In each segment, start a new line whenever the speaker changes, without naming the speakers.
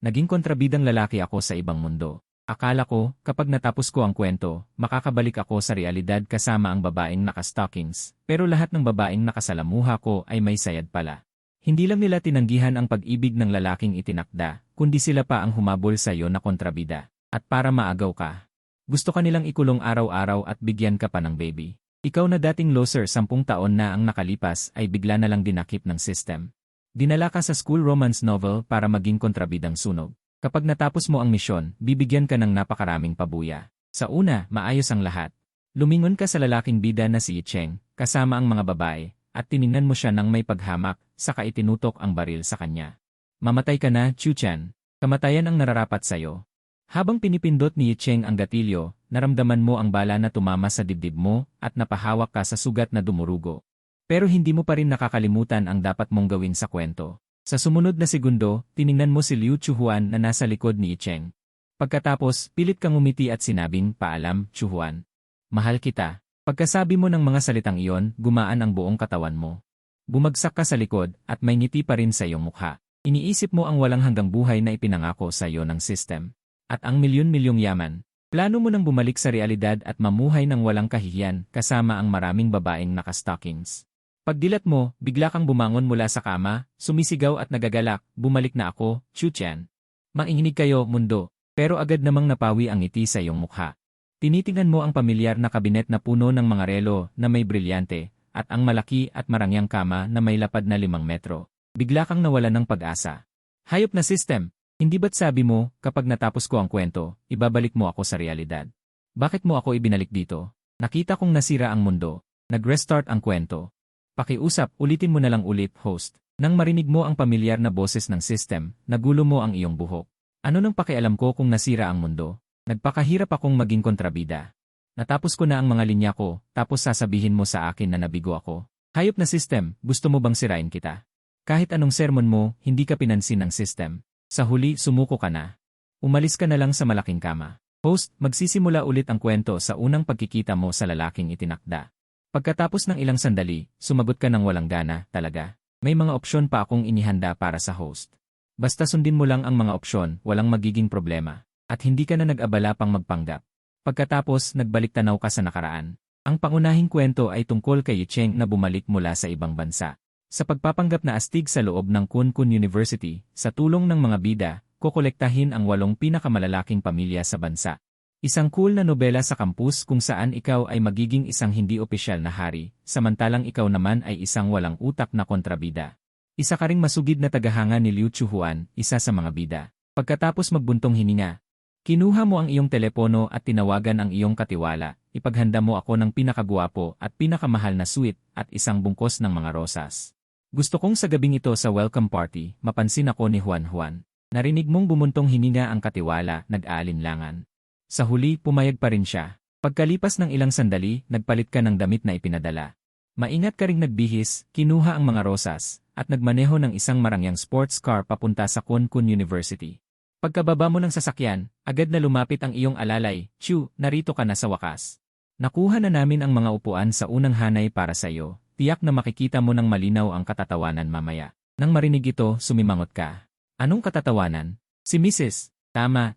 Naging kontrabidang lalaki ako sa ibang mundo. Akala ko, kapag natapos ko ang kwento, makakabalik ako sa realidad kasama ang babaeng naka-stockings, pero lahat ng babaeng nakasalamuha ko ay may sayad pala. Hindi lang nila tinanggihan ang pag-ibig ng lalaking itinakda, kundi sila pa ang humabol sa iyo na kontrabida. At para maagaw ka, gusto ka nilang ikulong araw-araw at bigyan ka pa ng baby. Ikaw na dating loser 10 taon na ang nakalipas ay bigla na lang dinakip ng system. Dinala ka sa school romance novel para maging kontrabidang sunog. Kapag natapos mo ang misyon, bibigyan ka ng napakaraming pabuya. Sa una, maayos ang lahat. Lumingon ka sa lalaking bida na si Yicheng, kasama ang mga babae, at tiningnan mo siya ng may paghamak, saka itinutok ang baril sa kanya. Mamatay ka na, Chuchan. Kamatayan ang nararapat sa'yo. Habang pinipindot ni Yicheng ang gatilyo, naramdaman mo ang bala na tumama sa dibdib mo at napahawak ka sa sugat na dumurugo. Pero hindi mo pa rin nakakalimutan ang dapat mong gawin sa kwento. Sa sumunod na segundo, tiningnan mo si Liu Chuhuan na nasa likod ni Yicheng. Pagkatapos, pilit kang umiti at sinabing, "Paalam, Chuhuan. Mahal kita." Pagkasabi mo ng mga salitang iyon, gumaan ang buong katawan mo. Bumagsak ka sa likod at may ngiti pa rin sa iyong mukha. Iniisip mo ang walang hanggang buhay na ipinangako sa iyo ng system. At ang milyon-milyong yaman. Plano mo nang bumalik sa realidad at mamuhay ng walang kahihiyan kasama ang maraming babaeng naka-stockings. Pagdilat mo, bigla kang bumangon mula sa kama, sumisigaw at nagagalak, "Bumalik na ako, Chuchan." Manginginig kayo, mundo, pero agad namang napawi ang ngiti sa iyong mukha. Tinitingnan mo ang pamilyar na kabinet na puno ng mga relo na may brilyante, at ang malaki at marangyang kama na may lapad na 5 metro. Bigla kang nawalan ng pag-asa. Hayop na system, hindi ba't sabi mo, kapag natapos ko ang kwento, ibabalik mo ako sa realidad? Bakit mo ako ibinalik dito? Nakita kong nasira ang mundo. Nag-restart ang kwento. Pakiusap, ulitin mo na lang ulit, host. Nang marinig mo ang pamilyar na boses ng system, nagulo mo ang iyong buhok. Ano nang pakialam ko kung nasira ang mundo? Nagpakahirap akong maging kontrabida. Natapos ko na ang mga linya ko, tapos sasabihin mo sa akin na nabigo ako. Hayop na system, gusto mo bang sirain kita? Kahit anong sermon mo, hindi ka pinansin ng system. Sa huli, sumuko ka na. Umalis ka na lang sa malaking kama. Host, magsisimula ulit ang kwento sa unang pagkikita mo sa lalaking itinakda. Pagkatapos ng ilang sandali, sumagot ka ng walang gana, talaga. May mga opsyon pa akong inihanda para sa host. Basta sundin mo lang ang mga opsyon, walang magiging problema. At hindi ka na nag-abala pang magpanggap. Pagkatapos, nagbalik tanaw ka sa nakaraan. Ang pangunahing kwento ay tungkol kay Yicheng na bumalik mula sa ibang bansa. Sa pagpapanggap na astig sa loob ng Kun University, sa tulong ng mga bida, kokolektahin ang 8 pinakamalalaking pamilya sa bansa. Isang cool na nobela sa kampus kung saan ikaw ay magiging isang hindi opisyal na hari, samantalang ikaw naman ay isang walang utak na kontrabida. Isa ka ring masugid na tagahanga ni Liu Chuhuan, isa sa mga bida. Pagkatapos magbuntong hininga, kinuha mo ang iyong telepono at tinawagan ang iyong katiwala. Ipaghanda mo ako ng pinakagwapo at pinakamahal na suite at isang bungkos ng mga rosas. Gusto kong sa gabing ito sa welcome party, mapansin ako ni Juan Juan. Narinig mong bumuntong hininga ang katiwala, nag-aalinlangan. Sa huli, pumayag pa rin siya. Pagkalipas ng ilang sandali, nagpalit ka ng damit na ipinadala. Maingat ka ring nagbihis, kinuha ang mga rosas, at nagmaneho ng isang marangyang sports car papunta sa Kun University. Pagkababa mo ng sasakyan, agad na lumapit ang iyong alalay, "Chu, narito ka na sa wakas. Nakuha na namin ang mga upuan sa unang hanay para sa iyo. Tiyak na makikita mo ng malinaw ang katatawanan mamaya." Nang marinig ito, sumimangot ka. Anong katatawanan? Si Mrs. Tama.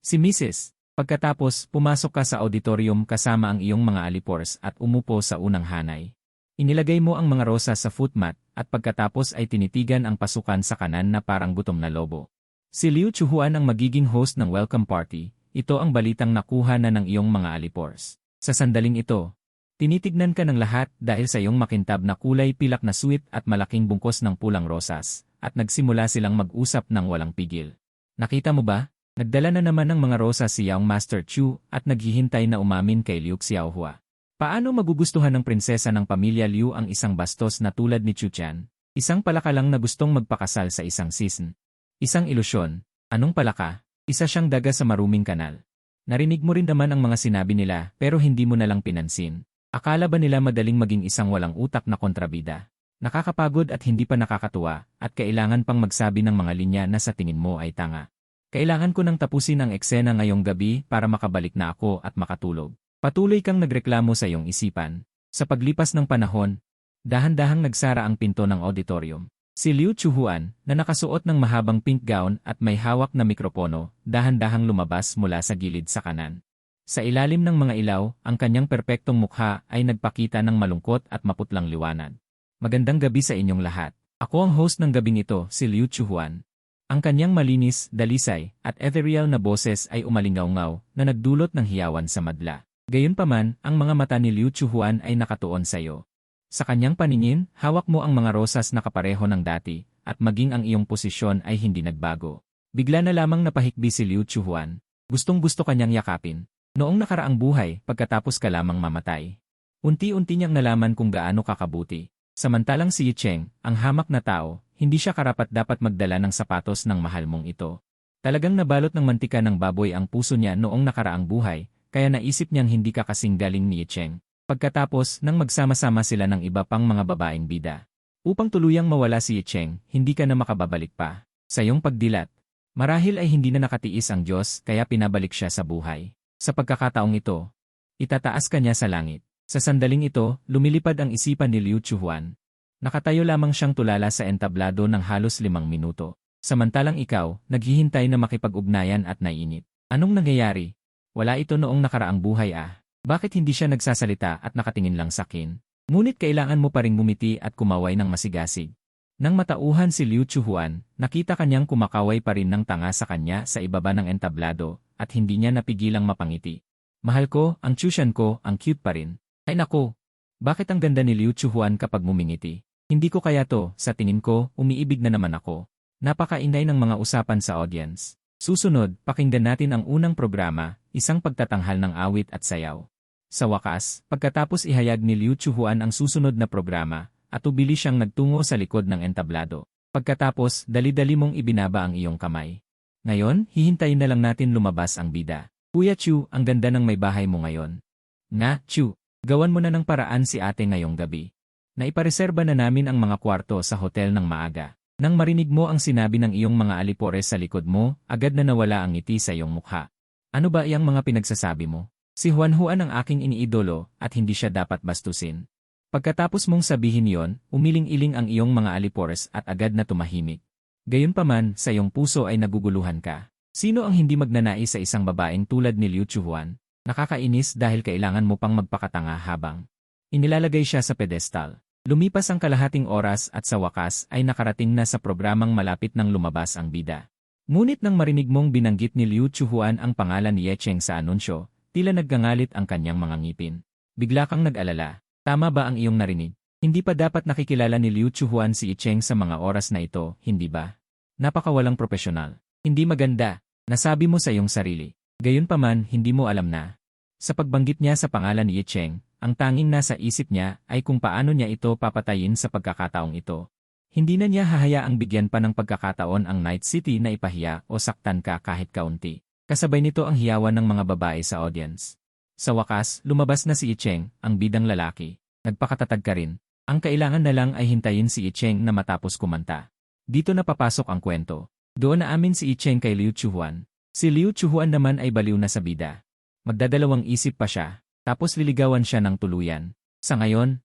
Si Mrs. Pagkatapos, pumasok ka sa auditorium kasama ang iyong mga alipors at umupo sa unang hanay. Inilagay mo ang mga rosas sa footmat at pagkatapos ay tinitigan ang pasukan sa kanan na parang gutom na lobo. Si Liu Chuhuan ang magiging host ng welcome party. Ito ang balitang nakuha na ng iyong mga alipors. Sa sandaling ito, tinitignan ka ng lahat dahil sa iyong makintab na kulay pilak na suite at malaking bungkos ng pulang rosas, at nagsimula silang mag-usap ng walang pigil. Nakita mo ba? Nagdala na naman ng mga rosas si Young Master Chu at naghihintay na umamin kay Liu Xiaohua. Paano magugustuhan ng prinsesa ng pamilya Liu ang isang bastos na tulad ni Chuchan? Isang palaka lang na gustong magpakasal sa isang season. Isang ilusyon. Anong palaka? Isa siyang daga sa maruming kanal. Narinig mo rin naman ang mga sinabi nila pero hindi mo na lang pinansin. Akala ba nila madaling maging isang walang utak na kontrabida? Nakakapagod at hindi pa nakakatuwa at kailangan pang magsabi ng mga linya na sa tingin mo ay tanga. Kailangan ko nang tapusin ang eksena ngayong gabi para makabalik na ako at makatulog. Patuloy kang nagreklamo sa iyong isipan. Sa paglipas ng panahon, dahan-dahang nagsara ang pinto ng auditorium. Si Liu Chuhuan, na nakasuot ng mahabang pink gown at may hawak na mikropono, dahan-dahang lumabas mula sa gilid sa kanan. Sa ilalim ng mga ilaw, ang kanyang perpektong mukha ay nagpakita ng malungkot at maputlang liwanag. Magandang gabi sa inyong lahat. Ako ang host ng gabing ito, si Liu Chuhuan. Ang kanyang malinis, dalisay, at ethereal na boses ay umalingaw-ngaw na nagdulot ng hiyawan sa madla. Gayunpaman, ang mga mata ni Liu Chuhuan ay nakatuon sa iyo. Sa kanyang paningin, hawak mo ang mga rosas na kapareho ng dati, at maging ang iyong posisyon ay hindi nagbago. Bigla na lamang napahikbi si Liu Chuhuan. Gustong-gusto kanyang yakapin. Noong nakaraang buhay, pagkatapos ka lamang mamatay. Unti-unti niyang nalaman kung gaano kakabuti. Samantalang si Yicheng, ang hamak na tao, hindi siya karapat-dapat magdala ng sapatos ng mahal mong ito. Talagang nabalot ng mantika ng baboy ang puso niya noong nakaraang buhay, kaya naisip niyang hindi ka kasing galing ni Yicheng. Pagkatapos nang magsama-sama sila ng iba pang mga babaeng bida. Upang tuluyang mawala si Yicheng, hindi ka na makababalik pa. Sa iyong pagdilat, marahil ay hindi na nakatiis ang Diyos kaya pinabalik siya sa buhay. Sa pagkakataong ito, itataas ka niya sa langit. Sa sandaling ito, lumilipad ang isipan ni Liu Chuhuan. Nakatayo lamang siyang tulala sa entablado ng halos 5 minuto. Samantalang ikaw, naghihintay na makipag-ugnayan at naiinip. Anong nangyayari? Wala ito noong nakaraang buhay ah. Bakit hindi siya nagsasalita at nakatingin lang sa akin? Ngunit kailangan mo pa ring ngumiti at kumaway ng masigasig. Nang matauhan si Liu Chuhuan, nakita kanyang kumakaway pa rin ng tanga sa kanya sa ibaba ng entablado at hindi niya napigilang mapangiti. Mahal ko, ang Chushan ko, ang cute pa rin. Ay nako, bakit ang ganda ni Liu Chuhuan kapag ngumingiti? Hindi ko kaya to, sa tingin ko, umiibig na naman ako. Napakainday ng mga usapan sa audience. Susunod, pakinggan natin ang unang programa, isang pagtatanghal ng awit at sayaw. Sa wakas, pagkatapos ihayag ni Liu Chuhuan ang susunod na programa, atubili siyang nagtungo sa likod ng entablado. Pagkatapos, dali-dali mong ibinaba ang iyong kamay. Ngayon, hihintayin na lang natin lumabas ang bida. Kuya Chu, ang ganda ng may bahay mo ngayon. Nga, Chu. Gawan mo na ng paraan si ate ngayong gabi. Naipareserba na namin ang mga kwarto sa hotel ng maaga. Nang marinig mo ang sinabi ng iyong mga alipores sa likod mo, agad na nawala ang ngiti sa iyong mukha. Ano ba iyang mga pinagsasabi mo? Si Juan Juan ang aking iniidolo at hindi siya dapat bastusin. Pagkatapos mong sabihin yon, umiling-iling ang iyong mga alipores at agad na tumahimik. Gayunpaman, sa iyong puso ay naguguluhan ka. Sino ang hindi magnanais sa isang babaeng tulad ni Liu Chuhuan? Nakakainis dahil kailangan mo pang magpakatanga habang inilalagay siya sa pedestal. Lumipas ang kalahating oras at sa wakas ay nakarating na sa programang malapit nang lumabas ang bida. Ngunit nang marinig mong binanggit ni Liu Chuhuan ang pangalan ni Yicheng sa anunsyo, tila naggangalit ang kanyang mga ngipin. Bigla kang nag-alala. Tama ba ang iyong narinig? Hindi pa dapat nakikilala ni Liu Chuhuan si Yicheng sa mga oras na ito, hindi ba? Napakawalang propesyonal. Hindi maganda. Nasabi mo sa iyong sarili. Gayunpaman, hindi mo alam na. Sa pagbanggit niya sa pangalan ni Yicheng, ang tanging nasa isip niya ay kung paano niya ito papatayin sa pagkakataong ito. Hindi na niya hahayaang bigyan pa ng pagkakataon ang Night City na ipahiya o saktan ka kahit kaunti. Kasabay nito ang hiyawan ng mga babae sa audience. Sa wakas, lumabas na si Yicheng, ang bidang lalaki. Nagpakatatag ka rin. Ang kailangan na lang ay hintayin si Yicheng na matapos kumanta. Dito na papasok ang kwento. Doon na amin si Yicheng kay Liu Chuhuan. Si Liu Chuhuan naman ay baliw na sa bida. Magdadalawang isip pa siya, tapos liligawan siya ng tuluyan. Sa ngayon,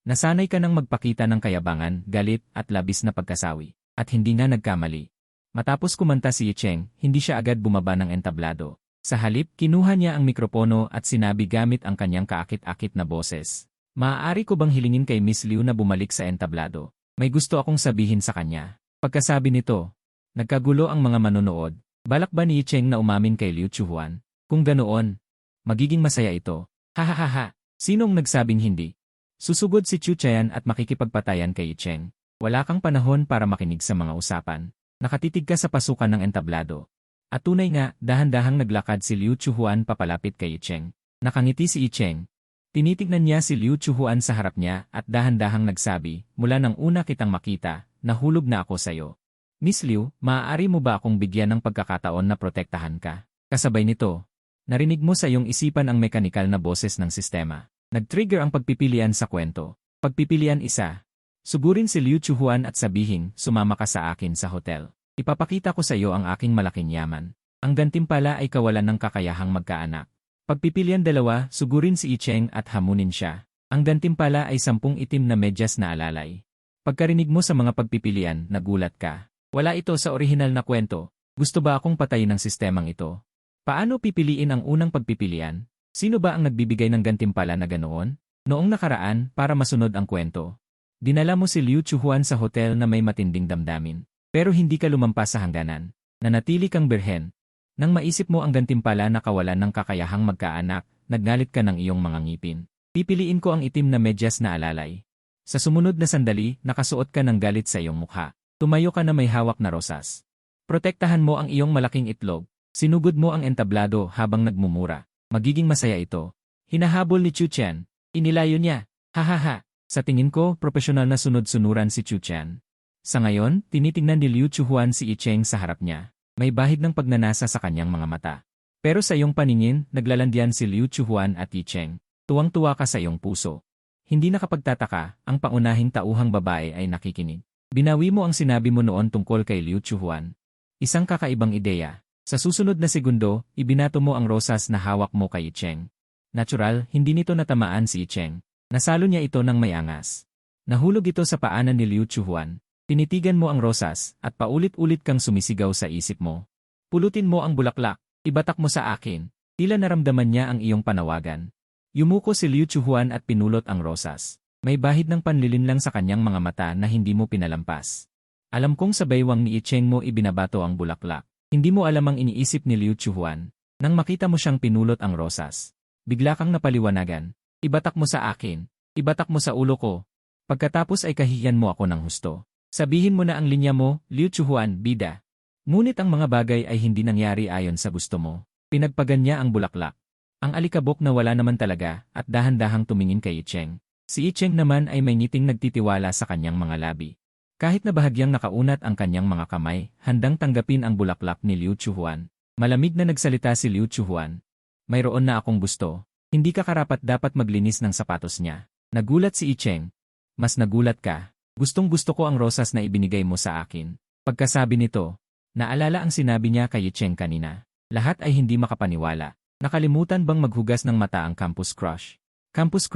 nasanay ka nang magpakita ng kayabangan, galit at labis na pagkasawi. At hindi nga nagkamali. Matapos kumanta si Yicheng, hindi siya agad bumaba ng entablado. Sa halip, kinuha niya ang mikropono at sinabi gamit ang kanyang kaakit-akit na boses. Maaari ko bang hilingin kay Miss Liu na bumalik sa entablado? May gusto akong sabihin sa kanya. Pagkasabi nito, nagkagulo ang mga manonood. Balak ba ni Yicheng na umamin kay Liu Chuhuan? Kung ganoon, magiging masaya ito. Hahaha, sinong nagsabing hindi? Susugod si Chu Chayan at makikipagpatayan kay Yicheng. Wala kang panahon para makinig sa mga usapan. Nakatitig ka sa pasukan ng entablado. At tunay nga, dahan-dahang naglakad si Liu Chuhuan papalapit kay Yicheng. Nakangiti si Yicheng. Tinitignan niya si Liu Chuhuan sa harap niya at dahan-dahang nagsabi, mula nang una kitang makita, nahulog na ako sa'yo. Miss Liu, maaari mo ba akong bigyan ng pagkakataon na protektahan ka? Kasabay nito, narinig mo sa iyong isipan ang mekanikal na boses ng sistema. Nag-trigger ang pagpipilian sa kwento. Pagpipilian isa. Sugurin si Liu Chuhuan at sabihin, sumama ka sa akin sa hotel. Ipapakita ko sa iyo ang aking malaking yaman. Ang gantimpala ay kawalan ng kakayahang magkaanak. Pagpipilian dalawa, sugurin si Yicheng at hamunin siya. Ang gantimpala ay 10 itim na medyas na alalay. Pagkarinig mo sa mga pagpipilian, nagulat ka. Wala ito sa orihinal na kwento. Gusto ba akong patayin ng sistemang ito? Paano pipiliin ang unang pagpipilian? Sino ba ang nagbibigay ng gantimpala na ganoon? Noong nakaraan, para masunod ang kwento. Dinala mo si Liu Chuhuan sa hotel na may matinding damdamin. Pero hindi ka lumampas sa hangganan. Nanatili kang birhen. Nang maisip mo ang gantimpala na kawalan ng kakayahang magkaanak, naggalit ka ng iyong mga ngipin. Pipiliin ko ang itim na medyas na alalay. Sa sumunod na sandali, nakasuot ka ng galit sa iyong mukha. Tumayo ka na may hawak na rosas. Protektahan mo ang iyong malaking itlog. Sinugod mo ang entablado habang nagmumura. Magiging masaya ito. Hinahabol ni Chu Chen. Inilayo niya. Hahaha. Sa tingin ko, profesional na sunod-sunuran si Chu Chen. Sa ngayon, tinitingnan ni Liu Chuhuan si I Cheng sa harap niya. May bahid ng pagnanasa sa kanyang mga mata. Pero sa iyong paningin, naglalandian si Liu Chuhuan at I Cheng. Tuwang-tuwa ka sa iyong puso. Hindi nakapagtataka, ang paunahing tauhang babae ay nakikinig. Binawi mo ang sinabi mo noon tungkol kay Liu Chuhuan. Isang kakaibang ideya. Sa susunod na segundo, ibinato mo ang rosas na hawak mo kay I Cheng. Natural, hindi nito natamaan si I Cheng. Nasalo niya ito ng may angas. Nahulog ito sa paanan ni Liu Chuhuan. Tinitigan mo ang rosas, at paulit-ulit kang sumisigaw sa isip mo. Pulutin mo ang bulaklak, ibatak mo sa akin. Tila naramdaman niya ang iyong panawagan. Yumuko si Liu Chuhuan at pinulot ang rosas. May bahid ng panlilinlang sa kanyang mga mata na hindi mo pinalampas. Alam kong sa baywang ni I Cheng mo ibinabato ang bulaklak. Hindi mo alam ang iniisip ni Liu Chuhuan. Nang makita mo siyang pinulot ang rosas, bigla kang napaliwanagan. Ibatak mo sa akin. Ibatak mo sa ulo ko. Pagkatapos ay kahiyan mo ako ng husto. Sabihin mo na ang linya mo, Liu Chuhuan, bida. Ngunit ang mga bagay ay hindi nangyari ayon sa gusto mo. Pinagpagan niya ang bulaklak. Ang alikabok na wala naman talaga at dahan-dahang tumingin kay I Cheng. Si I Cheng naman ay may ngiting nagtitiwala sa kanyang mga labi. Kahit na bahagyang nakaunat ang kanyang mga kamay, handang tanggapin ang bulaklak ni Liu Chuhuan. Malamig na nagsalita si Liu Chuhuan. Mayroon na akong gusto. Hindi ka karapat-dapat maglinis ng sapatos niya. Nagulat si I Cheng. Mas nagulat ka. Gustong-gusto ko ang rosas na ibinigay mo sa akin. Pagkasabi nito, naalala ang sinabi niya kay I Cheng kanina. Lahat ay hindi makapaniwala. Nakalimutan bang maghugas ng mata ang campus crush? Campus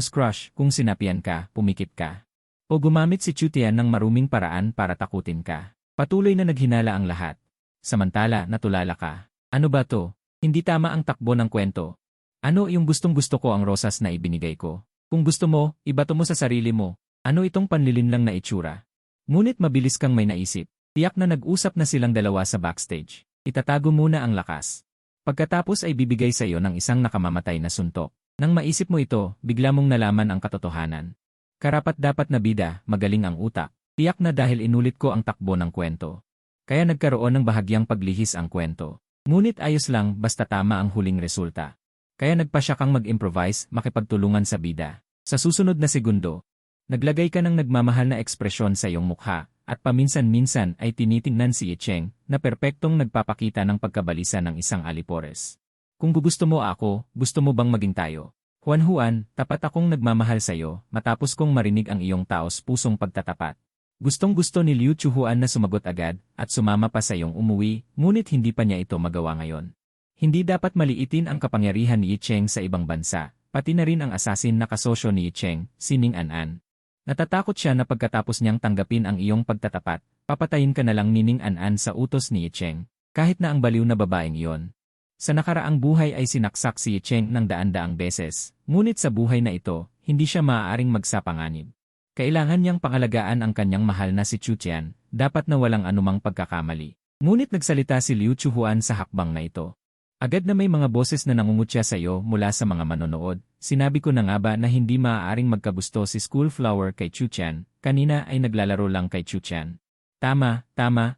crush, kung sinapian ka, pumikit ka. O gumamit si Chu Tian ng maruming paraan para takutin ka. Patuloy na naghinala ang lahat. Samantala, natulala ka. Ano ba to? Hindi tama ang takbo ng kwento. Ano yung gustong-gusto ko ang rosas na ibinigay ko? Kung gusto mo, ibato mo sa sarili mo. Ano itong panlilinlang na itsura? Ngunit mabilis kang may naisip. Tiyak na nag-usap na silang dalawa sa backstage. Itatago muna ang lakas. Pagkatapos ay bibigay sa iyo ng isang nakamamatay na suntok. Nang maisip mo ito, bigla mong nalaman ang katotohanan. Karapat-dapat na bida, magaling ang utak. Tiyak na dahil inulit ko ang takbo ng kwento. Kaya nagkaroon ng bahagyang paglihis ang kwento. Ngunit ayos lang basta tama ang huling resulta. Kaya nagpa siya kang mag-improvise, makipagtulungan sa bida. Sa susunod na segundo, naglagay ka ng nagmamahal na ekspresyon sa iyong mukha, at paminsan-minsan ay tinitingnan si I Cheng na perpektong nagpapakita ng pagkabalisa ng isang alipores. Kung gusto mo ako, gusto mo bang maging tayo? Juan, tapat akong nagmamahal sa iyo matapos kong marinig ang iyong taos-pusong pagtatapat. Gustong-gusto ni Liu Chuhuan na sumagot agad at sumama pa sa iyong umuwi, ngunit hindi pa niya ito magawa ngayon. Hindi dapat maliitin ang kapangyarihan ni I Cheng sa ibang bansa, pati na rin ang asasin na kasosyo ni I Cheng, si Ning An. Natatakot siya na pagkatapos niyang tanggapin ang iyong pagtatapat, papatayin ka na lang ni Ning An sa utos ni I Cheng, kahit na ang baliw na babaeng iyon. Sa nakaraang buhay ay sinaksak si I Cheng ng daan-daang beses, ngunit sa buhay na ito, hindi siya maaaring magsapanganib. Kailangan niyang pangalagaan ang kanyang mahal na si Chu Tian, dapat na walang anumang pagkakamali. Ngunit nagsalita si Liu Chuhuan sa hakbang na ito. Agad na may mga boses na nangungutya sa iyo mula sa mga manonood. Sinabi ko na nga ba na hindi maaaring magkagusto si School Flower kay Chu Tian, kanina ay naglalaro lang kay Chu Tian. Tama,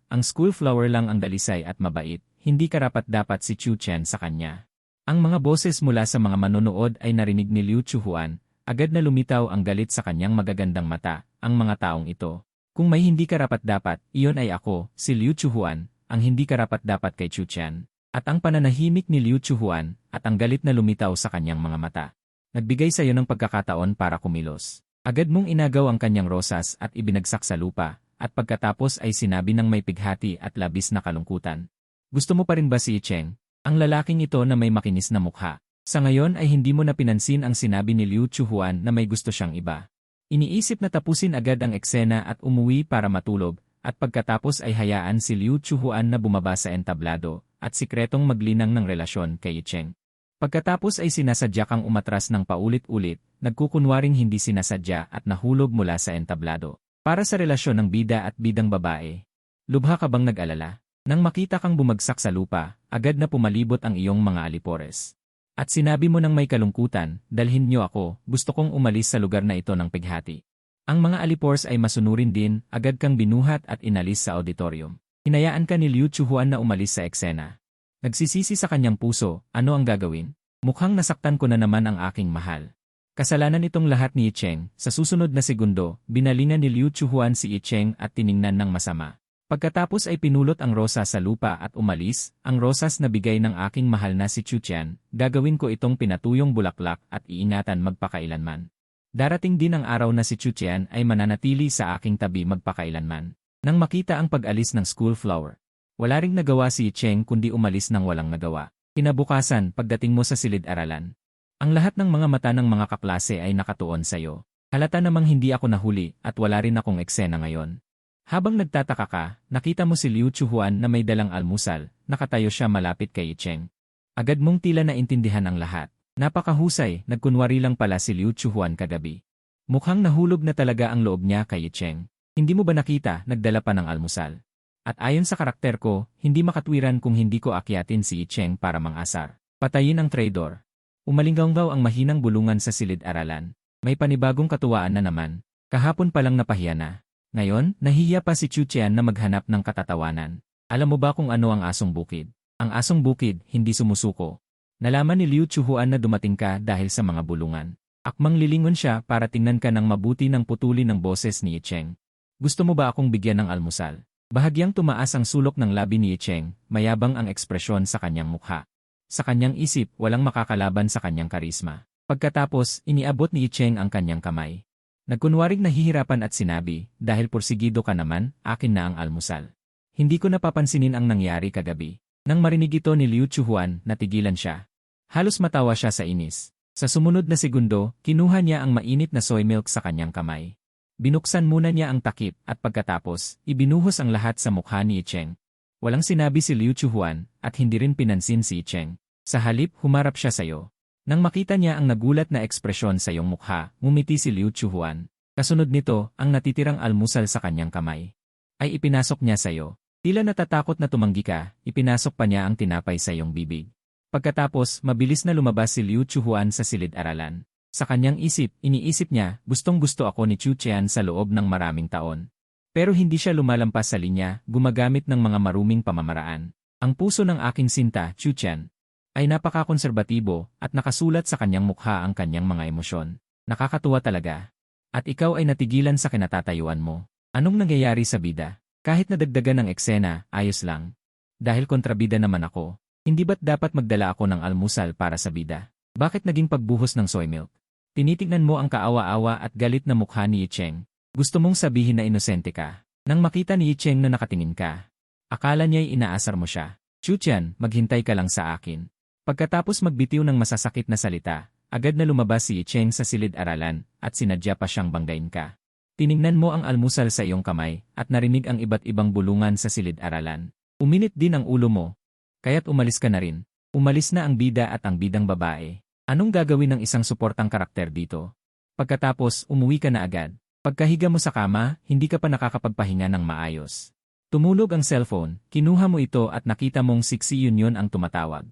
ang School Flower lang ang dalisay at mabait, hindi karapat-dapat si Chu Tian sa kanya. Ang mga boses mula sa mga manonood ay narinig ni Liu Chuhuan, agad na lumitaw ang galit sa kanyang magagandang mata, ang mga taong ito. Kung may hindi karapat-dapat, iyon ay ako, si Liu Chuhuan, ang hindi karapat-dapat kay Chu Tian. At ang pananahimik ni Liu Chuhuan, at ang galit na lumitaw sa kanyang mga mata. Nagbigay sa iyo ng pagkakataon para kumilos. Agad mong inagaw ang kanyang rosas at ibinagsak sa lupa, at pagkatapos ay sinabi ng may pighati at labis na kalungkutan. Gusto mo pa rin ba si I Cheng? Ang lalaking ito na may makinis na mukha. Sa ngayon ay hindi mo na pinansin ang sinabi ni Liu Chuhuan na may gusto siyang iba. Iniisip na tapusin agad ang eksena at umuwi para matulog, at pagkatapos ay hayaan si Liu Chuhuan na bumaba sa entablado, at sikretong maglinang ng relasyon kay Yicheng. Pagkatapos ay sinasadya kang umatras ng paulit-ulit, nagkukunwaring hindi sinasadya at nahulog mula sa entablado. Para sa relasyon ng bida at bidang babae. Lubha ka bang nag-alala? Nang makita kang bumagsak sa lupa, agad na pumalibot ang iyong mga alipores. At sinabi mo nang may kalungkutan, dalhin niyo ako, gusto kong umalis sa lugar na ito ng pighati. Ang mga alipores ay masunurin din, agad kang binuhat at inalis sa auditorium. Hinayaan ka ni Liu Chuhuan na umalis sa eksena. Nagsisisi sa kanyang puso, ano ang gagawin? Mukhang nasaktan ko na naman ang aking mahal. Kasalanan itong lahat ni Yicheng. Sa susunod na segundo, binalingan ni Liu Chuhuan si Yicheng at tiningnan ng masama. Pagkatapos ay pinulot ang rosa sa lupa at umalis, ang rosas na bigay ng aking mahal na si Chuchian, gagawin ko itong pinatuyong bulaklak at iingatan magpakailanman. Darating din ang araw na si Chuchian ay mananatili sa aking tabi magpakailanman. Nang makita ang pag-alis ng school flower, wala ring nagawa si Yicheng kundi umalis ng walang nagawa. Kinabukasan, pagdating mo sa silid-aralan, ang lahat ng mga mata ng mga kaklase ay nakatuon sa'yo. Halata namang hindi ako nahuli at wala rin akong eksena ngayon. Habang nagtataka ka, nakita mo si Liu Chuhuan na may dalang almusal, nakatayo siya malapit kay Yicheng. Agad mong tila naintindihan ang lahat. Napakahusay, nagkunwari lang pala si Liu Chuhuan kagabi. Mukhang nahulog na talaga ang loob niya kay Yicheng. Hindi mo ba nakita, nagdala pa ng almusal? At ayon sa karakter ko, hindi makatwiran kung hindi ko akyatin si Yicheng para mang-asar. Patayin ang traidor. Umalinggaw ang mahinang bulungan sa silid-aralan. May panibagong katuwaan na naman. Kahapon palang napahiya na. Ngayon, nahihiya pa si Chuchian na maghanap ng katatawanan. Alam mo ba kung ano ang asong bukid? Ang asong bukid, hindi sumusuko. Nalaman ni Liu Chuhuan na dumating ka dahil sa mga bulungan. Akmang lilingon siya para tingnan ka ng mabuti ng putuli ng boses ni Yicheng. Gusto mo ba akong bigyan ng almusal? Bahagyang tumaas ang sulok ng labi ni Yicheng, mayabang ang ekspresyon sa kanyang mukha. Sa kanyang isip, walang makakalaban sa kanyang karisma. Pagkatapos, iniabot ni Yicheng ang kanyang kamay. Nagkunwaring nahihirapan at sinabi, dahil porsigido ka naman, akin na ang almusal. Hindi ko napapansinin ang nangyari kagabi. Nang marinig ito ni Liu Chuhuan, natigilan siya. Halos matawa siya sa inis. Sa sumunod na segundo, kinuha niya ang mainit na soy milk sa kanyang kamay. Binuksan muna niya ang takip at pagkatapos, ibinuhos ang lahat sa mukha ni Yicheng. Walang sinabi si Liu Chuhuan at hindi rin pinansin si Yicheng. Sa halip, humarap siya sa'yo. Nang makita niya ang nagulat na ekspresyon sa iyong mukha, ngumiti si Liu Chuhuan. Kasunod nito, ang natitirang almusal sa kanyang kamay ay ipinasok niya sa'yo. Tila natatakot na tumanggi ka, ipinasok pa niya ang tinapay sa iyong bibig. Pagkatapos, mabilis na lumabas si Liu Chuhuan sa silid-aralan. Sa kanyang isip, iniisip niya, gustong-gusto ako ni Chuchian sa loob ng maraming taon. Pero hindi siya lumalampas sa linya, gumagamit ng mga maruming pamamaraan. Ang puso ng aking sinta, Chuchian, ay napakakonserbatibo at nakasulat sa kanyang mukha ang kanyang mga emosyon. Nakakatuwa talaga. At ikaw ay natigilan sa kinatatayuan mo. Anong nangyayari sa bida? Kahit nadagdagan ng eksena, ayos lang. Dahil kontrabida naman ako, hindi ba't dapat magdala ako ng almusal para sa bida? Bakit naging pagbuhos ng soy milk? Tinitignan mo ang kaawa-awa at galit na mukha ni Yicheng. Gusto mong sabihin na inosente ka. Nang makita ni Yicheng na nakatingin ka, akala niya'y inaasar mo siya. Chuchian, maghintay ka lang sa akin. Pagkatapos magbitiw ng masasakit na salita, agad na lumabas si Yicheng sa silid-aralan at sinadya pa siyang banggain ka. Tiningnan mo ang almusal sa iyong kamay at narinig ang iba't ibang bulungan sa silid-aralan. Uminit din ang ulo mo. Kaya't umalis ka na rin. Umalis na ang bida at ang bidang babae. Anong gagawin ng isang suportang karakter dito? Pagkatapos, umuwi ka na agad. Pagkahiga mo sa kama, hindi ka pa nakakapagpahinga ng maayos. Tumulog ang cellphone, kinuha mo ito at nakita mong Sixi Union ang tumatawag.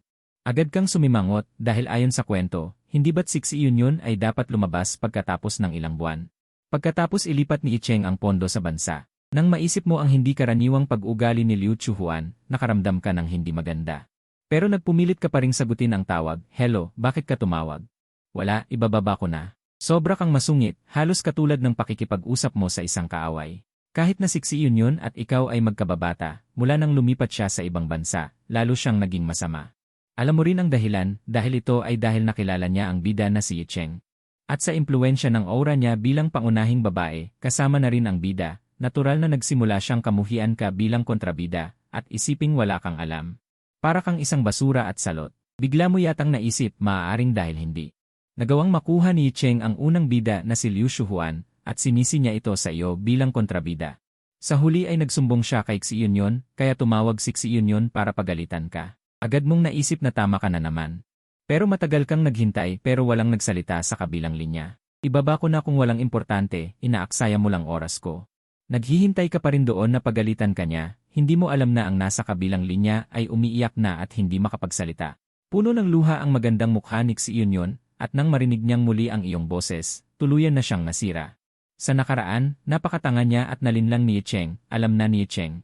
Agad kang sumimangot dahil ayon sa kwento, hindi ba't Sixi Union ay dapat lumabas pagkatapos ng ilang buwan. Pagkatapos ilipat ni Yicheng ang pondo sa bansa. Nang maisip mo ang hindi karaniwang pag-ugali ni Liu Chuhuan, nakaramdam ka ng hindi maganda. Pero nagpumilit ka pa ring sagutin ang tawag, "Hello, bakit ka tumawag?" "Wala, ibababa ko na." Sobra kang masungit, halos katulad ng pakikipag-usap mo sa isang kaaway. Kahit na Sixi Union at ikaw ay magkababata, mula nang lumipat siya sa ibang bansa, lalo siyang naging masama. Alam mo rin ang dahilan, dahil ito ay dahil nakilala niya ang bida na si Yicheng. At sa impluensya ng aura niya bilang pangunahing babae, kasama na rin ang bida, natural na nagsimula siyang kamuhian ka bilang kontrabida, at isiping wala kang alam. Para kang isang basura at salot. Bigla mo yatang naisip, maaaring dahil hindi nagawang makuha ni Yicheng ang unang bida na si Liu Chuhuan, at sinisi niya ito sa iyo bilang kontrabida. Sa huli ay nagsumbong siya kay Xi Yunyon, kaya tumawag si Xi Yunyon para pagalitan ka. Agad mong naisip na tama ka na naman. Pero matagal kang naghintay pero walang nagsalita sa kabilang linya. Ibaba ko na kung walang importante, inaaksaya mo lang oras ko. Naghihintay ka pa rin doon na pagalitan ka niya, hindi mo alam na ang nasa kabilang linya ay umiiyak na at hindi makapagsalita. Puno ng luha ang magandang mukha ni Xi Yunyon, at nang marinig niyang muli ang iyong boses, tuluyan na siyang nasira. Sa nakaraan, napakatanga niya at nalinlang ni Cheng, alam na ni Cheng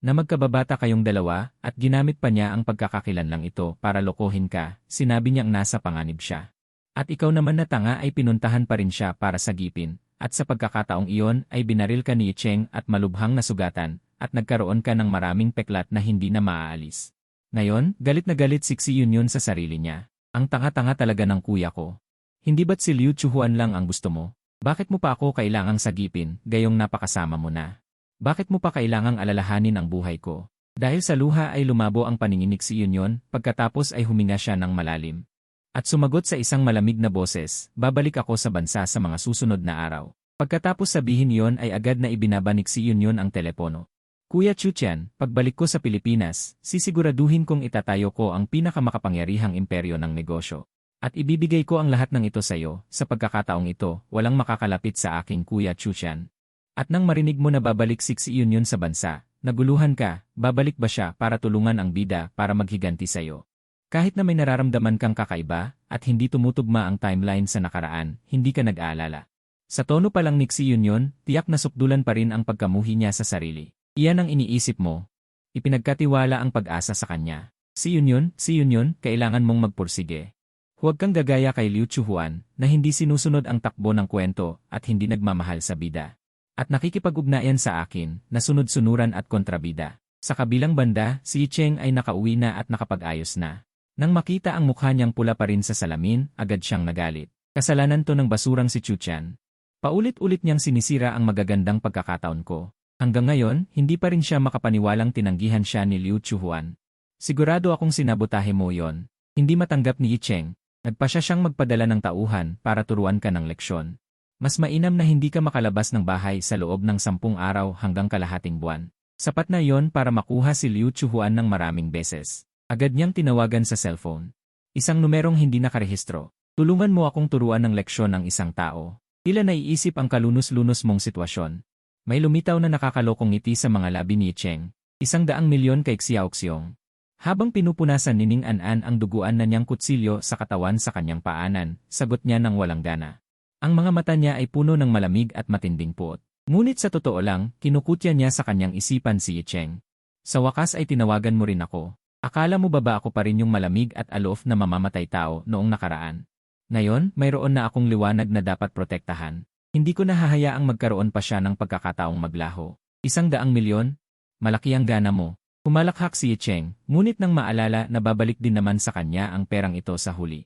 na magkababata kayong dalawa at ginamit pa niya ang pagkakakilanlang ito para lokohin ka, sinabi niyang nasa panganib siya. At ikaw naman na tanga ay pinuntahan pa rin siya para sagipin, at sa pagkakataong iyon ay binaril ka ni Cheng at malubhang nasugatan, at nagkaroon ka ng maraming peklat na hindi na maaalis. Ngayon, galit na galit si Xi Yunyon sa sarili niya. Ang tanga-tanga talaga ng kuya ko. Hindi ba't si Liu Chuhuan lang ang gusto mo? Bakit mo pa ako kailangang sagipin, gayong napakasama mo na? Bakit mo pa kailangang alalahanin ang buhay ko? Dahil sa luha ay lumabo ang paningin ni Xi Yunyon, pagkatapos ay huminga siya ng malalim. At sumagot sa isang malamig na boses, babalik ako sa bansa sa mga susunod na araw. Pagkatapos sabihin iyon ay agad na ibinaba ni Xi Yunyon ang telepono. Kuya Chuchian, pagbalik ko sa Pilipinas, sisiguraduhin kong itatayo ko ang pinakamakapangyarihang imperyo ng negosyo. At ibibigay ko ang lahat ng ito sa iyo, sa pagkakataong ito, walang makakalapit sa aking Kuya Chuchian. At nang marinig mo na babalik si Xi Yunyon sa bansa, naguluhan ka, babalik ba siya para tulungan ang bida para maghiganti sa iyo? Kahit na may nararamdaman kang kakaiba, at hindi tumutugma ang timeline sa nakaraan, hindi ka nag-aalala. Sa tono pa lang ni Xi Yunyon, tiyak na sukdulan pa rin ang pagkamuhi niya sa sarili. Iyan ang iniisip mo. Ipinagkatiwala ang pag-asa sa kanya. Xi Yunyon, kailangan mong magpursige. Huwag kang gagaya kay Liu Chuhuan, na hindi sinusunod ang takbo ng kwento at hindi nagmamahal sa bida. At nakikipag-ugnayan sa akin, na sunod-sunuran at kontrabida. Sa kabilang banda, si Cheng ay nakauwi na at nakapag-ayos na. Nang makita ang mukha niyang pula pa rin sa salamin, agad siyang nagalit. Kasalanan to ng basurang si Chuchian. Paulit-ulit niyang sinisira ang magagandang pagkakataon ko. Hanggang ngayon, hindi pa rin siya makapaniwalang tinanggihan siya ni Liu Chuhuan. Sigurado akong sinabotahe mo yon. Hindi matanggap ni Cheng. Nagpa siyang magpadala ng tauhan para turuan ka ng leksyon. Mas mainam na hindi ka makalabas ng bahay sa loob ng 10 araw hanggang kalahating buwan. Sapat na yon para makuha si Liu Chuhuan ng maraming beses. Agad niyang tinawagan sa cellphone. Isang numerong hindi nakarehistro. Tulungan mo akong turuan ng leksyon ng isang tao. Tila naiisip ang kalunos-lunos mong sitwasyon. May lumitaw na nakakalokong ngiti sa mga labi ni Cheng. 100 milyon kay Xiaoxiong. Habang pinupunasan ni Ning An-an ang duguan na niyang kutsilyo sa katawan sa kanyang paanan, sagot niya ng walang gana. Ang mga mata niya ay puno ng malamig at matinding puot. Ngunit sa totoo lang, kinukutya niya sa kanyang isipan si Cheng. Sa wakas ay tinawagan mo rin ako. Akala mo ba ako pa rin yung malamig at aloof na mamamatay tao noong nakaraan? Ngayon, mayroon na akong liwanag na dapat protektahan. Hindi ko nahahayaang magkaroon pa siya ng pagkakataong maglaho. 100 milyon? Malaki ang gana mo. Humalakhak si Cheng, ngunit nang maalala na babalik din naman sa kanya ang perang ito sa huli.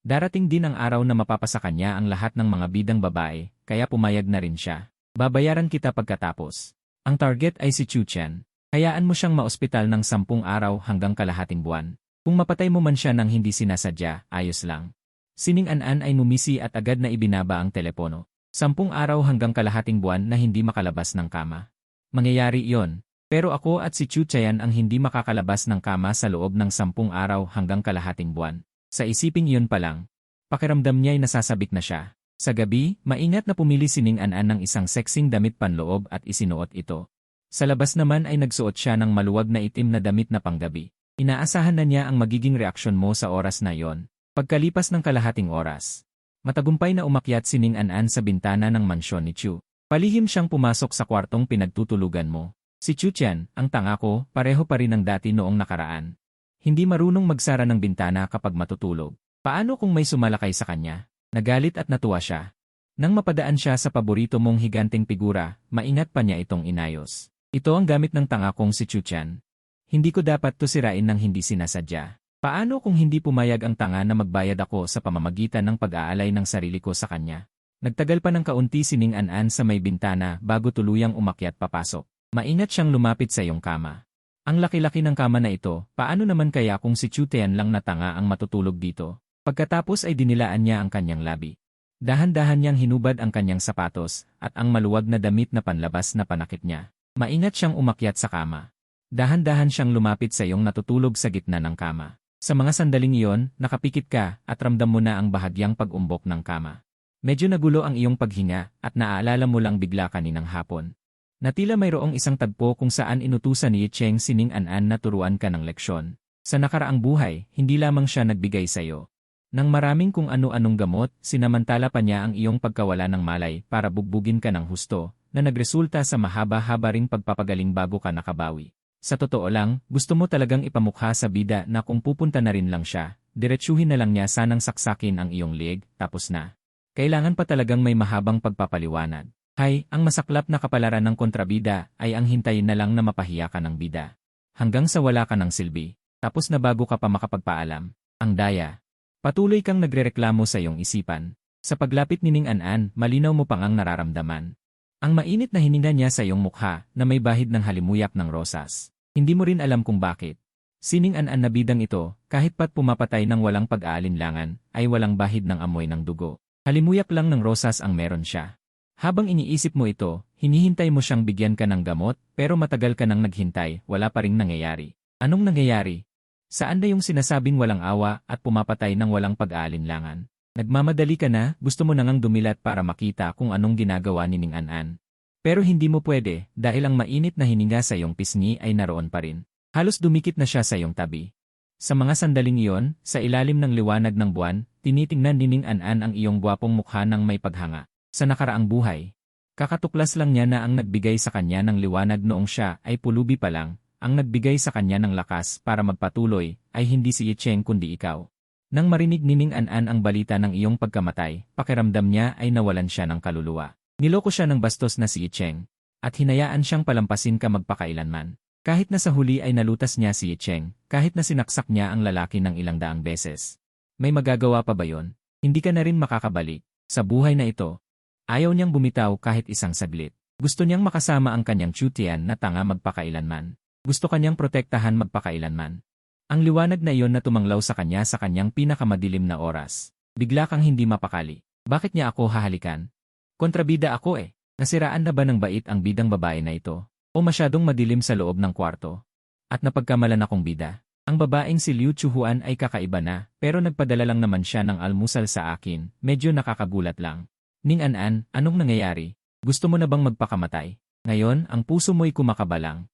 Darating din ang araw na mapapasa kanya ang lahat ng mga bidang babae, kaya pumayag na rin siya. Babayaran kita pagkatapos. Ang target ay si Chuchian. Hayaan mo siyang maospital ng 10 araw hanggang kalahating buwan. Kung mapatay mo man siya ng hindi sinasadya, ayos lang. Si Ning An-an ay numisi at agad na ibinaba ang telepono. 10 araw hanggang kalahating buwan na hindi makalabas ng kama. Mangyayari iyon. Pero ako at si Chuchian ang hindi makakalabas ng kama sa loob ng 10 araw hanggang kalahating buwan. Sa isiping iyon pa lang, pakiramdam niya ay nasasabik na siya. Sa gabi, maingat na pumili si Ning An-an ng isang sexing damit panloob at isinuot ito. Sa labas naman ay nagsuot siya ng maluwag na itim na damit na panggabi. Inaasahan na niya ang magiging reaksyon mo sa oras na iyon. Pagkalipas ng kalahating oras, matagumpay na umakyat si Ning An-an sa bintana ng mansyon ni Chu. Palihim siyang pumasok sa kwartong pinagtutulugan mo. Si Chuchian, ang tanga ko, pareho pa rin ang dati noong nakaraan. Hindi marunong magsara ng bintana kapag matutulog. Paano kung may sumalakay sa kanya? Nagalit at natuwa siya. Nang mapadaan siya sa paborito mong higanting figura, maingat pa niya itong inayos. Ito ang gamit ng tanga kong si Chuchian. Hindi ko dapat to sirain ng hindi sinasadya. Paano kung hindi pumayag ang tanga na magbayad ako sa pamamagitan ng pag-aalay ng sarili ko sa kanya? Nagtagal pa ng kaunti si Ning An-an sa may bintana bago tuluyang umakyat papasok. Maingat siyang lumapit sa iyong kama. Ang laki-laki ng kama na ito, paano naman kaya kung si Chuchian lang na tanga ang matutulog dito? Pagkatapos ay dinilaan niya ang kanyang labi. Dahan-dahan niyang hinubad ang kanyang sapatos at ang maluwag na damit na panlabas na panakit niya. Maingat siyang umakyat sa kama. Dahan-dahan siyang lumapit sa iyong natutulog sa gitna ng kama. Sa mga sandaling iyon, nakapikit ka at ramdam mo na ang bahagyang pag-umbok ng kama. Medyo nagulo ang iyong paghinga at naaalala mo lang bigla kaninang hapon. Na tila mayroong isang tagpo kung saan inutusan ni Cheng si Ning An na turuan ka ng leksyon. Sa nakaraang buhay, hindi lamang siya nagbigay sa iyo ng maraming kung ano-anong gamot, sinamantala pa niya ang iyong pagkawala ng malay para bugbugin ka ng husto, na nagresulta sa mahaba-haba ring pagpapagaling bago ka nakabawi. Sa totoo lang, gusto mo talagang ipamukha sa bida na kung pupunta na rin lang siya, diretsuhin na lang niya sanang saksakin ang iyong leeg, tapos na. Kailangan pa talagang may mahabang pagpapaliwanag. Hay, ang masaklap na kapalaran ng kontrabida ay ang hintayin na lang na mapahiya ka ng bida. Hanggang sa wala ka ng silbi, tapos na bago ka pa makapagpaalam. Ang daya. Patuloy kang nagrereklamo sa iyong isipan. Sa paglapit ni Ning An, malinaw mo pang ang nararamdaman. Ang mainit na hininga niya sa iyong mukha na may bahid ng halimuyak ng rosas. Hindi mo rin alam kung bakit. Si Ning An na bidang ito, kahit pat pumapatay ng walang pag-aalinlangan, ay walang bahid ng amoy ng dugo. Halimuyak lang ng rosas ang meron siya. Habang iniisip mo ito, hinihintay mo siyang bigyan ka ng gamot, pero matagal ka nang naghintay, wala pa ring nangyayari. Anong nangyayari? Saan na yung sinasabing walang awa at pumapatay ng walang pag-aalinlangan? Nagmamadali ka na, gusto mo nang dumilat para makita kung anong ginagawa ni Ning An. Pero hindi mo pwede, dahil ang mainit na hininga sa iyong pisngi ay naroon pa rin. Halos dumikit na siya sa iyong tabi. Sa mga sandaling iyon, sa ilalim ng liwanag ng buwan, tinitingnan ni Ning An ang iyong gwapong mukha ng may paghanga. Sa nakaraang buhay, kakatuklas lang niya na ang nagbigay sa kanya ng liwanag noong siya ay pulubi pa lang, ang nagbigay sa kanya ng lakas para magpatuloy ay hindi si Cheng kundi ikaw. Nang marinig ni Ning An ang balita ng iyong pagkamatay, pakiramdam niya ay nawalan siya ng kaluluwa. Niloko siya ng bastos na si Cheng, at hinayaan siyang palampasin ka magpakailanman. Kahit na sa huli ay nalutas niya si Cheng, kahit na sinaksak niya ang lalaki ng ilang daang beses. May magagawa pa ba yon? Hindi ka na rin makakabalik. Sa buhay na ito, ayaw niyang bumitaw kahit isang saglit. Gusto niyang makasama ang kanyang tiyutian na tanga magpakailanman. Gusto kanyang protektahan magpakailanman. Ang liwanag na iyon na tumanglaw sa kanyang pinakamadilim na oras. Bigla kang hindi mapakali. Bakit niya ako hahalikan? Kontrabida ako eh. Nasiraan na ba ng bait ang bidang babae na ito? O masyadong madilim sa loob ng kwarto? At napagkamalan akong bida. Ang babaeng si Liu Chuhuan ay kakaiba na, pero nagpadala lang naman siya ng almusal sa akin, medyo nakakagulat lang. Ning An, anong nangyayari? Gusto mo na bang magpakamatay? Ngayon, ang puso mo'y kumakabalang.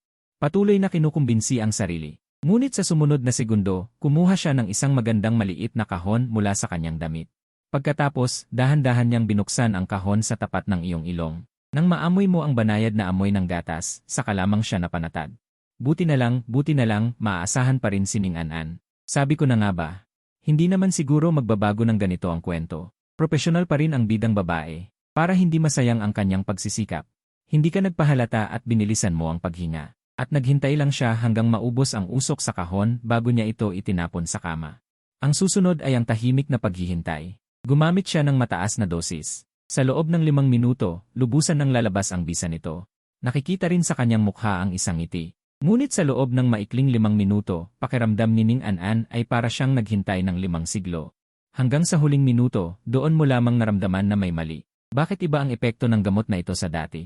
Patuloy na kinukumbinsi ang sarili. Ngunit sa sumunod na segundo, kumuha siya ng isang magandang maliit na kahon mula sa kanyang damit. Pagkatapos, dahan-dahan niyang binuksan ang kahon sa tapat ng iyong ilong. Nang maamoy mo ang banayad na amoy ng gatas, saka lamang siya napanatag. Buti na lang, maaasahan pa rin si Ning An. Sabi ko na nga ba, hindi naman siguro magbabago ng ganito ang kwento. Profesional pa rin ang bidang babae, para hindi masayang ang kanyang pagsisikap. Hindi ka nagpahalata at binilisan mo ang paghinga. At naghintay lang siya hanggang maubos ang usok sa kahon bago niya ito itinapon sa kama. Ang susunod ay ang tahimik na paghihintay. Gumamit siya ng mataas na dosis. Sa loob ng 5 minuto, lubusan ng lalabas ang bisa nito. Nakikita rin sa kanyang mukha ang isang ngiti. Ngunit sa loob ng maikling 5 minuto, pakiramdam ni Ning An ay para siyang naghintay ng 5 siglo. Hanggang sa huling minuto, doon mo lamang naramdaman na may mali. Bakit iba ang epekto ng gamot na ito sa dati?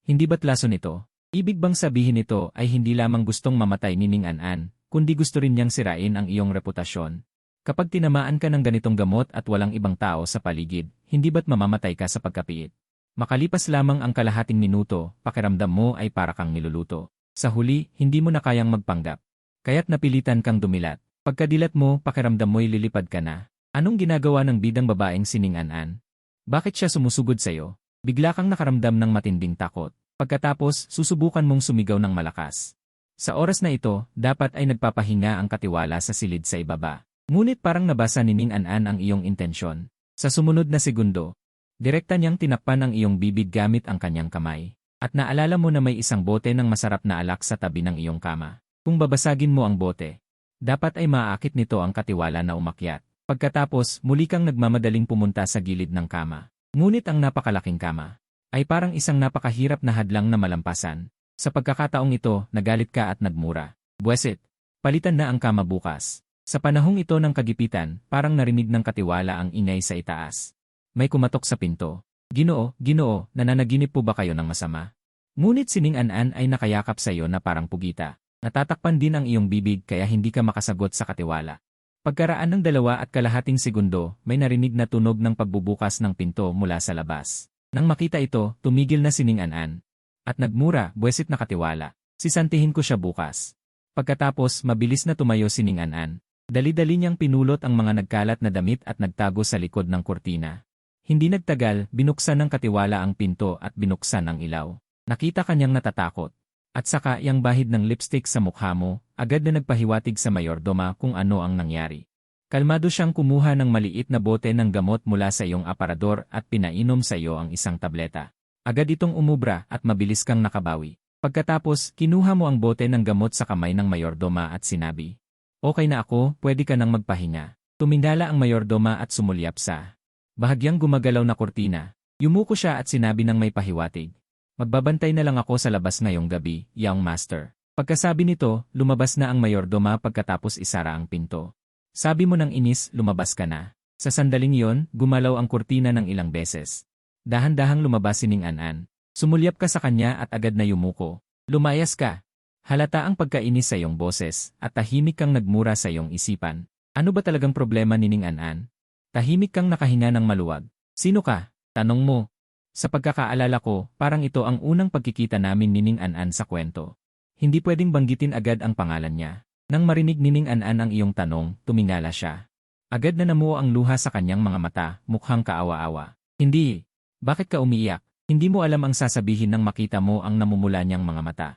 Hindi ba't lason nito? Ibig bang sabihin nito ay hindi lamang gustong mamatay ni Ning An, kundi gusto rin niyang sirain ang iyong reputasyon? Kapag tinamaan ka ng ganitong gamot at walang ibang tao sa paligid, hindi ba't mamamatay ka sa pagkapiit? Makalipas lamang ang kalahating minuto, pakiramdam mo ay para kang niluluto. Sa huli, hindi mo na kayang magpanggap. Kaya't napilitan kang dumilat. Pagkadilat mo, pakiramdam mo'y lilipad ka na. Anong ginagawa ng bidang babaeng si Ning An? Bakit siya sumusugod sa'yo? Bigla kang nakaramdam ng matinding takot. Pagkatapos, susubukan mong sumigaw ng malakas. Sa oras na ito, dapat ay nagpapahinga ang katiwala sa silid sa ibaba. Ngunit parang nabasa ni Ning An ang iyong intensyon. Sa sumunod na segundo, direkta niyang tinakpan ang iyong bibig gamit ang kanyang kamay. At naalala mo na may isang bote ng masarap na alak sa tabi ng iyong kama. Kung babasagin mo ang bote, dapat ay maaakit nito ang katiwala na umakyat. Pagkatapos, muli kang nagmamadaling pumunta sa gilid ng kama. Ngunit ang napakalaking kama ay parang isang napakahirap na hadlang na malampasan. Sa pagkakataong ito, nagalit ka at nagmura. Buwesit, palitan na ang kama bukas. Sa panahong ito ng kagipitan, parang narinig ng katiwala ang ingay sa itaas. May kumatok sa pinto. Ginoo, Ginoo, nananaginip po ba kayo ng masama? Ngunit sining An-an ay nakayakap sa iyo na parang pugita. Natatakpan din ang iyong bibig kaya hindi ka makasagot sa katiwala. Pagkaraan ng 2.5 segundo, may narinig na tunog ng pagbubukas ng pinto mula sa labas. Nang makita ito, tumigil na sining An-an. At nagmura, buwesit na katiwala. Sisantihin ko siya bukas. Pagkatapos, mabilis na tumayo sining An-an. Dali-dali niyang pinulot ang mga nagkalat na damit at nagtago sa likod ng kurtina. Hindi nagtagal, binuksan ng katiwala ang pinto at binuksan ang ilaw. Nakita kanyang natatakot. At saka yang bahid ng lipstick sa mukha mo, agad na nagpahiwatig sa mayordoma kung ano ang nangyari. Kalmado siyang kumuha ng maliit na bote ng gamot mula sa iyong aparador at pinainom sa iyo ang isang tableta. Agad itong umubra at mabilis kang nakabawi. Pagkatapos, kinuha mo ang bote ng gamot sa kamay ng mayordoma at sinabi, "Okay na ako, pwede ka nang magpahinga." Tumindala ang mayordoma at sumulyap sa bahagyang gumagalaw na kurtina. Yumuko siya at sinabi ng may pahiwatig, "Magbabantay na lang ako sa labas ngayong gabi, young master." Pagkasabi nito, lumabas na ang mayordoma pagkatapos isara ang pinto. Sabi mo ng inis, lumabas ka na. Sa sandaling yon, gumalaw ang kurtina ng ilang beses. Dahan-dahang lumabas sining An-an. Sumulyap ka sa kanya at agad na yumuko. Lumayas ka. Halata ang pagkainis sa iyong boses at tahimik kang nagmura sa iyong isipan. Ano ba talagang problema nining An-an? Tahimik kang nakahinga ng maluwag. Sino ka? Tanong mo. Sa pagkakaalala ko, parang ito ang unang pagkikita namin nining An-an sa kwento. Hindi pwedeng banggitin agad ang pangalan niya. Nang marinig nining An-an ang iyong tanong, tumingala siya. Agad na namuo ang luha sa kanyang mga mata, mukhang kaawa-awa. Hindi. Bakit ka umiiyak? Hindi mo alam ang sasabihin nang makita mo ang namumula niyang mga mata.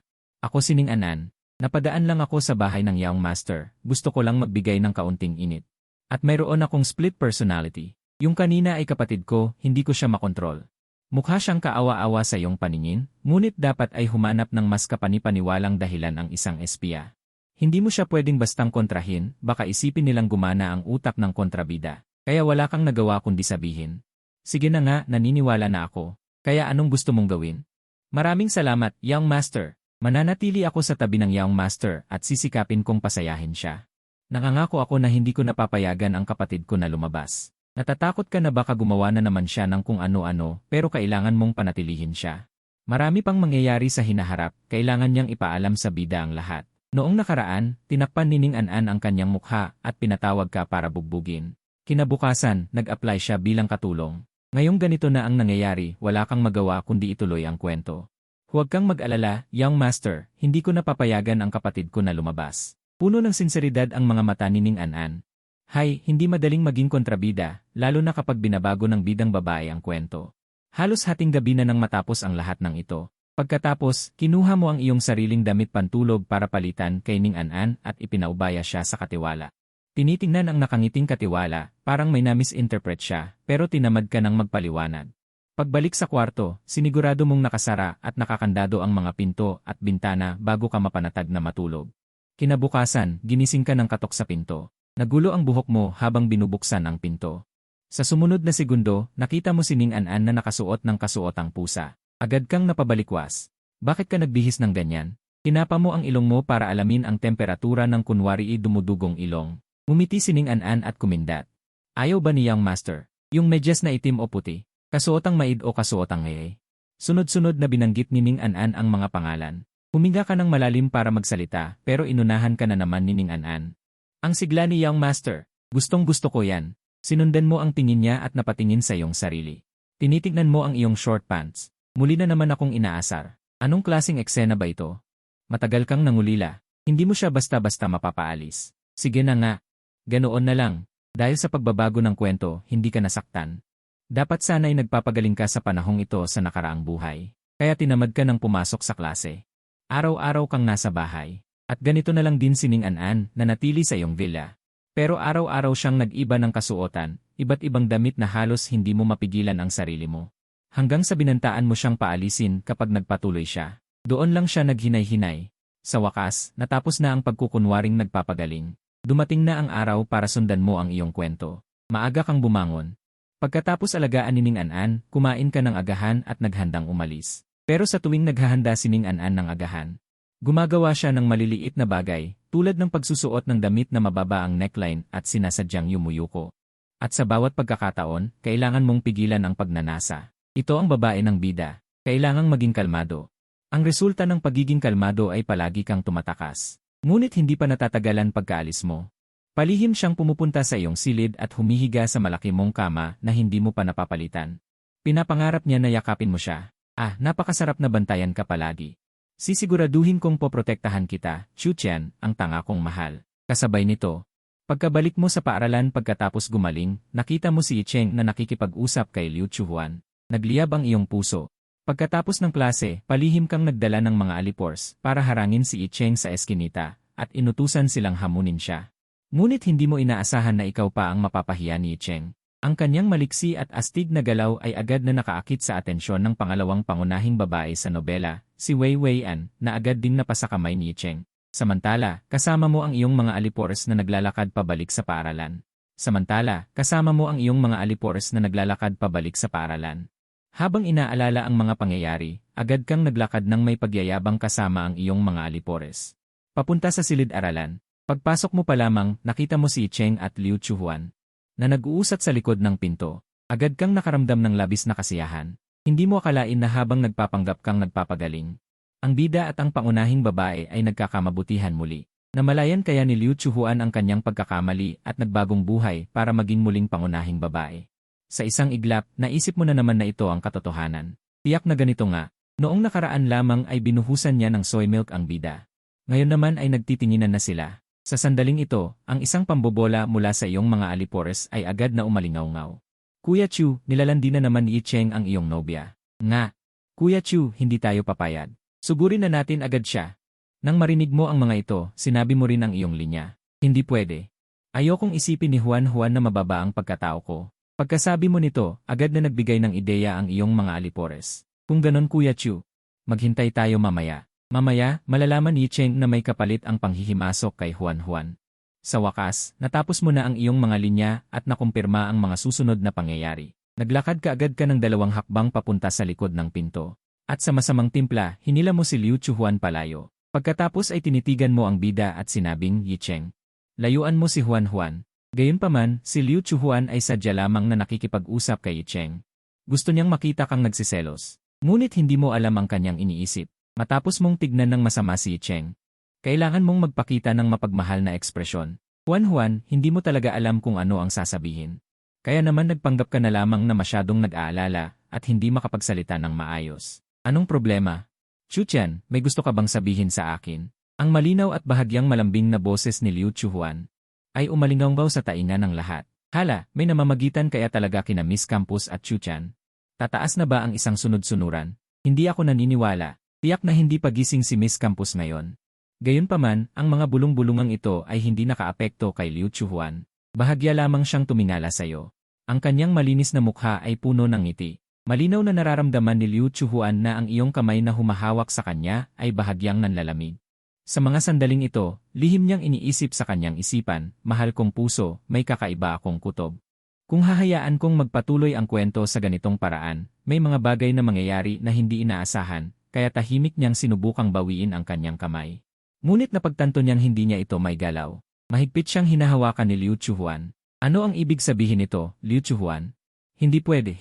Ako sining An-an. Napadaan lang ako sa bahay ng young master. Gusto ko lang magbigay ng kaunting init. At mayroon akong split personality. Yung kanina ay kapatid ko, hindi ko siya makontrol. Mukha siyang kaawa-awa sa iyong paningin, ngunit dapat ay humanap ng mas kapanipaniwalang dahilan ang isang espiya. Hindi mo siya pwedeng bastang kontrahin, baka isipin nilang gumana ang utak ng kontrabida. Kaya wala kang nagawa kundi sabihin. Sige na nga, naniniwala na ako. Kaya anong gusto mong gawin? Maraming salamat, young master. Mananatili ako sa tabi ng young master at sisikapin kong pasayahin siya. Nangangako ako na hindi ko napapayagan ang kapatid ko na lumabas. Natatakot ka na baka gumawa na naman siya ng kung ano-ano pero kailangan mong panatilihin siya. Marami pang mangyayari sa hinaharap, kailangan niyang ipaalam sa bida ang lahat. Noong nakaraan, tinakpan nining An-an ang kanyang mukha at pinatawag ka para bugbugin. Kinabukasan, nag-apply siya bilang katulong. Ngayong ganito na ang nangyayari, wala kang magawa kundi ituloy ang kwento. Huwag kang mag-alala, young master, hindi ko napapayagan ang kapatid ko na lumabas. Puno ng sinseridad ang mga mata ni Ning An-an. Hay, hindi madaling maging kontrabida, lalo na kapag binabago ng bidang babae ang kwento. Halos hating gabi na nang matapos ang lahat ng ito. Pagkatapos, kinuha mo ang iyong sariling damit pantulog para palitan kay Ning An-an at ipinaubaya siya sa katiwala. Tinitingnan ang nakangiting katiwala, parang may na-misinterpret siya, pero tinamad ka ng magpaliwanag. Pagbalik sa kwarto, sinigurado mong nakasara at nakakandado ang mga pinto at bintana bago ka mapanatag na matulog. Kinabukasan, ginising ka ng katok sa pinto. Nagulo ang buhok mo habang binubuksan ang pinto. Sa sumunod na segundo, nakita mo si Ning An-an na nakasuot ng kasuotang pusa. Agad kang napabalikwas. Bakit ka nagbihis ng ganyan? Tinapa mo ang ilong mo para alamin ang temperatura ng kunwari dumudugong ilong. Umiti si Ning An-an at kumindat. Ayaw ba niyang master? Yung medyas na itim o puti? Kasuotang maid o kasuotang ngayay? Sunod-sunod na binanggit ni Ning An-an ang mga pangalan. Huminga ka ng malalim para magsalita pero inunahan ka na naman ni Ning An-an. Ang sigla ni young master. Gustong-gusto ko yan. Sinundan mo ang tingin niya at napatingin sa iyong sarili. Tinitignan mo ang iyong short pants. Muli na naman akong inaasar. Anong klaseng eksena ba ito? Matagal kang nangulila. Hindi mo siya basta-basta mapapaalis. Sige na nga. Ganoon na lang. Dahil sa pagbabago ng kwento, hindi ka nasaktan. Dapat sana'y nagpapagaling ka sa panahong ito sa nakaraang buhay. Kaya tinamad ka ng pumasok sa klase. Araw-araw kang nasa bahay. At ganito na lang din si Ning An-an na natili sa iyong villa. Pero araw-araw siyang nag-iba ng kasuotan, iba't ibang damit na halos hindi mo mapigilan ang sarili mo. Hanggang sa binantaan mo siyang paalisin kapag nagpatuloy siya. Doon lang siya naghinay-hinay. Sa wakas, natapos na ang pagkukunwaring nagpapagaling. Dumating na ang araw para sundan mo ang iyong kwento. Maaga kang bumangon. Pagkatapos alagaan ni Ning An-an, kumain ka ng agahan at naghandang umalis. Pero sa tuwing naghahanda si Ning An-an ng agahan, gumagawa siya ng maliliit na bagay, tulad ng pagsusuot ng damit na mababa ang neckline at sinasadyang yumuyuko. At sa bawat pagkakataon, kailangan mong pigilan ang pagnanasa. Ito ang babae ng bida. Kailangang maging kalmado. Ang resulta ng pagiging kalmado ay palagi kang tumatakas. Ngunit hindi pa natatagalan pagkaalis mo. Palihim siyang pumupunta sa iyong silid at humihiga sa malaki mong kama na hindi mo pa napapalitan. Pinapangarap niya na yakapin mo siya. Napakasarap na bantayan ka palagi. Sisiguraduhin kong poprotektahan kita, Chuchen, ang tanga kong mahal. Kasabay nito, pagkabalik mo sa paaralan pagkatapos gumaling, nakita mo si Yicheng na nakikipag-usap kay Liu Chuhuan. Nagliyab ang iyong puso. Pagkatapos ng klase, palihim kang nagdala ng mga alipors para harangin si Yicheng sa eskinita at inutusan silang hamunin siya. Ngunit hindi mo inaasahan na ikaw pa ang mapapahiya ni Yicheng. Ang kanyang maliksi at astig na galaw ay agad na nakaakit sa atensyon ng pangalawang pangunahing babae sa nobela, si Wei Weian, na agad ding napasa kamay ni Yicheng. Samantala, kasama mo ang iyong mga alipores na naglalakad pabalik sa paaralan. Habang inaalala ang mga pangyayari, agad kang naglakad ng may pagyayabang kasama ang iyong mga alipores. Papunta sa silid-aralan. Pagpasok mo pa lamang, nakita mo si Yicheng at Liu Chuhuan na nag-uusat sa likod ng pinto. Agad kang nakaramdam ng labis na kasiyahan. Hindi mo akalain na habang nagpapanggap kang nagpapagaling, ang bida at ang pangunahing babae ay nagkakamabutihan muli. Namalayan kaya ni Liu Chuhuan ang kanyang pagkakamali at nagbagong buhay para maging muling pangunahing babae. Sa isang iglap, naisip mo na naman na ito ang katotohanan. Tiyak na ganito nga. Noong nakaraan lamang ay binuhusan niya ng soy milk ang bida. Ngayon naman ay nagtitinginan na sila. Sa sandaling ito, ang isang pambobola mula sa iyong mga alipores ay agad na umalingaw-ngaw. Kuya Chu, nilalandi na naman ni Yicheng ang iyong nobya. Nga. Kuya Chu, hindi tayo papayag. Sugurin na natin agad siya. Nang marinig mo ang mga ito, sinabi mo rin ang iyong linya. Hindi pwede. Ayokong isipin ni Juan na mababa ang pagkatao ko. Pagkasabi mo nito, agad na nagbigay ng ideya ang iyong mga alipores. Kung ganon Kuya Chu, maghintay tayo mamaya. Mamaya, malalaman ni Yicheng na may kapalit ang panghihimasok kay Juan. Sa wakas, natapos mo na ang iyong mga linya at nakumpirma ang mga susunod na pangyayari. Naglakad ka agad ka ng 2 hakbang papunta sa likod ng pinto. At sa masamang timpla, hinila mo si Liu Chuhuan palayo. Pagkatapos ay tinitigan mo ang bida at sinabing, Yicheng, layuan mo si Juan. Gayunpaman, si Liu Chuhuan ay sadya lamang na nakikipag-usap kay Yicheng. Gusto niyang makita kang nagsiselos. Ngunit hindi mo alam ang kanyang iniisip. Matapos mong tignan ng masama si Yicheng, kailangan mong magpakita ng mapagmahal na ekspresyon. Juan, hindi mo talaga alam kung ano ang sasabihin. Kaya naman nagpanggap ka na lamang na masyadong nag-aalala at hindi makapagsalita ng maayos. Anong problema? Chuchen, may gusto ka bang sabihin sa akin? Ang malinaw at bahagyang malambing na boses ni Liu Chuhuan ay umalingangbaw sa tainga ng lahat. Hala, may namamagitan kaya talaga kina Miss Campus at Chuchen. Tataas na ba ang isang sunod-sunuran? Hindi ako naniniwala. Tiyak na hindi pagising si Miss Campus ngayon. Gayunpaman, ang mga bulong-bulungang ito ay hindi nakaapekto kay Liu Chuhuan. Bahagya lamang siyang tumingala sa iyo. Ang kanyang malinis na mukha ay puno ng ngiti. Malinaw na nararamdaman ni Liu Chuhuan na ang iyong kamay na humahawak sa kanya ay bahagyang nanlalamig. Sa mga sandaling ito, lihim niyang iniisip sa kanyang isipan, mahal kong puso, may kakaiba akong kutob. Kung hahayaan kong magpatuloy ang kwento sa ganitong paraan, may mga bagay na mangyayari na hindi inaasahan, kaya tahimik niyang sinubukang bawiin ang kanyang kamay. Ngunit napagtanto niyang hindi niya ito may galaw. Mahigpit siyang hinahawakan ni Liu Chuhuan. Ano ang ibig sabihin nito, Liu Chuhuan? Hindi pwede.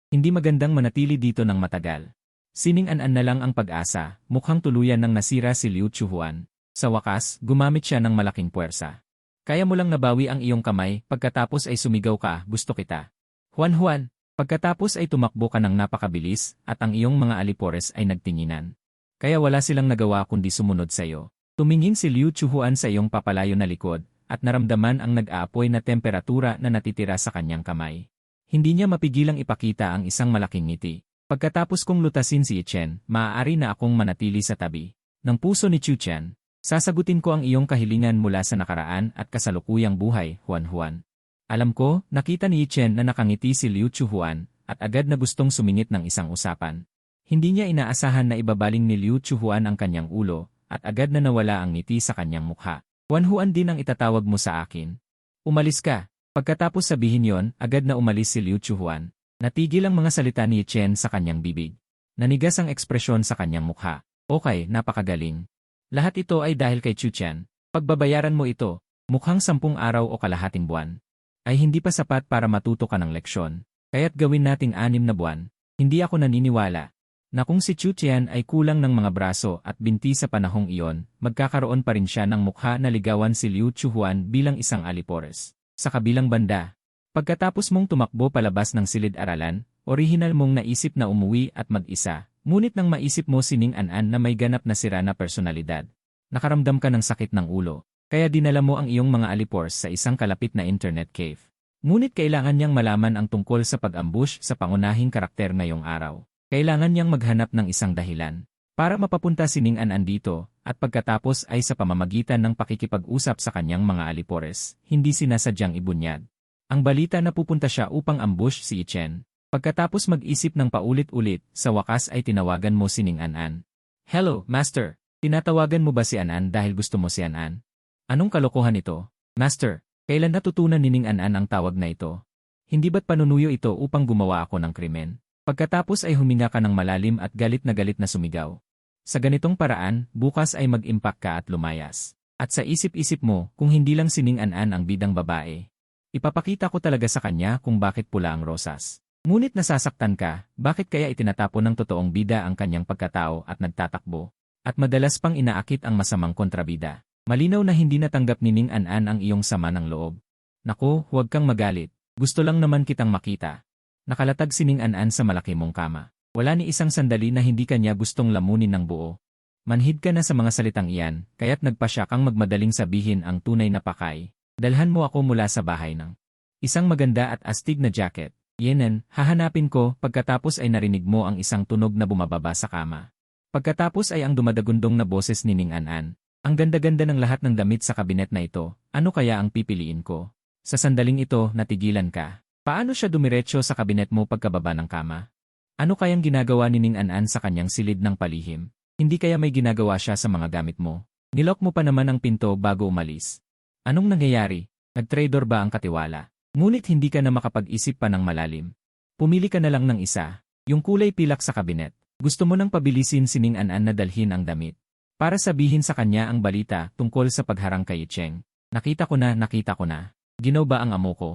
Hindi magandang manatili dito ng matagal. Sining-an na lang ang pag-asa, mukhang tuluyan nang nasira si Liu Chuhuan. Sa wakas, gumamit siya ng malaking puwersa. Kaya mo lang nabawi ang iyong kamay, pagkatapos ay sumigaw ka, gusto kita. Juan. Pagkatapos ay tumakbo ka ng napakabilis at ang iyong mga alipores ay nagtinginan. Kaya wala silang nagawa kundi sumunod sa iyo. Tumingin si Liu Chuhuan sa iyong papalayo na likod at naramdaman ang nag-aapoy na temperatura na natitira sa kanyang kamay. Hindi niya mapigilang ipakita ang isang malaking ngiti. Pagkatapos kong lutasin si Yicheng, maaari na akong manatili sa tabi ng puso ni Chuchen. Sasagutin ko ang iyong kahilingan mula sa nakaraan at kasalukuyang buhay, Juan. Alam ko, nakita ni Yicheng na nakangiti si Liu Chuhuan at agad na gustong sumingit ng isang usapan. Hindi niya inaasahan na ibabaling ni Liu Chuhuan ang kanyang ulo at agad na nawala ang ngiti sa kanyang mukha. Juan din ang itatawag mo sa akin. Umalis ka. Pagkatapos sabihin yon, agad na umalis si Liu Chuhuan. Natigil ang mga salita ni Yicheng sa kanyang bibig. Nanigas ang ekspresyon sa kanyang mukha. Okay, napakagaling. Lahat ito ay dahil kay Chuchen. Pagbabayaran mo ito, mukhang 10 araw o kalahating buwan. ay hindi pa sapat para matuto ka ng leksyon. Kaya't gawin nating 6 na buwan. Hindi ako naniniwala na kung si Chu Qian ay kulang ng mga braso at binti sa panahong iyon, magkakaroon pa rin siya ng mukha na ligawan si Liu Chuhuan bilang isang alipores. Sa kabilang banda, pagkatapos mong tumakbo palabas ng silid-aralan, orihinal mong naisip na umuwi at mag-isa, ngunit nang maisip mo si Ning An-an na may ganap na sira na personalidad. Nakaramdam ka ng sakit ng ulo, kaya dinala mo ang iyong mga alipores sa isang kalapit na internet cave. Ngunit kailangan niyang malaman ang tungkol sa pag-ambush sa pangunahing karakter ngayong araw. Kailangan niyang maghanap ng isang dahilan para mapapunta si Ning An-an dito at pagkatapos ay sa pamamagitan ng pakikipag-usap sa kanyang mga alipores, hindi sinasadyang ibunyag. Ang balita na pupunta siya upang ambush si Chen. Pagkatapos mag-isip ng paulit-ulit, sa wakas ay tinawagan mo si Ning An-an. Hello, Master. Tinatawagan mo ba si An-an dahil gusto mo si An-an? Anong kalokohan ito? Master, kailan natutunan ni Ning An-an ang tawag na ito? Hindi ba't panunuyo ito upang gumawa ako ng krimen? Pagkatapos ay huminga ka ng malalim at galit na sumigaw. Sa ganitong paraan, bukas ay mag-impact ka at lumayas. At sa isip-isip mo, kung hindi lang si Ning An-an ang bidang babae, ipapakita ko talaga sa kanya kung bakit pula ang rosas. Ngunit nasasaktan ka, bakit kaya itinatapon ng totoong bida ang kanyang pagkatao at nagtatakbo? At madalas pang inaakit ang masamang kontrabida. Malinaw na hindi natanggap ni Ning An-an ang iyong sama ng loob. Naku, huwag kang magalit. Gusto lang naman kitang makita. Nakalatag si Ning An-an sa malaki mong kama. Wala ni isang sandali na hindi kanya gustong lamunin ng buo. Manhid ka na sa mga salitang iyan, kaya't nagpasya kang magmadaling sabihin ang tunay na pakay. Dalhan mo ako mula sa bahay ng isang maganda at astig na jacket. Yenen, hahanapin ko pagkatapos ay narinig mo ang isang tunog na bumababa sa kama. Pagkatapos ay ang dumadagundong na boses ni Ning An-an. Ang ganda-ganda ng lahat ng damit sa kabinet na ito, ano kaya ang pipiliin ko? Sa sandaling ito, natigilan ka. Paano siya dumiretso sa kabinet mo pagkababa ng kama? Ano kayang ginagawa ni Ning An-an sa kanyang silid ng palihim? Hindi kaya may ginagawa siya sa mga gamit mo? Nilok mo pa naman ang pinto bago umalis. Anong nangyayari? Nag-traitor ba ang katiwala? Ngunit hindi ka na makapag-isip pa ng malalim. Pumili ka na lang ng isa, yung kulay pilak sa kabinet. Gusto mo nang pabilisin si Ning An-an na dalhin ang damit. Para sabihin sa kanya ang balita tungkol sa pagharang kay Cheng. Nakita ko na. Ginaw ba ang amo ko?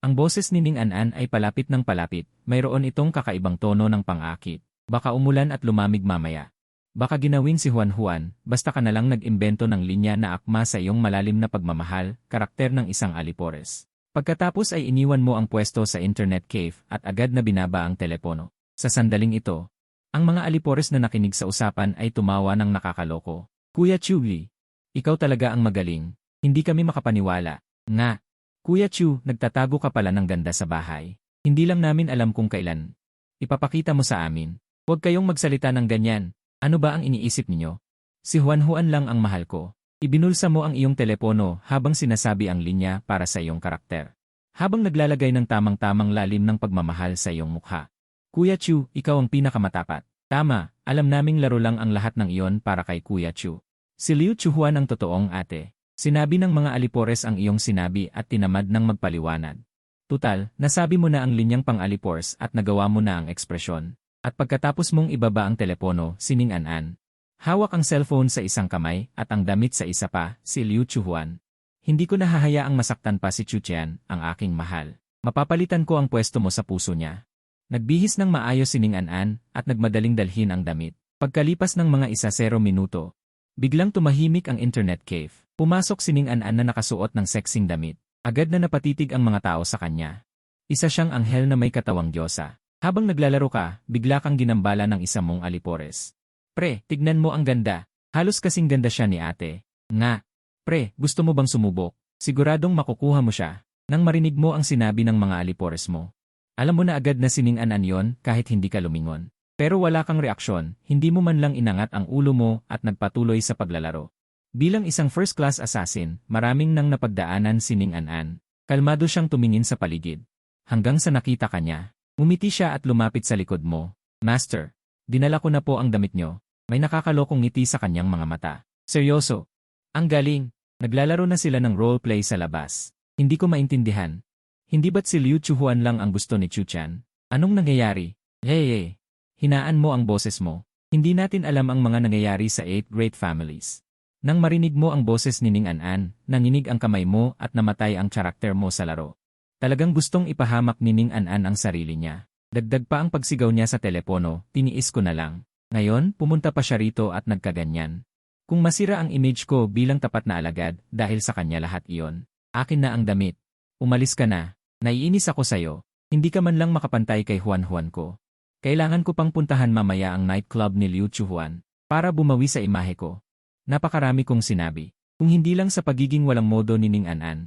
Ang boses ni Ning An-an ay palapit ng palapit, mayroon itong kakaibang tono ng pang-akit. Baka umulan at lumamig mamaya. Baka ginawin si Juan, basta ka na lang nag-imbento ng linya na akma sa iyong malalim na pagmamahal, karakter ng isang alipores. Pagkatapos ay iniwan mo ang pwesto sa internet cave at agad na binaba ang telepono. Sa sandaling ito, ang mga alipores na nakinig sa usapan ay tumawa ng nakakaloko. Kuya Chu, ikaw talaga ang magaling. Hindi kami makapaniwala. Nga. Kuya Chu, nagtatago ka pala ng ganda sa bahay. Hindi lang namin alam kung kailan. Ipapakita mo sa amin. Huwag kayong magsalita ng ganyan. Ano ba ang iniisip ninyo? Si Juan lang ang mahal ko. Ibinulsa mo ang iyong telepono habang sinasabi ang linya para sa iyong karakter. Habang naglalagay ng tamang-tamang lalim ng pagmamahal sa iyong mukha. Kuya Chu, ikaw ang pinakamatapat. Tama, alam naming laro lang ang lahat ng iyon para kay Kuya Chu. Si Liu Chuhuan ang totoong ate. Sinabi ng mga alipores ang iyong sinabi at tinamad ng magpaliwanag. Tutal, nasabi mo na ang linyang pang-alipores at nagawa mo na ang ekspresyon. At pagkatapos mong ibaba ang telepono, si Ning An-an. Hawak ang cellphone sa isang kamay at ang damit sa isa pa, si Liu Chuhuan. Hindi ko nahahayaang masaktan pa si Chu Qian, ang aking mahal. Mapapalitan ko ang pwesto mo sa puso niya. Nagbihis ng maayos si Ning An-an at nagmadaling dalhin ang damit. Pagkalipas ng mga 10 minuto, biglang tumahimik ang internet cave. Pumasok si Ning An-an na nakasuot ng sexing damit. Agad na napatitig ang mga tao sa kanya. Isa siyang anghel na may katawang diyosa. Habang naglalaro ka, bigla kang ginambala ng isa mong alipores. Pre, tignan mo ang ganda. Halos kasing ganda siya ni ate. Nga. Pre, gusto mo bang sumubok? Siguradong makukuha mo siya. Nang marinig mo ang sinabi ng mga alipores mo. Alam mo na agad na si Ning An-an yon kahit hindi ka lumingon. Pero wala kang reaksyon, hindi mo man lang inangat ang ulo mo at nagpatuloy sa paglalaro. Bilang isang first-class assassin, maraming nang napagdaanan si Ning An-an. Kalmado siyang tumingin sa paligid. Hanggang sa nakita ka niya. Umiti siya at lumapit sa likod mo. Master, dinala ko na po ang damit nyo. May nakakalokong ngiti sa kanyang mga mata. Seryoso. Ang galing. Naglalaro na sila ng roleplay sa labas. Hindi ko maintindihan. Hindi ba't si Liu Chuhuan lang ang gusto ni Chu Qian? Anong nangyayari? Hey. Hinaan mo ang boses mo. Hindi natin alam ang mga nangyayari sa 8 great families. Nang marinig mo ang boses ni Ning An-an, nanginig ang kamay mo at namatay ang karakter mo sa laro. Talagang gustong ipahamak ni Ning An ang sarili niya. Dagdag pa ang pagsigaw niya sa telepono, tiniis ko na lang. Ngayon, pumunta pa siya rito at nagkaganyan. Kung masira ang image ko bilang tapat na alagad, dahil sa kanya lahat iyon. Akin na ang damit. Umalis ka na. Naiinis ako sa'yo. Hindi ka man lang makapantay kay Juan ko. Kailangan ko pang puntahan mamaya ang nightclub ni Liu Chuhuan para bumawi sa imahe ko. Napakarami kong sinabi. Kung hindi lang sa pagiging walang modo ni Ning An.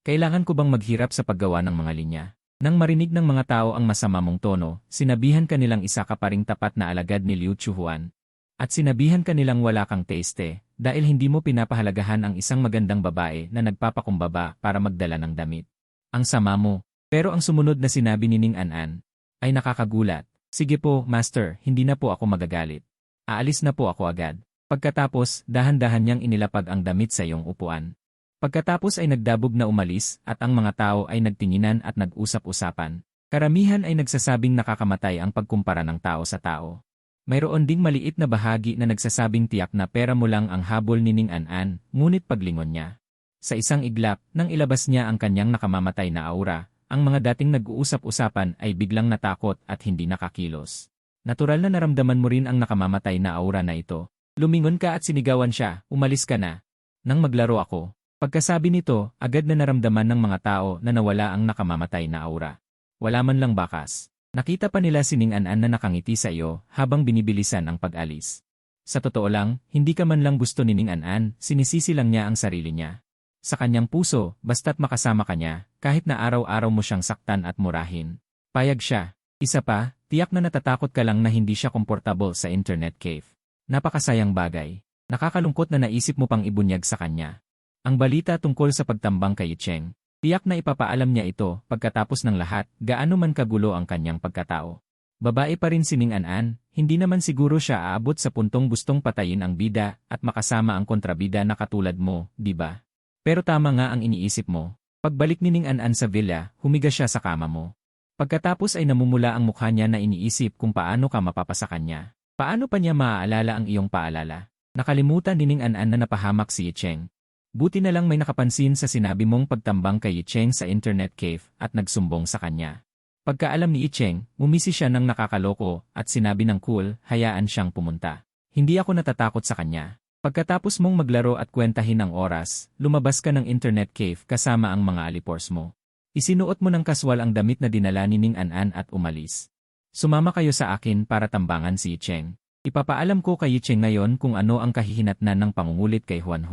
Kailangan ko bang maghirap sa paggawa ng mga linya? Nang marinig ng mga tao ang masama mong tono, sinabihan ka nilang isa ka pa ring tapat na alagad ni Liu Chuhuan. At sinabihan ka nilang wala kang taste dahil hindi mo pinapahalagahan ang isang magandang babae na nagpapakumbaba para magdala ng damit. Ang sama mo. Pero ang sumunod na sinabi ni Ning An ay nakakagulat. Sige po, Master, hindi na po ako magagalit. Aalis na po ako agad. Pagkatapos, dahan-dahan niyang inilapag ang damit sa iyong upuan. Pagkatapos ay nagdabog na umalis at ang mga tao ay nagtinginan at nag-usap-usapan. Karamihan ay nagsasabing nakakamatay ang pagkumpara ng tao sa tao. Mayroon ding maliit na bahagi na nagsasabing tiyak na pera mo lang ang habol ni Ning An, ngunit paglingon niya. Sa isang iglap, nang ilabas niya ang kanyang nakamamatay na aura, ang mga dating nag-uusap-usapan ay biglang natakot at hindi nakakilos. Natural na naramdaman mo rin ang nakamamatay na aura na ito. Lumingon ka at sinigawan siya, umalis ka na. Nang maglaro ako. Pagkasabi nito, agad na naramdaman ng mga tao na nawala ang nakamamatay na aura. Wala man lang bakas. Nakita pa nila si Ning An na nakangiti sa iyo habang binibilisan ang pag-alis. Sa totoo lang, hindi ka man lang gusto ni Ning An, sinisisi lang niya ang sarili niya. Sa kanyang puso, basta't makasama ka niya, kahit na araw-araw mo siyang saktan at murahin. Payag siya. Isa pa, tiyak na natatakot ka lang na hindi siya komportable sa internet cave. Napakasayang bagay. Nakakalungkot na naisip mo pang ibunyag sa kanya. Ang balita tungkol sa pagtambang kay Cheng, tiyak na ipapaalam niya ito pagkatapos ng lahat, gaano man kagulo ang kanyang pagkatao. Babae pa rin si Ning An, hindi naman siguro siya aabot sa puntong gustong patayin ang bida at makasama ang kontrabida na katulad mo, di ba? Pero tama nga ang iniisip mo. Pagbalik ni Ning An sa villa, humiga siya sa kama mo. Pagkatapos ay namumula ang mukha niya na iniisip kung paano ka mapapasa kanya. Paano pa niya maaalala ang iyong paalala? Nakalimutan ni Ning An na napahamak si Cheng. Buti na lang may nakapansin sa sinabi mong pagtambang kay Cheng sa internet cave at nagsumbong sa kanya. Pagkaalam ni Cheng, umisi siya ng nakakaloko at sinabi ng cool, hayaan siyang pumunta. Hindi ako natatakot sa kanya. Pagkatapos mong maglaro at kwentahin ang oras, lumabas ka ng internet cave kasama ang mga alipors mo. Isinuot mo ng kaswal ang damit na dinala ni Ning An at umalis. Sumama kayo sa akin para tambangan si Cheng. Ipapaalam ko kay Cheng ngayon kung ano ang kahihinatnan ng pangungulit kay Juan.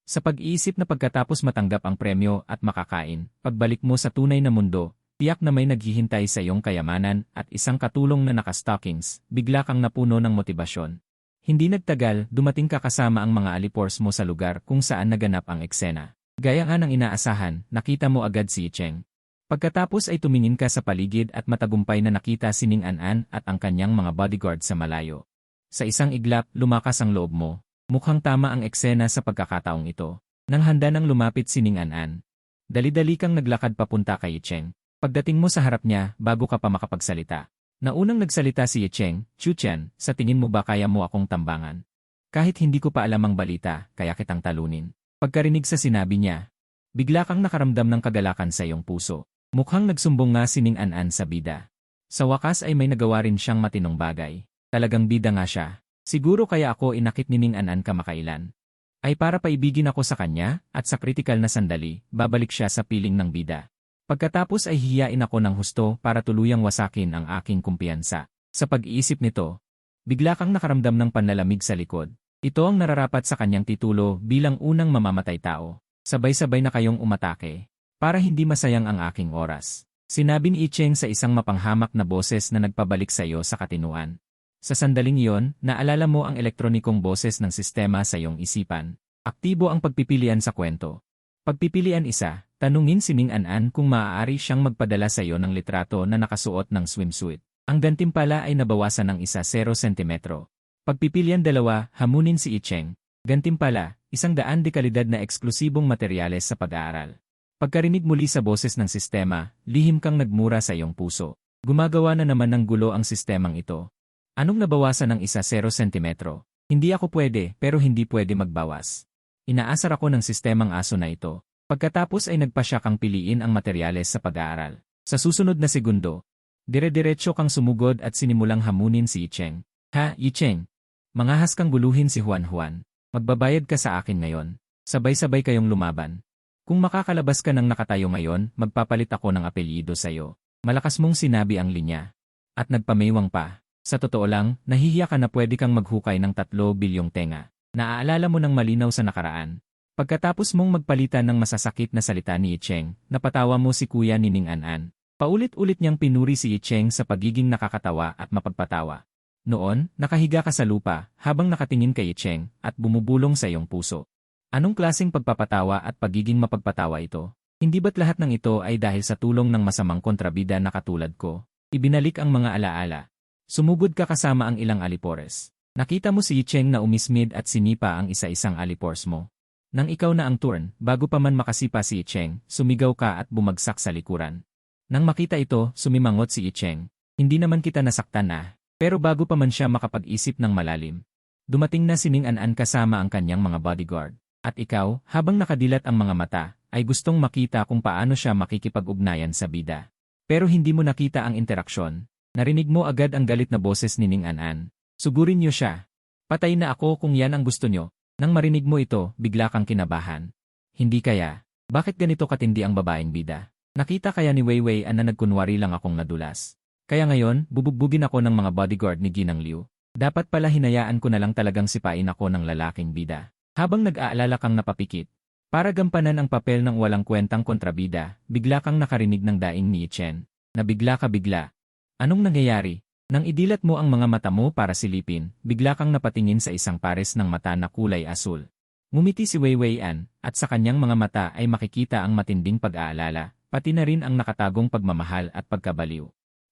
Sa pag-iisip na pagkatapos matanggap ang premyo at makakain, pagbalik mo sa tunay na mundo, tiyak na may naghihintay sa iyong kayamanan at isang katulong na naka-stockings, bigla kang napuno ng motibasyon. Hindi nagtagal, dumating ka kasama ang mga alipors mo sa lugar kung saan naganap ang eksena. Gaya nga ng inaasahan, nakita mo agad si Cheng. Pagkatapos ay tumingin ka sa paligid at matagumpay na nakita si Ning An at ang kanyang mga bodyguard sa malayo. Sa isang iglap, lumakas ang loob mo. Mukhang tama ang eksena sa pagkakataong ito. Nang handa nang lumapit si Ning An. Dali-dali kang naglakad papunta kay Cheng. Pagdating mo sa harap niya, bago ka pa makapagsalita. Naunang nagsalita si Cheng, Chuchen, sa tingin mo ba kaya mo akong tambangan? Kahit hindi ko pa alam ang balita, kaya kitang talunin. Pagkarinig sa sinabi niya, bigla kang nakaramdam ng kagalakan sa iyong puso. Mukhang nagsumbong nga si Ning An sa bida. Sa wakas ay may nagawa rin siyang matinong bagay. Talagang bida nga siya. Siguro kaya ako inakit ni Ning An kamakailan. Ay para paibigin ako sa kanya, at sa kritikal na sandali, babalik siya sa piling ng bida. Pagkatapos ay hihiyain ako ng husto para tuluyang wasakin ang aking kumpiyansa. Sa pag-iisip nito, bigla kang nakaramdam ng panlalamig sa likod. Ito ang nararapat sa kanyang titulo bilang unang mamamatay tao. Sabay-sabay na kayong umatake. Para hindi masayang ang aking oras. Sinabi ni Cheng sa isang mapanghamak na boses na nagpabalik sa iyo sa katinuan. Sa sandaling iyon, naalala mo ang elektronikong boses ng sistema sa iyong isipan. Aktibo ang pagpipilian sa kwento. Pagpipilian isa, tanungin si Ning An kung maaari siyang magpadala sa iyo ng litrato na nakasuot ng swimsuit. Ang gantimpala ay nabawasan ng 1 sentimetro. Pagpipilian 2, hamunin si Cheng. Gantimpala, 100 de kalidad na eksklusibong materyales sa pag-aaral. Pagkarinig muli sa boses ng sistema, lihim kang nagmura sa iyong puso. Gumagawa na naman ng gulo ang sistemang ito. Anong nabawasan ng 1 sentimetro? Hindi ako pwede, pero hindi pwede magbawas. Inaasar ako ng sistemang aso na ito. Pagkatapos ay nagpasya kang piliin ang materyales sa pag-aaral. Sa susunod na segundo, dire-diretso kang sumugod at sinimulang hamunin si Yicheng. Ha, Yicheng? Mangahas kang guluhin si Juan Juan. Magbabayad ka sa akin ngayon. Sabay-sabay kayong lumaban. Kung makakalabas ka ng nakatayo ngayon, magpapalit ako ng apelyido sa'yo. Malakas mong sinabi ang linya. At nagpamaywang pa. Sa totoo lang, nahihiya ka na pwede kang maghukay ng 3 bilyong tenga. Naaalala mo ng malinaw sa nakaraan. Pagkatapos mong magpalitan ng masasakit na salita ni Yicheng, napatawa mo si Kuya Nining An-an. Paulit-ulit niyang pinuri si Yicheng sa pagiging nakakatawa at mapagpatawa. Noon, nakahiga ka sa lupa, habang nakatingin kay Yicheng, at bumubulong sa iyong puso. Anong klaseng pagpapatawa at pagiging mapagpatawa ito? Hindi ba't lahat ng ito ay dahil sa tulong ng masamang kontrabida na katulad ko? Ibinalik ang mga alaala. Sumugod ka kasama ang ilang alipores. Nakita mo si Yicheng na umismid at sinipa ang isa-isang alipores mo. Nang ikaw na ang turn, bago pa man makasipa si Yicheng, sumigaw ka at bumagsak sa likuran. Nang makita ito, sumimangot si Yicheng. Hindi naman kita nasaktan na. Pero bago pa man siya makapag-isip ng malalim, dumating na si Ning An-an kasama ang kanyang mga bodyguard. At ikaw, habang nakadilat ang mga mata, ay gustong makita kung paano siya makikipag-ugnayan sa bida. Pero hindi mo nakita ang interaksyon. Narinig mo agad ang galit na boses ni Ning An-an. Sugurin niyo siya. Patay na ako kung yan ang gusto niyo. Nang marinig mo ito, bigla kang kinabahan. Hindi kaya. Bakit ganito katindi ang babaeng bida? Nakita kaya ni Weiwei An na nagkunwari lang akong nadulas. Kaya ngayon, bubugbugin ako ng mga bodyguard ni Ginang Liu. Dapat pala hinayaan ko na lang talagang sipain ako ng lalaking bida. Habang nag-aalala kang napapikit, para gampanan ang papel ng walang kwentang kontrabida, bigla kang nakarinig ng daing ni Yicheng. Nabigla ka bigla. Anong nangyayari? Nang idilat mo ang mga mata mo para silipin, bigla kang napatingin sa isang pares ng mata na kulay asul. Ngumiti si Weiwei An, at sa kanyang mga mata ay makikita ang matinding pag-aalala, pati na rin ang nakatagong pagmamahal at pagkabaliw.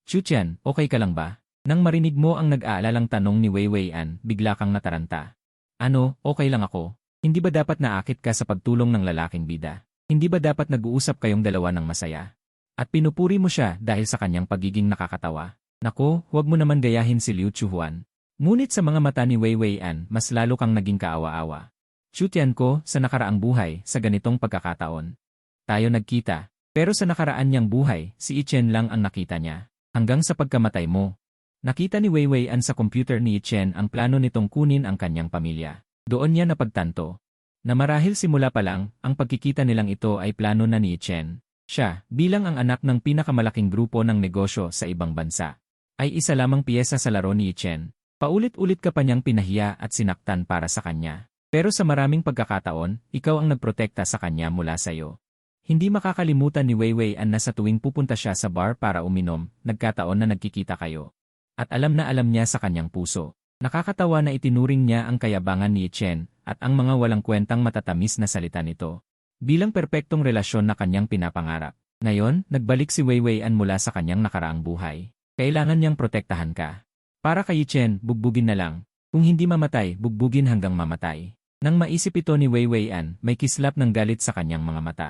Chuchen, okay ka lang ba? Nang marinig mo ang nag-aalalang tanong ni Weiwei An, bigla kang nataranta. Ano, okay lang ako. Hindi ba dapat naakit ka sa pagtulong ng lalaking bida? Hindi ba dapat nag-uusap kayong dalawa ng masaya? At pinupuri mo siya dahil sa kanyang pagiging nakakatawa. Nako, huwag mo naman gayahin si Liu Chuhuan. Ngunit sa mga mata ni Weiwei An, mas lalo kang naging kaawa-awa. Chutian ko, sa nakaraang buhay, sa ganitong pagkakataon. Tayo nagkita. Pero sa nakaraan niyang buhay, si Yicheng lang ang nakita niya. Hanggang sa pagkamatay mo. Nakita ni Weiwei An sa computer ni Yicheng ang plano nitong kunin ang kanyang pamilya. Doon niya napagtanto na marahil simula pa lang, ang pagkikita nilang ito ay plano na ni Yicheng. Siya, bilang ang anak ng pinakamalaking grupo ng negosyo sa ibang bansa, ay isa lamang piyesa sa laro ni Yicheng. Paulit-ulit ka pa niyang pinahiya at sinaktan para sa kanya. Pero sa maraming pagkakataon, ikaw ang nagprotekta sa kanya mula sa iyo. Hindi makakalimutan ni Weiwei An na sa tuwing pupunta siya sa bar para uminom, nagkataon na nagkikita kayo. At alam na alam niya sa kanyang puso. Nakakatawa na itinuring niya ang kayabangan ni Yicheng at ang mga walang kwentang matatamis na salita nito bilang perpektong relasyon na kanyang pinapangarap. Ngayon, nagbalik si Weiwei An mula sa kanyang nakaraang buhay. Kailangan niyang protektahan ka. Para kay Yicheng, bugbugin na lang. Kung hindi mamatay, bugbugin hanggang mamatay. Nang maisip ito ni Weiwei An, may kislap ng galit sa kanyang mga mata.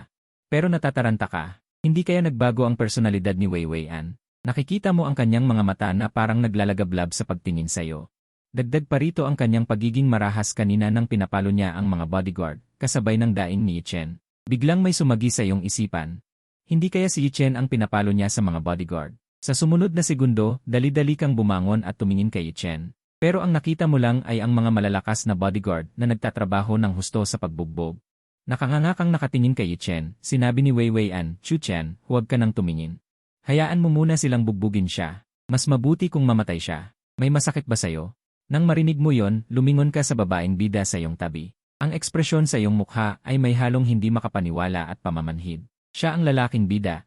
Pero natataranta ka. Hindi kaya nagbago ang personalidad ni Weiwei An? Nakikita mo ang kanyang mga mata na parang naglalagablab sa pagtingin sa iyo. Dagdag pa rito ang kanyang pagiging marahas kanina nang pinapalo niya ang mga bodyguard, kasabay ng daing ni Yicheng. Biglang may sumagi sa iyong isipan. Hindi kaya si Yicheng ang pinapalo niya sa mga bodyguard? Sa sumunod na segundo, dali-dali kang bumangon at tumingin kay Yicheng. Pero ang nakita mo lang ay ang mga malalakas na bodyguard na nagtatrabaho ng husto sa pagbugbog. Nakanganga kang nakatingin kay Yicheng, sinabi ni Weiwei An, Chuchen, huwag ka nang tumingin. Hayaan mo muna silang bugbugin siya. Mas mabuti kung mamatay siya. May masakit ba sa'yo? Nang marinig mo yon, lumingon ka sa babaeng bida sa iyong tabi. Ang ekspresyon sa iyong mukha ay may halong hindi makapaniwala at pamamanhid. Siya ang lalaking bida,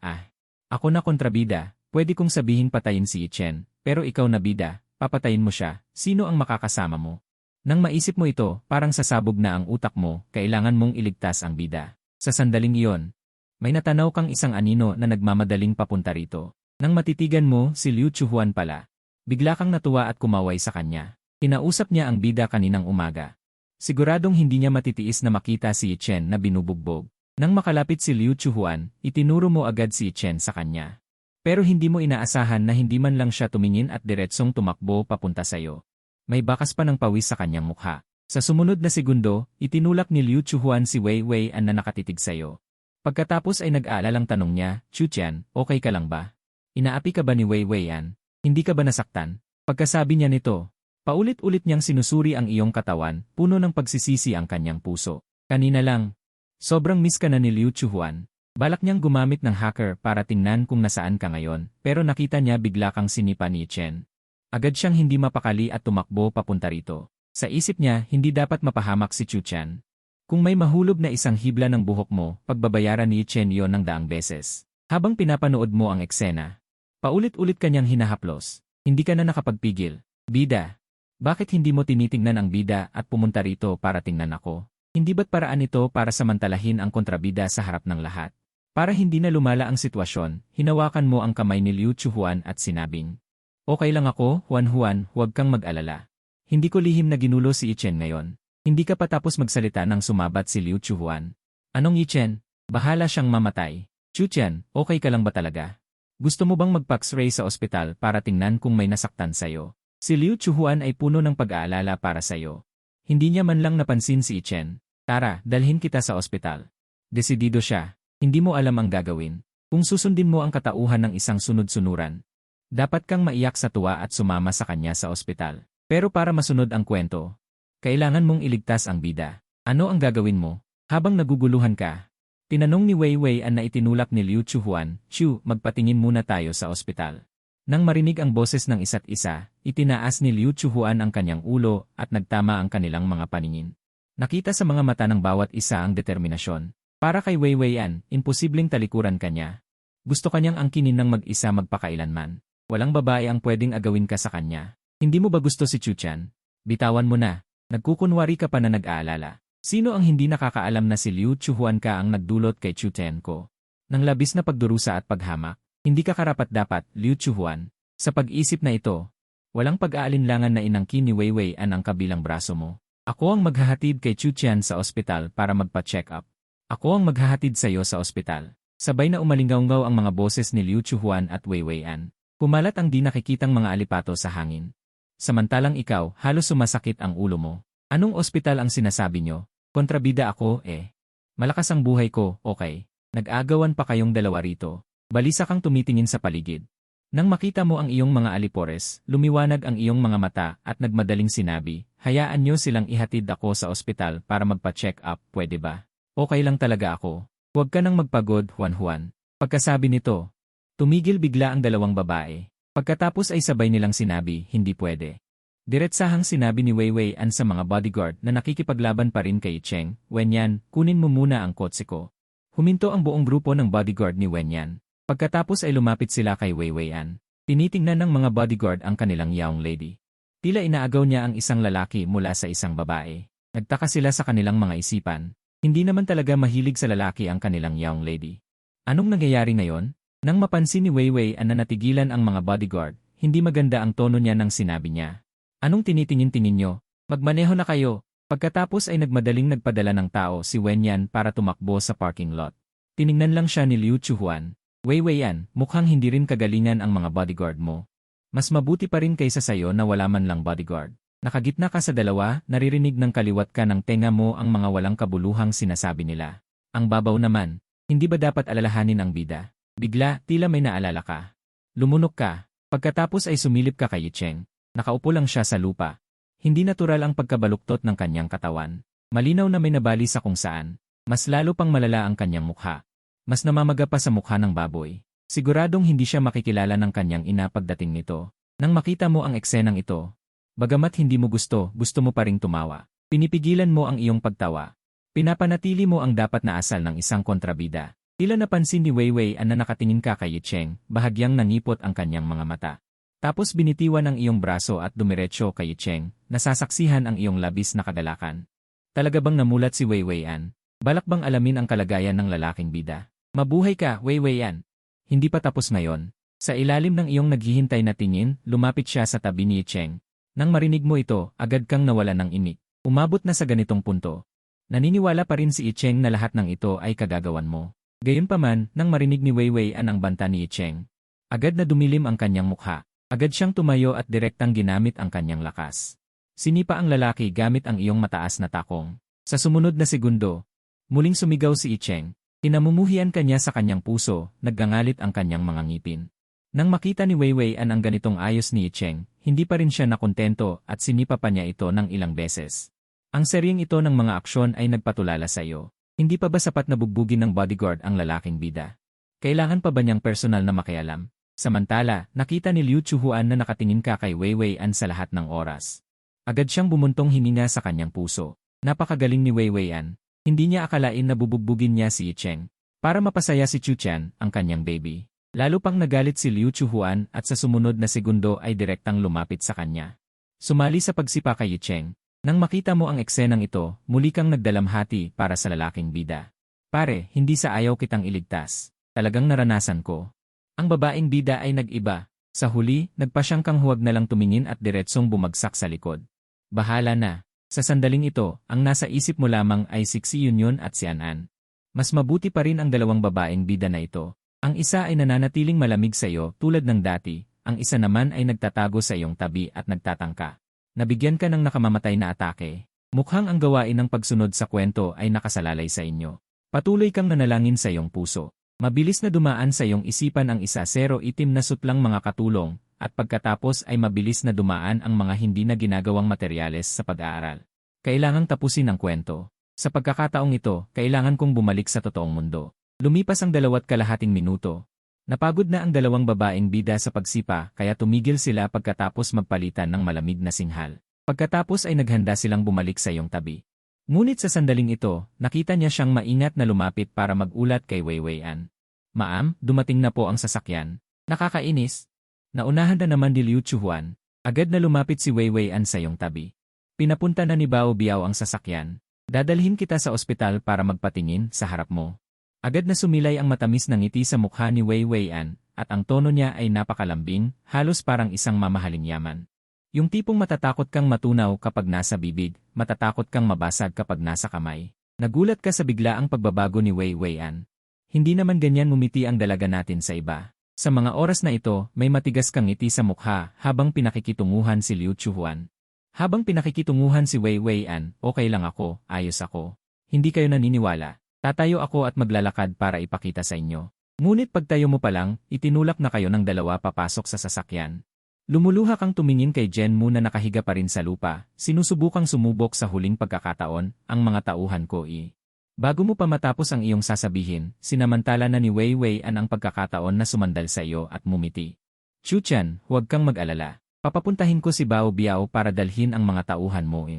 Ako na kontrabida, pwede kong sabihin patayin si Yicheng, pero ikaw na bida, papatayin mo siya, sino ang makakasama mo? Nang maisip mo ito, parang sasabog na ang utak mo, kailangan mong iligtas ang bida. Sa sandaling iyon, may natanaw kang isang anino na nagmamadaling papunta rito. Nang matitigan mo, si Liu Chuhuan pala. Bigla kang natuwa at kumaway sa kanya. Kinausap niya ang bida kaninang umaga. Siguradong hindi niya matitiis na makita si Yicheng na binubugbog. Nang makalapit si Liu Chuhuan, itinuro mo agad si Yicheng sa kanya. Pero hindi mo inaasahan na hindi man lang siya tumingin at diretsong tumakbo papunta sa iyo. May bakas pa ng pawis sa kanyang mukha. Sa sumunod na segundo, itinulak ni Liu Chuhuan si Weiwei An na nakatitig sa iyo. Pagkatapos ay nag-aalalang tanong niya, Chuchan, okay ka lang ba? Inaapi ka ba ni Wei Weian? Hindi ka ba nasaktan? Pagkasabi niya nito, paulit-ulit niyang sinusuri ang iyong katawan, puno ng pagsisisi ang kanyang puso. Kanina lang, sobrang miss ka na ni Liu Chuhuan. Balak niyang gumamit ng hacker para tingnan kung nasaan ka ngayon, pero nakita niya bigla kang sinipa ni Chen. Agad siyang hindi mapakali at tumakbo papunta rito. Sa isip niya, hindi dapat mapahamak si Chuchan. Kung may mahulog na isang hibla ng buhok mo, pagbabayaran ni Chen yon ng 100 beses. Habang pinapanood mo ang eksena, paulit-ulit kanyang hinahaplos. Hindi ka na nakapagpigil. Bida, bakit hindi mo tinitingnan ang bida at pumunta rito para tingnan ako? Hindi ba't paraan ito para samantalahin ang kontrabida sa harap ng lahat? Para hindi na lumala ang sitwasyon, hinawakan mo ang kamay ni Liu Chuhuan at sinabing, okay lang ako, Huan, huwag kang mag-alala. Hindi ko lihim na ginulo si Ichen ngayon. Hindi ka pa tapos magsalita nang sumabat si Liu Chuhuan. Anong Ichen? Bahala siyang mamatay. Chuchan, okay ka lang ba talaga? Gusto mo bang mag-Pax-ray sa ospital para tingnan kung may nasaktan sa'yo? Si Liu Chuhuan ay puno ng pag-aalala para sa'yo. Hindi niya man lang napansin si Ichen. Tara, dalhin kita sa ospital. Desidido siya. Hindi mo alam ang gagawin. Kung susundin mo ang katauhan ng isang sunod-sunuran, dapat kang maiyak sa tuwa at sumama sa kanya sa ospital. Pero para masunod ang kwento, kailangan mong iligtas ang bida. Ano ang gagawin mo? Habang naguguluhan ka, tinanong ni Wei Weian na itinulak ni Liu Chuhuan, Chu, magpatingin muna tayo sa ospital. Nang marinig ang boses ng isa't isa, itinaas ni Liu Chuhuan ang kanyang ulo at nagtama ang kanilang mga paningin. Nakita sa mga mata ng bawat isa ang determinasyon. Para kay Wei Weian, imposibleng talikuran kanya. Gusto kanyang angkinin ng mag-isa magpakailanman. Walang babae ang pwedeng agawin ka sa kanya. Hindi mo ba gusto si Chuchan? Bitawan mo na. Nagkukunwari ka pa na nag-aalala. Sino ang hindi nakakaalam na si Liu Chuhuan ka ang nagdulot kay Chuten ko? Nang labis na pagdurusa at paghamak, hindi ka karapat-dapat, Liu Chuhuan. Sa pag-isip na ito, walang pag-aalinlangan na inangkin ni Wei Weian ang kabilang braso mo. Ako ang maghahatid kay Chuchan sa ospital para magpa-check up. Ako ang maghahatid sa iyo sa ospital. Sabay na umalingaw-ngaw ang mga boses ni Liu Chuhuan at Wei Weian. Pumalat ang di nakikitang mga alipato sa hangin. Samantalang ikaw, halos sumasakit ang ulo mo. Anong ospital ang sinasabi nyo? Kontrabida ako, eh. Malakas ang buhay ko, okay. Nag-agawan pa kayong dalawa rito. Balisa kang tumitingin sa paligid. Nang makita mo ang iyong mga alipores, lumiwanag ang iyong mga mata at nagmadaling sinabi, hayaan nyo silang ihatid ako sa ospital para magpa-check up, pwede ba? Okay lang talaga ako. Huwag ka nang magpagod, Huan. Pagkasabi nito, tumigil bigla ang dalawang babae. Pagkatapos ay sabay nilang sinabi, hindi pwede. Diretsahang sinabi ni Wei Weian sa mga bodyguard na nakikipaglaban pa rin kay Cheng, Wenyan, kunin mo muna ang kotse ko. Huminto ang buong grupo ng bodyguard ni Wenyan. Pagkatapos ay lumapit sila kay Wei Weian. Tinitingnan ng mga bodyguard ang kanilang yaong lady. Tila inaagaw niya ang isang lalaki mula sa isang babae. Nagtaka sila sa kanilang mga isipan. Hindi naman talaga mahilig sa lalaki ang kanilang young lady. Anong nangyayari ngayon? Nang mapansin ni Wei Weian na natigilan ang mga bodyguard, hindi maganda ang tono niya nang sinabi niya. Anong tinitingin-tingin nyo? Magmaneho na kayo. Pagkatapos ay nagmadaling nagpadala ng tao si Wenyan para tumakbo sa parking lot. Tiningnan lang siya ni Liu Chuhuan. Wei Weian, mukhang hindi rin kagalingan ang mga bodyguard mo. Mas mabuti pa rin kaysa sayo na wala man lang bodyguard. Nakagitna ka sa dalawa, naririnig ng kaliwat ka ng tenga mo ang mga walang kabuluhang sinasabi nila. Ang babaw naman, hindi ba dapat alalahanin ang bida? Bigla, tila may naalala ka. Lumunok ka. Pagkatapos ay sumilip ka kay Cheng. Nakaupo lang siya sa lupa. Hindi natural ang pagkabaluktot ng kanyang katawan. Malinaw na may nabali sa kung saan. Mas lalo pang malala ang kanyang mukha. Mas namamaga pa sa mukha ng baboy. Siguradong hindi siya makikilala ng kanyang ina pagdating nito. Nang makita mo ang eksenang ito, bagamat hindi mo gusto mo pa ring tumawa. Pinipigilan mo ang iyong pagtawa. Pinapanatili mo ang dapat na asal ng isang kontrabida. Tila napansin ni Wei Weian na nakatingin ka kay Cheng, bahagyang nangipot ang kanyang mga mata. Tapos binitiwan ang iyong braso at dumiretso kay Cheng, nasasaksihan ang iyong labis na kagalakan. Talaga bang namulat si Wei Weian? Balak bang alamin ang kalagayan ng lalaking bida? Mabuhay ka, Wei Weian. Hindi pa tapos ngayon. Sa ilalim ng iyong naghihintay na tingin, lumapit siya sa tabi ni Cheng. Nang marinig mo ito, agad kang nawala ng imik. Umabot na sa ganitong punto. Naniniwala pa rin si Cheng na lahat ng ito ay kagagawan mo. Gayunpaman, nang marinig ni Wei Weian ang banta ni Cheng, agad na dumilim ang kanyang mukha. Agad siyang tumayo at direktang ginamit ang kanyang lakas. Sinipa ang lalaki gamit ang iyong mataas na takong. Sa sumunod na segundo, muling sumigaw si Cheng. Kinamumuhian kanya sa kanyang puso, naggangalit ang kanyang mga ngipin. Nang makita ni Weiwei ang ganitong ayos ni Cheng, hindi pa rin siya nakontento at sinipa pa niya ito ng ilang beses. Ang seryeng ito ng mga aksyon ay nagpatulala sa iyo. Hindi pa ba sapat na bugbugin ng bodyguard ang lalaking bida? Kailangan pa ba niyang personal na makialam? Samantala, nakita ni Liu Chuhuan na nakatingin ka kay Weiwei An sa lahat ng oras. Agad siyang bumuntong hininga sa kanyang puso. Napakagaling ni Weiwei An. Hindi niya akalain na bubugbugin niya si Cheng. Para mapasaya si Chu Chen, ang kanyang baby. Lalo pang nagalit si Liu Chuhuan at sa sumunod na segundo ay direktang lumapit sa kanya. Sumali sa pagsipa kay Cheng. Nang makita mo ang eksenang ito, muli kang nagdalamhati para sa lalaking bida. Pare, hindi sa ayaw kitang iligtas. Talagang naranasan ko. Ang babaeng bida ay nag-iba. Sa huli, nagpa siyang kang huwag na lang tumingin at diretsong bumagsak sa likod. Bahala na. Sa sandaling ito, ang nasa isip mo lamang ay si Yunyon at si An. Mas mabuti pa rin ang dalawang babaeng bida na ito. Ang isa ay nananatiling malamig sa iyo tulad ng dati, ang isa naman ay nagtatago sa iyong tabi at nagtatangka. Nabigyan ka ng nakamamatay na atake. Mukhang ang gawain ng pagsunod sa kwento ay nakasalalay sa inyo. Patuloy kang nanalangin sa iyong puso. Mabilis na dumaan sa iyong isipan ang 1-0 itim na sutlang mga katulong, at pagkatapos ay mabilis na dumaan ang mga hindi na ginagawang materyales sa pag-aaral. Kailangang tapusin ang kwento. Sa pagkakataong ito, kailangan kong bumalik sa totoong mundo. Lumipas ang 2.5 minuto. Napagod na ang dalawang babaeng bida sa pagsipa kaya tumigil sila pagkatapos magpalitan ng malamig na singhal. Pagkatapos ay naghanda silang bumalik sa iyong tabi. Ngunit sa sandaling ito, nakita niya siyang maingat na lumapit para mag-ulat kay Weiwei An. Ma'am, dumating na po ang sasakyan. Nakakainis. Naunahan na naman ni Liu Chuhuan. Agad na lumapit si Weiwei An sa iyong tabi. Pinapunta na ni Bao Biao ang sasakyan. Dadalhin kita sa ospital para magpatingin sa harap mo. Agad na sumilay ang matamis na ngiti sa mukha ni Weiwei An, at ang tono niya ay napakalambing, halos parang isang mamahaling yaman. Yung tipong matatakot kang matunaw kapag nasa bibig, matatakot kang mabasag kapag nasa kamay. Nagulat ka sa biglaang pagbabago ni Weiwei An. Hindi naman ganyan ngumiti ang dalaga natin sa iba. Sa mga oras na ito, may matigas kang ngiti sa mukha habang pinakikitunguhan si Liu Chuhuan. Habang pinakikitunguhan si Weiwei An, okay lang ako, ayos ako. Hindi kayo naniniwala. Tatayo ako at maglalakad para ipakita sa inyo. Ngunit pagtayo mo pa lang, itinulak na kayo ng dalawa papasok sa sasakyan. Lumuluha kang tumingin kay Jen Mu na nakahiga pa rin sa lupa, sinusubukang sumubok sa huling pagkakataon, ang mga tauhan ko Bago mo pa matapos ang iyong sasabihin, sinamantala na ni Weiwei An ang pagkakataon na sumandal sa iyo at mumiti. Chu Chen, huwag kang mag-alala. Papapuntahin ko si Bao Biao para dalhin ang mga tauhan mo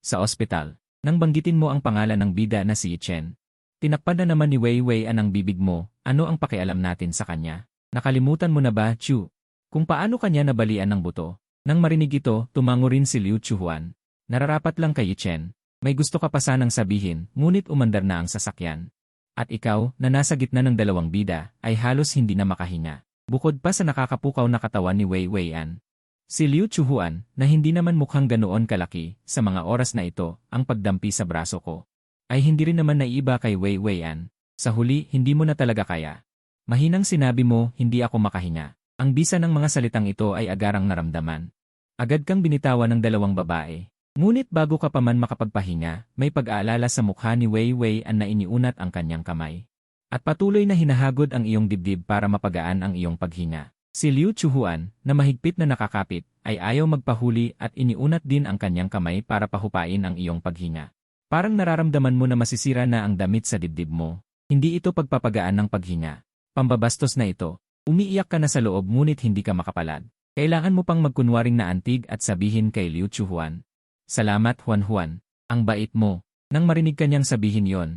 sa ospital. Nang banggitin mo ang pangalan ng bida na si Chen. Tinakpan na naman ni Weiwei An ang bibig mo, ano ang pakialam natin sa kanya? Nakalimutan mo na ba, Chu? Kung paano kanya nabalian ng buto. Nang marinig ito, tumango rin si Liu Chuhuan. Nararapat lang kay Chen. May gusto ka pa sanang sabihin, ngunit umandar na ang sasakyan. At ikaw, na nasa gitna ng dalawang bida, ay halos hindi na makahinga. Bukod pa sa nakakapukaw na katawan ni Weiwei An. Si Liu Chuhuan, na hindi naman mukhang ganoon kalaki, sa mga oras na ito, ang pagdampi sa braso ko. Ay hindi rin naman naiiba kay Weiwei An. Sa huli, hindi mo na talaga kaya. Mahinang sinabi mo, hindi ako makahinga. Ang bisa ng mga salitang ito ay agarang naramdaman. Agad kang binitawan ng dalawang babae. Ngunit bago ka pa man makapagpahinga, may pag-aalala sa mukha ni Weiwei An na iniunat ang kanyang kamay. At patuloy na hinahagod ang iyong dibdib para mapagaan ang iyong paghinga. Si Liu Chuhuan, na mahigpit na nakakapit, ay ayaw magpahuli at iniunat din ang kanyang kamay para pahupain ang iyong paghinga. Parang nararamdaman mo na masisira na ang damit sa dibdib mo. Hindi ito pagpapagaan ng paghinga. Pambabastos na ito. Umiiyak ka na sa loob ngunit hindi ka makapalad. Kailangan mo pang magkunwaring naantig at sabihin kay Liu Chuhuan. Salamat Juan. Ang bait mo. Nang marinig kanyang sabihin yon,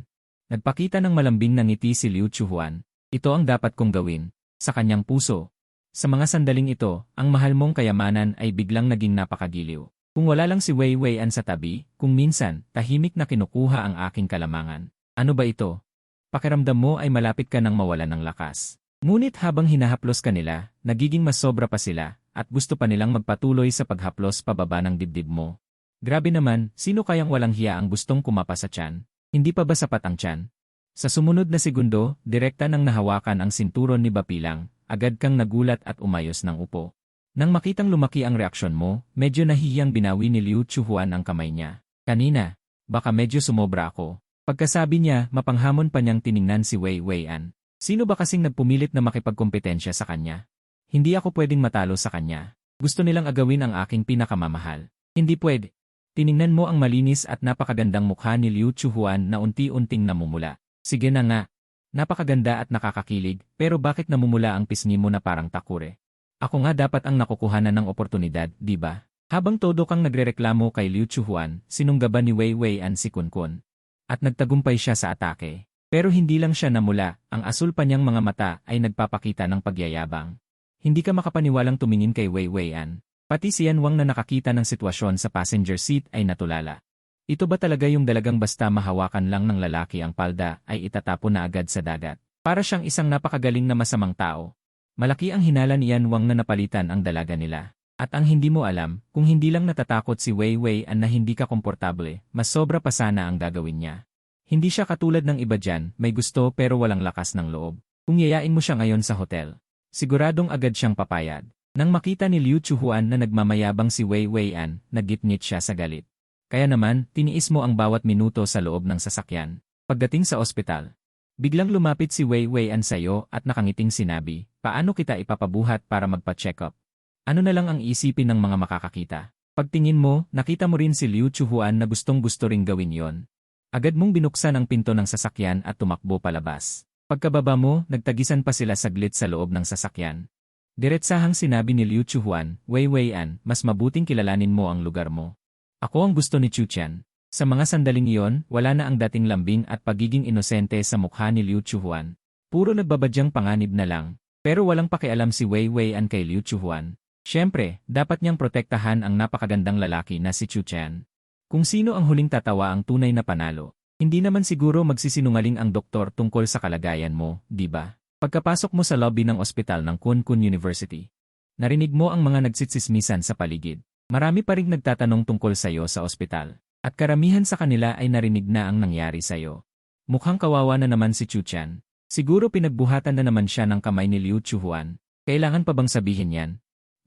nagpakita ng malambing na ngiti si Liu Chuhuan. Ito ang dapat kong gawin. Sa kanyang puso. Sa mga sandaling ito, ang mahal mong kayamanan ay biglang naging napakagiliw. Kung wala lang si Weiwei An sa tabi, kung minsan, tahimik na kinukuha ang aking kalamangan. Ano ba ito? Pakiramdam mo ay malapit ka nang mawalan ng lakas. Ngunit habang hinahaplos ka nila, nagiging mas sobra pa sila, at gusto pa nilang magpatuloy sa paghaplos pababa ng dibdib mo. Grabe naman, sino kayang walang hiya ang gustong kumapa sa tiyan? Hindi pa ba sapat ang tiyan? Sa sumunod na segundo, direkta nang nahawakan ang sinturon ni Bapilang, agad kang nagulat at umayos ng upo. Nang makitang lumaki ang reaksyon mo, medyo nahihiyang binawi ni Liu Chuhuan ang kamay niya. Kanina, baka medyo sumobra ako. Pagkasabi niya, mapanghamon pa niyang tiningnan si Wei Weian. Sino ba kasing nagpumilit na makipagkompetensya sa kanya? Hindi ako pwedeng matalo sa kanya. Gusto nilang agawin ang aking pinakamamahal. Hindi pwede. Tiningnan mo ang malinis at napakagandang mukha ni Liu Chuhuan na unti-unting namumula. Sige na nga. Napakaganda at nakakakilig, pero bakit namumula ang pisngi mo na parang takure? Ako nga dapat ang nakukuhanan ng oportunidad, di ba? Habang todo kang nagrereklamo kay Liu Chuhuan, sinunggaban ni Wei Weian si Kunkun. At nagtagumpay siya sa atake. Pero hindi lang siya namula, ang asul pa niyang mga mata ay nagpapakita ng pagyayabang. Hindi ka makapaniwalang tumingin kay Wei Weian. Pati si Yan Wang na nakakita ng sitwasyon sa passenger seat ay natulala. Ito ba talaga yung dalagang basta mahawakan lang ng lalaki ang palda ay itatapon na agad sa dagat? Para siyang isang napakagaling na masamang tao. Malaki ang hinala ni Yan Wang na napalitan ang dalaga nila. At ang hindi mo alam, kung hindi lang natatakot si Wei Weian na hindi ka komportable, mas sobra pa sana ang gagawin niya. Hindi siya katulad ng iba dyan, may gusto pero walang lakas ng loob. Kung yayain mo siya ngayon sa hotel, siguradong agad siyang papayag. Nang makita ni Liu Chuhuan na nagmamayabang si Wei Weian, nagitngit siya sa galit. Kaya naman, tiniis mo ang bawat minuto sa loob ng sasakyan. Pagdating sa ospital, biglang lumapit si Wei Weian sa'yo at nakangiting sinabi, paano kita ipapabuhat para magpa-check up? Ano na lang ang isipin ng mga makakakita? Pagtingin mo, nakita mo rin si Liu Chuhuan na gustong-gusto ring gawin yon. Agad mong binuksan ang pinto ng sasakyan at tumakbo palabas. Pagkababa mo, nagtagisan pa sila saglit sa loob ng sasakyan. Diretsahang sinabi ni Liu Chuhuan, Wei Weian, mas mabuting kilalanin mo ang lugar mo. Ako ang gusto ni Chu Qian. Sa mga sandaling iyon, wala na ang dating lambing at pagiging inosente sa mukha ni Liu Chuhuan. Puro nagbabadyang panganib na lang. Pero walang pakialam si Wei Weian kay Liu Chuhuan. Siyempre, dapat niyang protektahan ang napakagandang lalaki na si Chu Qian. Kung sino ang huling tatawa ang tunay na panalo. Hindi naman siguro magsisinungaling ang doktor tungkol sa kalagayan mo, di ba? Pagkapasok mo sa lobby ng ospital ng Kunkun University, narinig mo ang mga nagsitsismisan sa paligid. Marami pa ring nagtatanong tungkol sa iyo sa ospital. At karamihan sa kanila ay narinig na ang nangyari sa iyo. Mukhang kawawa na naman si Chu Qian. Siguro pinagbuhatan na naman siya ng kamay ni Liu Chuhuan. Kailangan pa bang sabihin yan?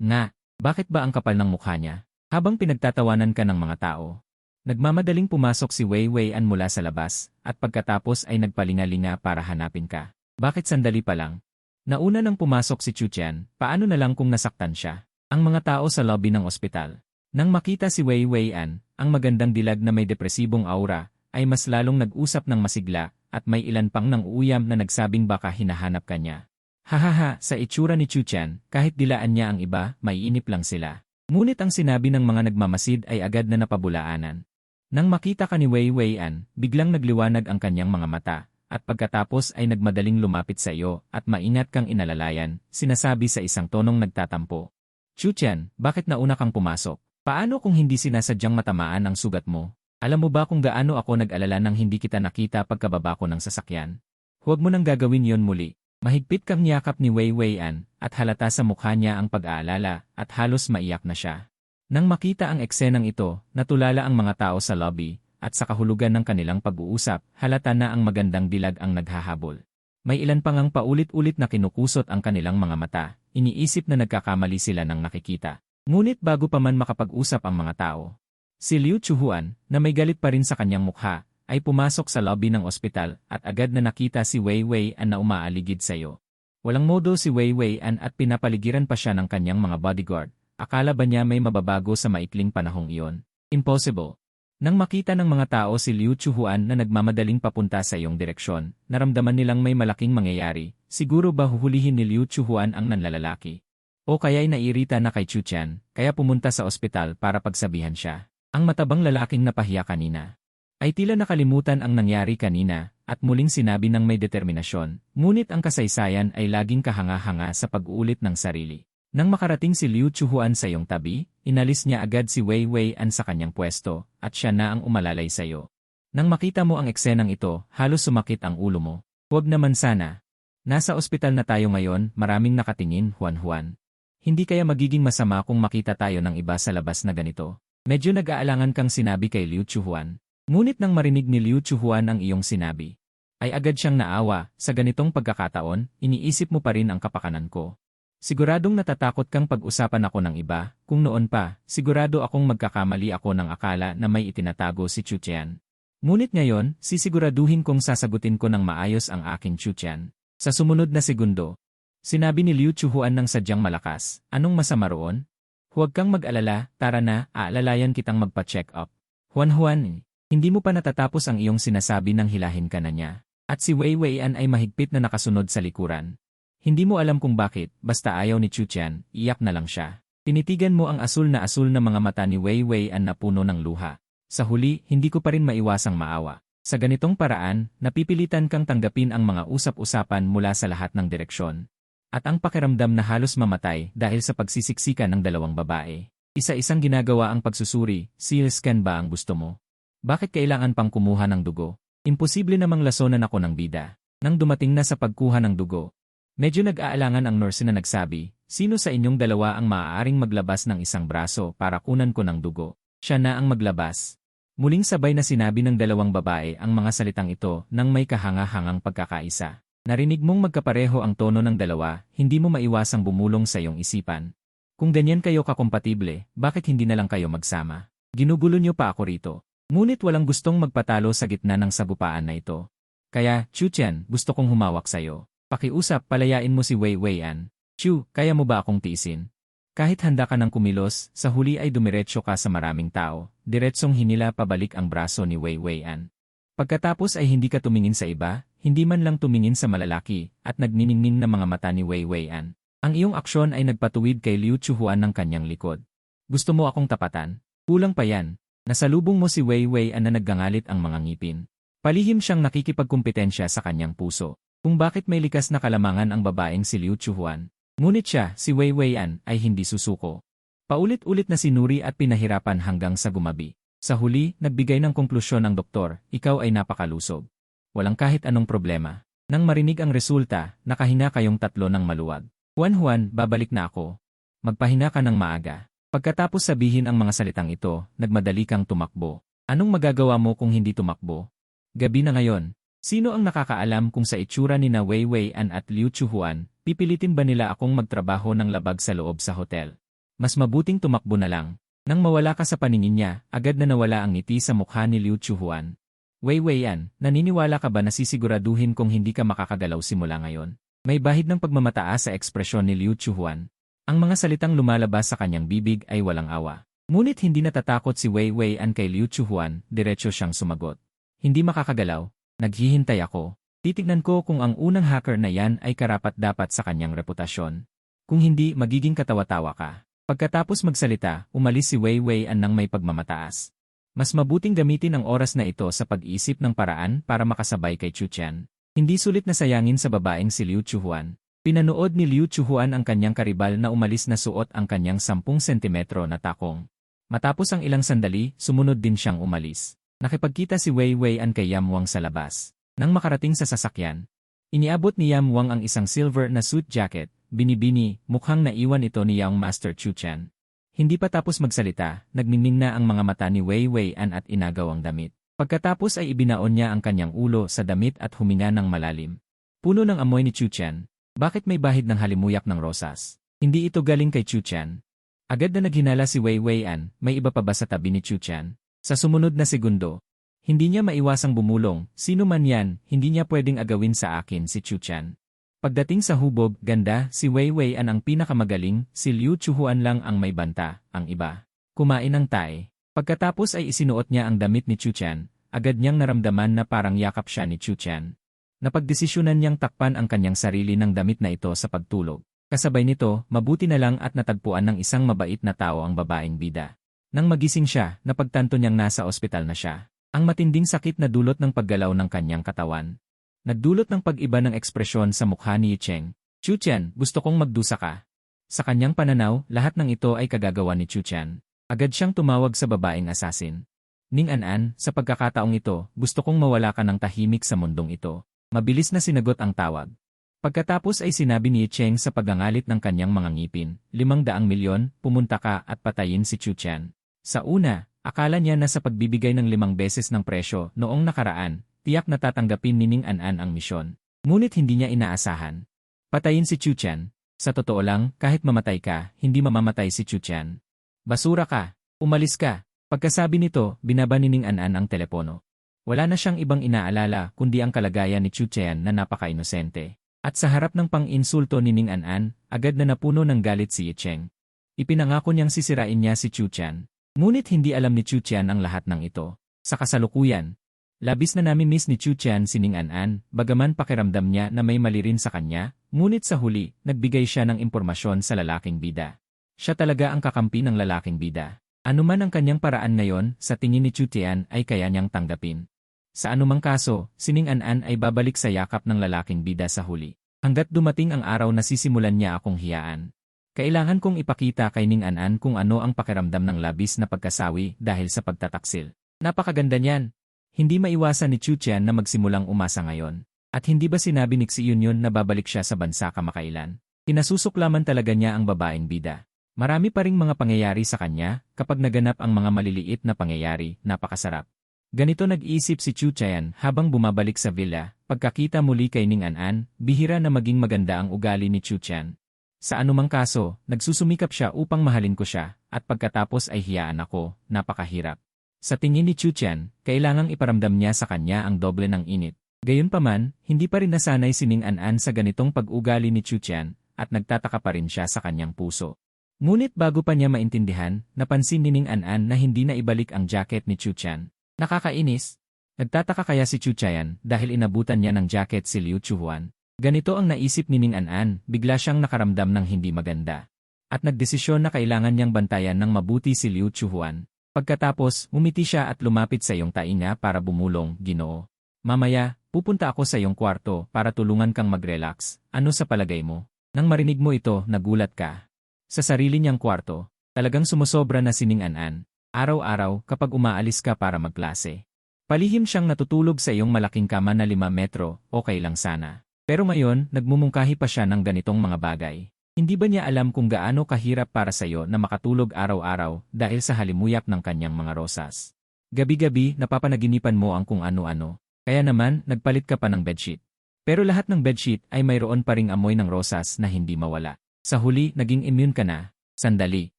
Nga, bakit ba ang kapal ng mukha niya? Habang pinagtatawanan ka ng mga tao. Nagmamadaling pumasok si Wei Weian mula sa labas, at pagkatapos ay nagpalinga-linga para hanapin ka. Bakit sandali pa lang? Nauna nang pumasok si Chu Qian, paano na lang kung nasaktan siya? Ang mga tao sa lobby ng ospital. Nang makita si Wei Weian, ang magandang dilag na may depresibong aura, ay mas lalong nag-usap ng masigla, at may ilan pang nang uuyam na nagsabing baka hinahanap ka niya. Hahaha, sa itsura ni Chu Qian, kahit dilaan niya ang iba, maiinip lang sila. Ngunit ang sinabi ng mga nagmamasid ay agad na napabulaanan. Nang makita ka ni Wei Weian, biglang nagliwanag ang kanyang mga mata, at pagkatapos ay nagmadaling lumapit sa iyo at maingat kang inalalayan, sinasabi sa isang tonong nagtatampo. Chu Qian, bakit nauna kang pumasok? Paano kung hindi sinasadyang matamaan ang sugat mo? Alam mo ba kung gaano ako nag-alala nang hindi kita nakita pagkababa ko ng sasakyan? Huwag mo nang gagawin yon muli. Mahigpit kang niyakap ni Wei Weian, at halata sa mukha niya ang pag-aalala, at halos maiyak na siya. Nang makita ang eksenang ito, natulala ang mga tao sa lobby, at sa kahulugan ng kanilang pag-uusap, halata na ang magandang dilag ang naghahabol. May ilan pang ang paulit-ulit na kinukusot ang kanilang mga mata, iniisip na nagkakamali sila ng nakikita. Ngunit bago pa man makapag-usap ang mga tao, si Liu Chuhuan, na may galit pa rin sa kanyang mukha, ay pumasok sa lobby ng ospital at agad na nakita si Wei Weian na umaaligid sa iyo. Walang modo si Wei Weian at pinapaligiran pa siya ng kanyang mga bodyguard. Akala ba niya may mababago sa maikling panahong iyon? Impossible. Nang makita ng mga tao si Liu Chuhuan na nagmamadaling papunta sa iyong direksyon, naramdaman nilang may malaking mangyayari. Siguro ba huhulihin ni Liu Chuhuan ang nanlalalaki? O kaya'y nairita na kay Chu Qian, kaya pumunta sa ospital para pagsabihan siya. Ang matabang lalaking napahiya kanina ay tila nakalimutan ang nangyari kanina at muling sinabi ng may determinasyon, ngunit ang kasaysayan ay laging kahanga-hanga sa pag-uulit ng sarili. Nang makarating si Liu Chuhuan sa iyong tabi, inalis niya agad si Wei Weian sa kanyang pwesto at siya na ang umalalay sa iyo. Nang makita mo ang eksenang ito, halos sumakit ang ulo mo. Huwag naman sana. Nasa ospital na tayo ngayon, maraming nakatingin, Juan. Hindi kaya magiging masama kung makita tayo ng iba sa labas na ganito? Medyo nag-aalangan kang sinabi kay Liu Chuhuan. Ngunit nang marinig ni Liu Chuhuan ang iyong sinabi, ay agad siyang naawa. Sa ganitong pagkakataon, iniisip mo pa rin ang kapakanan ko. Siguradong natatakot kang pag-usapan ako ng iba. Kung noon pa, sigurado akong magkakamali ako ng akala na may itinatago si Chu Qian. Ngunit ngayon, sisiguraduhin kong sasagutin ko ng maayos ang aking Chuchan. Sa sumunod na segundo, sinabi ni Liu Chuhuan ng sadyang malakas, anong masama roon? Huwag kang mag-alala, tara na, aalalayan kitang magpa-check up. Huan, hindi mo pa natatapos ang iyong sinasabi nang hilahin ka na niya. At si Wei Weian ay mahigpit na nakasunod sa likuran. Hindi mo alam kung bakit, basta ayaw ni Chuchan, iyak na lang siya. Tinitigan mo ang asul na mga mata ni Wei Weian na puno ng luha. Sa huli, hindi ko pa rin maiwasang maawa. Sa ganitong paraan, napipilitan kang tanggapin ang mga usap-usapan mula sa lahat ng direksyon. At ang pakiramdam na halos mamatay dahil sa pagsisiksikan ng dalawang babae. Isa-isang ginagawa ang pagsusuri, seal scan ba ang gusto mo? Bakit kailangan pang kumuha ng dugo? Imposible namang lasonan ako ng bida. Nang dumating na sa pagkuha ng dugo, medyo nag-aalangan ang nurse na nagsabi, sino sa inyong dalawa ang maaaring maglabas ng isang braso para kunan ko ng dugo? Siya na ang maglabas. Muling sabay na sinabi ng dalawang babae ang mga salitang ito nang may kahanga-hangang pagkakaisa. Narinig mong magkapareho ang tono ng dalawa, hindi mo maiwasang bumulong sa iyong isipan. Kung ganyan kayo kakompatible, bakit hindi na lang kayo magsama? Ginugulo niyo pa ako rito. Ngunit walang gustong magpatalo sa gitna ng sabupaan na ito. Kaya, Chuchan, gusto kong humawak sa'yo. Pakiusap, palayain mo si Wei Weian. Chu, kaya mo ba akong tiisin? Kahit handa ka ng kumilos, sa huli ay dumiretso ka sa maraming tao, diretsong hinila pabalik ang braso ni Wei Weian. Pagkatapos ay hindi ka tumingin sa iba, hindi man lang tumingin sa malalaki, at nagniningning na mga mata ni Wei Weian. Ang iyong aksyon ay nagpatuwid kay Liu Chuhuan ng kanyang likod. Gusto mo akong tapatan? Kulang pa yan. Nasalubong mo si Wei Weian na naggangalit ang mga ngipin. Palihim siyang nakikipagkumpetensya sa kanyang puso. Kung bakit may likas na kalamangan ang babaeng si Liu Chuhuan. Ngunit siya, si Wei Weian, ay hindi susuko. Paulit-ulit na sinuri at pinahirapan hanggang sa gumabi. Sa huli, nagbigay ng konklusyon ang doktor, ikaw ay napakalusog. Walang kahit anong problema. Nang marinig ang resulta, nakahinga kayong tatlo ng maluwag. Huan, babalik na ako. Magpahinga ka ng maaga. Pagkatapos sabihin ang mga salitang ito, nagmadali kang tumakbo. Anong magagawa mo kung hindi tumakbo? Gabi na ngayon. Sino ang nakakaalam kung sa itsura ni na Wei Weian at Liu Chuhuan, pipilitin ba nila akong magtrabaho ng labag sa loob sa hotel? Mas mabuting tumakbo na lang. Nang mawala ka sa paningin niya, agad na nawala ang ngiti sa mukha ni Liu Chuhuan. Wei Weian, naniniwala ka ba na sisiguraduhin kung hindi ka makakagalaw simula ngayon? May bahid ng pagmamataas sa ekspresyon ni Liu Chuhuan. Ang mga salitang lumalabas sa kanyang bibig ay walang awa. Ngunit hindi natatakot si Wei Weian kay Liu Chuhuan, diretso siyang sumagot. Hindi makakagalaw. Naghihintay ako. Titignan ko kung ang unang hacker na yan ay karapat-dapat sa kanyang reputasyon. Kung hindi, magiging katawa-tawa ka. Pagkatapos magsalita, umalis si Wei Weian ng may pagmamataas. Mas mabuting gamitin ang oras na ito sa pag-iisip ng paraan para makasabay kay Chuchan. Hindi sulit na sayangin sa babaeng si Liu Chuhuan. Pinanood ni Liu Chuhuan ang kanyang karibal na umalis na suot ang kanyang 10 sentimetro na takong. Matapos ang ilang sandali, sumunod din siyang umalis. Nakipagkita si Wei Weian kay Yam Wang sa labas. Nang makarating sa sasakyan, iniabot ni Yam Wang ang isang silver na suit jacket, binibini, mukhang naiwan ito ni Young Master Chuchan. Hindi pa tapos magsalita, nagniningning na ang mga mata ni Wei Weian at inagaw ang damit. Pagkatapos ay ibinaon niya ang kanyang ulo sa damit at huminga ng malalim. Puno ng amoy ni Chuchan. Bakit may bahid ng halimuyak ng rosas? Hindi ito galing kay Chuchan. Agad na naghinala si Wei Weian, may iba pa ba sa tabi ni Chuchan? Sa sumunod na segundo, hindi niya maiwasang bumulong, sino man yan, hindi niya pwedeng agawin sa akin si Chuchan. Pagdating sa hubog, ganda, si Wei Weian ang pinakamagaling, si Liu Chuhuan lang ang may banta, ang iba. Kumain ng tae. Pagkatapos ay isinuot niya ang damit ni Chuchan, agad niyang naramdaman na parang yakap siya ni Chuchan. Napagdesisyonan niyang takpan ang kanyang sarili ng damit na ito sa pagtulog. Kasabay nito, mabuti na lang at natagpuan ng isang mabait na tao ang babaeng bida. Nang magising siya, napagtanto niyang nasa ospital na siya. Ang matinding sakit na dulot ng paggalaw ng kanyang katawan. Nagdulot ng pag-iba ng ekspresyon sa mukha ni Cheng. Chuchan, gusto kong magdusa ka. Sa kanyang pananaw, lahat ng ito ay kagagawa ni Chuchan. Agad siyang tumawag sa babaeng asasin. Ning An, sa pagkakataong ito, gusto kong mawala ka ng tahimik sa mundong ito. Mabilis na sinagot ang tawag. Pagkatapos ay sinabi ni Cheng sa pagangalit ng kanyang mga ngipin, 500 milyon, pumunta ka at patayin si Chuchan. Sa una, akala niya na sa pagbibigay ng 5 beses ng presyo noong nakaraan, tiyak na tatanggapin ni Ning An ang misyon. Ngunit hindi niya inaasahan. Patayin si Chuchan. Sa totoo lang, kahit mamatay ka, hindi mamamatay si Chuchan. Basura ka. Umalis ka. Pagkasabi nito, binaba ni Ning An ang telepono. Wala na siyang ibang inaalala kundi ang kalagayan ni Chu Chen na napaka-inosente. At sa harap ng pang-insulto ni Ning An, agad na napuno ng galit si Ye Cheng. Ipinangako niyang sisirain niya si Chu Chen. Ngunit hindi alam ni Chu Chen ang lahat ng ito. Sa kasalukuyan, labis na nami-miss ni Chu Chen si Ning An, bagaman pakiramdam niya na may mali rin sa kanya, ngunit sa huli, nagbigay siya ng impormasyon sa lalaking bida. Siya talaga ang kakampi ng lalaking bida. Ano man ang kanyang paraan ngayon, sa tingin ni Chu Chen ay kaya niyang tanggapin. Sa anumang kaso, si Ning An ay babalik sa yakap ng lalaking bida sa huli. Hanggat dumating ang araw na sisimulan niya akong hiyaan. Kailangan kong ipakita kay Ning An kung ano ang pakiramdam ng labis na pagkasawi dahil sa pagtataksil. Napakaganda niyan. Hindi maiwasan ni Chu Chen na magsimulang umasa ngayon. At hindi ba sinabi ni Xi Yun na babalik siya sa bansa kamakailan? Kinasusuklaman talaga niya ang babaeng bida. Marami pa ring mga pangyayari sa kanya, kapag naganap ang mga maliliit na pangyayari, napakasarap. Ganito nag-iisip si Chu Chen habang bumabalik sa villa, pagkakita muli kay Ning An, bihira na maging maganda ang ugali ni Chu Chen. Sa anumang kaso, nagsusumikap siya upang mahalin ko siya, at pagkatapos ay hiyaan ako, napakahirap. Sa tingin ni Chu Chen, kailangang iparamdam niya sa kanya ang doble ng init. Gayunpaman, hindi pa rin nasanay si Ning An sa ganitong pag-ugali ni Chu Chen, at nagtataka pa rin siya sa kanyang puso. Ngunit bago pa niya maintindihan, napansin ni Ning An na hindi na ibalik ang jacket ni Chu Chen. Nakakainis. Nagtataka kaya si Chu Chen dahil inabutan niya ng jacket si Liu Chuhuan. Ganito ang naisip ni Ning An, bigla siyang nakaramdam ng hindi maganda. At nagdesisyon na kailangan niyang bantayan ng mabuti si Liu Chuhuan. Pagkatapos, umiti siya at lumapit sa iyong tainga para bumulong, Ginoo. Mamaya, pupunta ako sa iyong kwarto para tulungan kang mag-relax. Ano sa palagay mo? Nang marinig mo ito, nagulat ka. Sa sarili niyang kwarto, talagang sumusobra na si Ning An. Araw-araw kapag umaalis ka para magklase. Palihim siyang natutulog sa iyong malaking kama na 5 metro, okay lang sana. Pero ngayon, nagmumungkahi pa siya ng ganitong mga bagay. Hindi ba niya alam kung gaano kahirap para sa iyo na makatulog araw-araw dahil sa halimuyak ng kanyang mga rosas? Gabi-gabi, napapanaginipan mo ang kung ano-ano. Kaya naman, nagpalit ka pa ng bedsheet. Pero lahat ng bedsheet ay mayroon pa ring amoy ng rosas na hindi mawala. Sa huli, naging immune ka na. Sandali.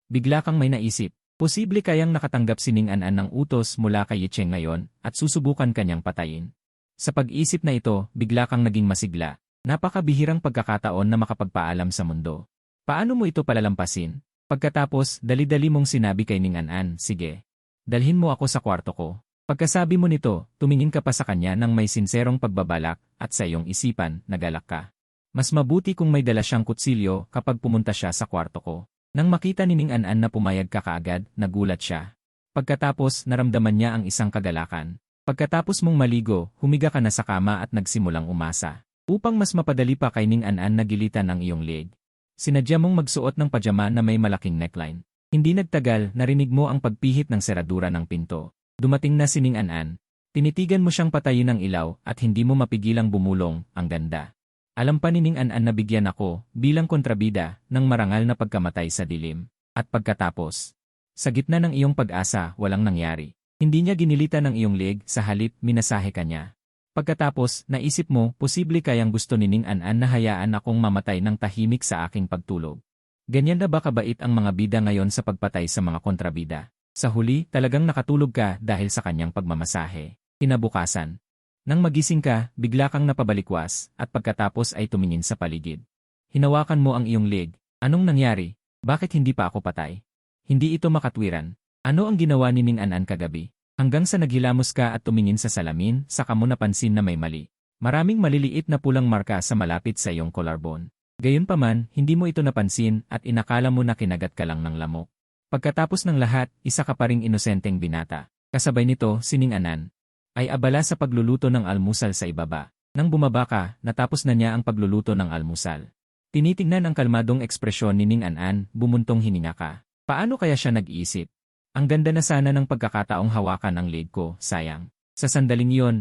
Bigla kang may naisip. Posible kayang nakatanggap si Ning An ng utos mula kay Ye Cheng ngayon at susubukan kanyang patayin. Sa pag-isip na ito, bigla kang naging masigla. Napakabihirang pagkakataon na makapagpaalam sa mundo. Paano mo ito palalampasin? Pagkatapos, dali-dali mong sinabi kay Ning An, sige. Dalhin mo ako sa kwarto ko. Pagkasabi mo nito, tumingin ka pa sa kanya ng may sinserong pagbabalak at sa iyong isipan, nagalak ka. Mas mabuti kung may dala siyang kutsilyo kapag pumunta siya sa kwarto ko. Nang makita ni Ning An na pumayag ka kaagad, nagulat siya. Pagkatapos, naramdaman niya ang isang kagalakan. Pagkatapos mong maligo, humiga ka na sa kama at nagsimulang umasa. Upang mas mapadali pa kay Ning An na gilitan ang iyong leg. Sinadya mong magsuot ng pajama na may malaking neckline. Hindi nagtagal, narinig mo ang pagpihit ng seradura ng pinto. Dumating na si Ning An. Tinitigan mo siyang patayin ng ilaw at hindi mo mapigilang bumulong, ang ganda. Alam pa ni Ning An na bigyan ako, bilang kontrabida, ng marangal na pagkamatay sa dilim. At pagkatapos, sa gitna ng iyong pag-asa, walang nangyari. Hindi niya ginilitan ng iyong leg, sa halip, minasahe ka niya. Pagkatapos, naisip mo, posible kayang gusto ni Ning An na hayaan akong mamatay ng tahimik sa aking pagtulog. Ganyan na ba kabait ang mga bida ngayon sa pagpatay sa mga kontrabida? Sa huli, talagang nakatulog ka dahil sa kanyang pagmamasahe. Kinabukasan. Nang magising ka, bigla kang napabalikwas, at pagkatapos ay tumingin sa paligid. Hinawakan mo ang iyong leg. Anong nangyari? Bakit hindi pa ako patay? Hindi ito makatwiran. Ano ang ginawa ni Ning An kagabi? Hanggang sa naghilamos ka at tumingin sa salamin, saka mo napansin na may mali. Maraming maliliit na pulang marka sa malapit sa iyong collarbone. Gayunpaman, hindi mo ito napansin at inakala mo na kinagat ka lang ng lamok. Pagkatapos ng lahat, isa ka pa ring inosenteng binata. Kasabay nito, si Ning An ay abala sa pagluluto ng almusal sa ibaba. Nang bumaba ka, natapos na niya ang pagluluto ng almusal. Tinitingnan ang kalmadong ekspresyon ni Ning An, bumuntong hininga ka. Paano kaya siya nag-iisip? Ang ganda na sana ng pagkakataong hawakan ang leg ko, sayang. Sa sandaling iyon,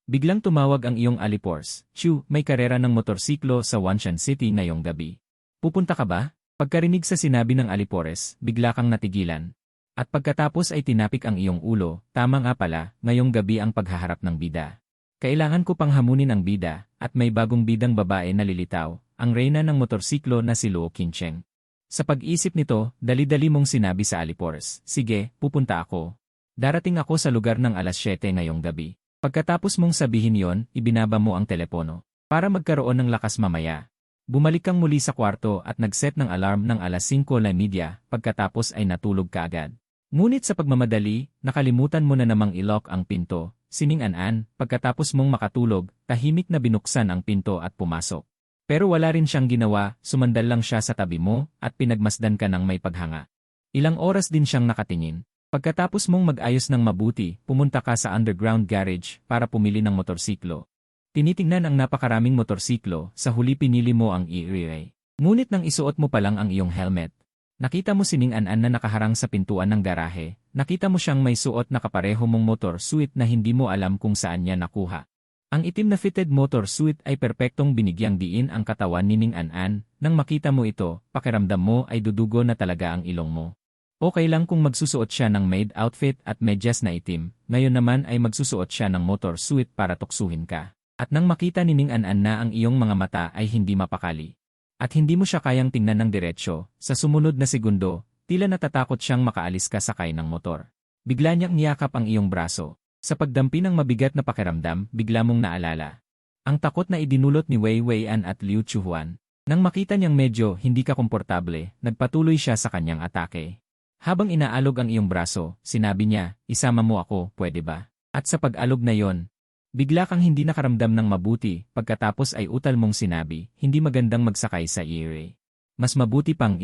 biglang tumawag ang iyong alipors. Chu, may karera ng motorsiklo sa Wanshan City ngayong gabi. Pupunta ka ba? Pagkarinig sa sinabi ng alipores, bigla kang natigilan. At pagkatapos ay tinapik ang iyong ulo, tama nga pala, ngayong gabi ang paghaharap ng bida. Kailangan ko pang hamunin ang bida, at may bagong bidang babae na lilitaw, ang reyna ng motorsiklo na si Luo Qincheng. Sa pag-isip nito, dali-dali mong sinabi sa alipores, sige, pupunta ako. Darating ako sa lugar ng alas 7 ngayong gabi. Pagkatapos mong sabihin yon, ibinaba mo ang telepono. Para magkaroon ng lakas mamaya. Bumalik kang muli sa kwarto at nag-set ng alarm ng alas 5:30 pagkatapos ay natulog ka agad. Ngunit sa pagmamadali, nakalimutan mo na namang i-lock ang pinto. Sining An-an, pagkatapos mong makatulog, tahimik na binuksan ang pinto at pumasok. Pero wala rin siyang ginawa, sumandal lang siya sa tabi mo at pinagmasdan ka ng may paghanga. Ilang oras din siyang nakatingin. Pagkatapos mong mag-ayos ng mabuti, pumunta ka sa underground garage para pumili ng motorsiklo. Tinitingnan ang napakaraming motorsiklo, sa huli pinili mo ang e-ray. Ngunit nang isuot mo pa lang ang iyong helmet, nakita mo sining An-an na nakaharang sa pintuan ng garahe, nakita mo siyang may suot na kapareho mong motor suit na hindi mo alam kung saan niya nakuha. Ang itim na fitted motor suit ay perpektong binigyang diin ang katawan ni Ning An-an, nang makita mo ito, pakiramdam mo ay dudugo na talaga ang ilong mo. Okay lang kung magsusuot siya ng maid outfit at medyas na itim, ngayon naman ay magsusuot siya ng motor suit para tuksuhin ka. At nang makita ni Ning An-an na ang iyong mga mata ay hindi mapakali. At hindi mo siya kayang tingnan ng diretsyo, sa sumunod na segundo, tila natatakot siyang makaalis ka sakay ng motor. Bigla niyang niyakap ang iyong braso. Sa pagdampi ng mabigat na pakiramdam, bigla mong naalala ang takot na idinulot ni Wei Weian at Liu Chuhuan. Nang makita niyang medyo hindi ka komportable, nagpatuloy siya sa kanyang atake. Habang inaalog ang iyong braso, sinabi niya, isama mo ako, pwede ba? At sa pag-alog na yon, bigla kang hindi nakaramdam ng mabuti, pagkatapos ay utal mong sinabi, hindi magandang magsakay sa e-ray. Mas mabuti pang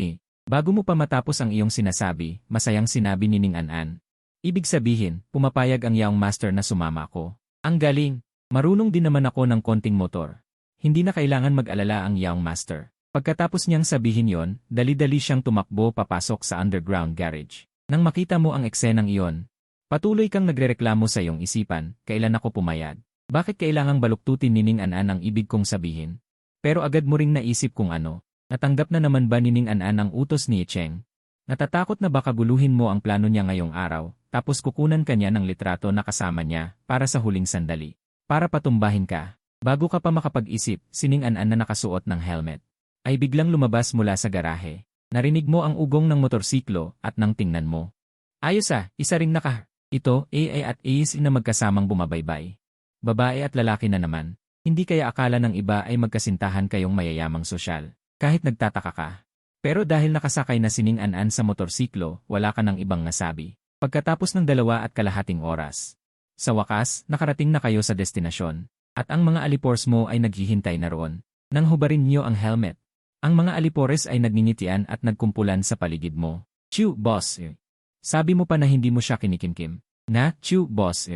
bago mo pa matapos ang iyong sinasabi, masayang sinabi ni Ning An-an. Ibig sabihin, pumapayag ang Yaong Master na sumama ko. Ang galing! Marunong din naman ako ng konting motor. Hindi na kailangan mag-alala ang Yaong Master. Pagkatapos niyang sabihin yon, dali-dali siyang tumakbo papasok sa underground garage. Nang makita mo ang eksenang iyon, patuloy kang nagrereklamo sa iyong isipan, kailan ako pumayag? Bakit kailangang baluktutin ni Ning An-an ang ibig kong sabihin? Pero agad mo ring naisip kung ano. Natanggap na naman ba ni Ning An-an ang utos ni Cheng? Natatakot na baka guluhin mo ang plano niya ngayong araw, tapos kukunan ka niya ng litrato na kasama niya para sa huling sandali. Para patumbahin ka. Bago ka pa makapag-isip, si Ning An-an na nakasuot ng helmet ay biglang lumabas mula sa garahe. Narinig mo ang ugong ng motorsiklo at nang tingnan mo. Ayos isa ring naka. Ito, AI at Ace na magkasamang bumabaybay. Babae at lalaki na naman. Hindi kaya akala ng iba ay magkasintahan kayong mayayamang sosyal. Kahit nagtataka ka. Pero dahil nakasakay na si Ning An-an sa motorsiklo, wala ka ng ibang nasabi. Pagkatapos ng 2.5 oras. Sa wakas, nakarating na kayo sa destinasyon. At ang mga alipores mo ay naghihintay na roon. Nang hubarin niyo ang helmet. Ang mga alipores ay nagninitian at nagkumpulan sa paligid mo. Chew, boss. Sabi mo pa na hindi mo siya kinikimkim. Na, chew, boss.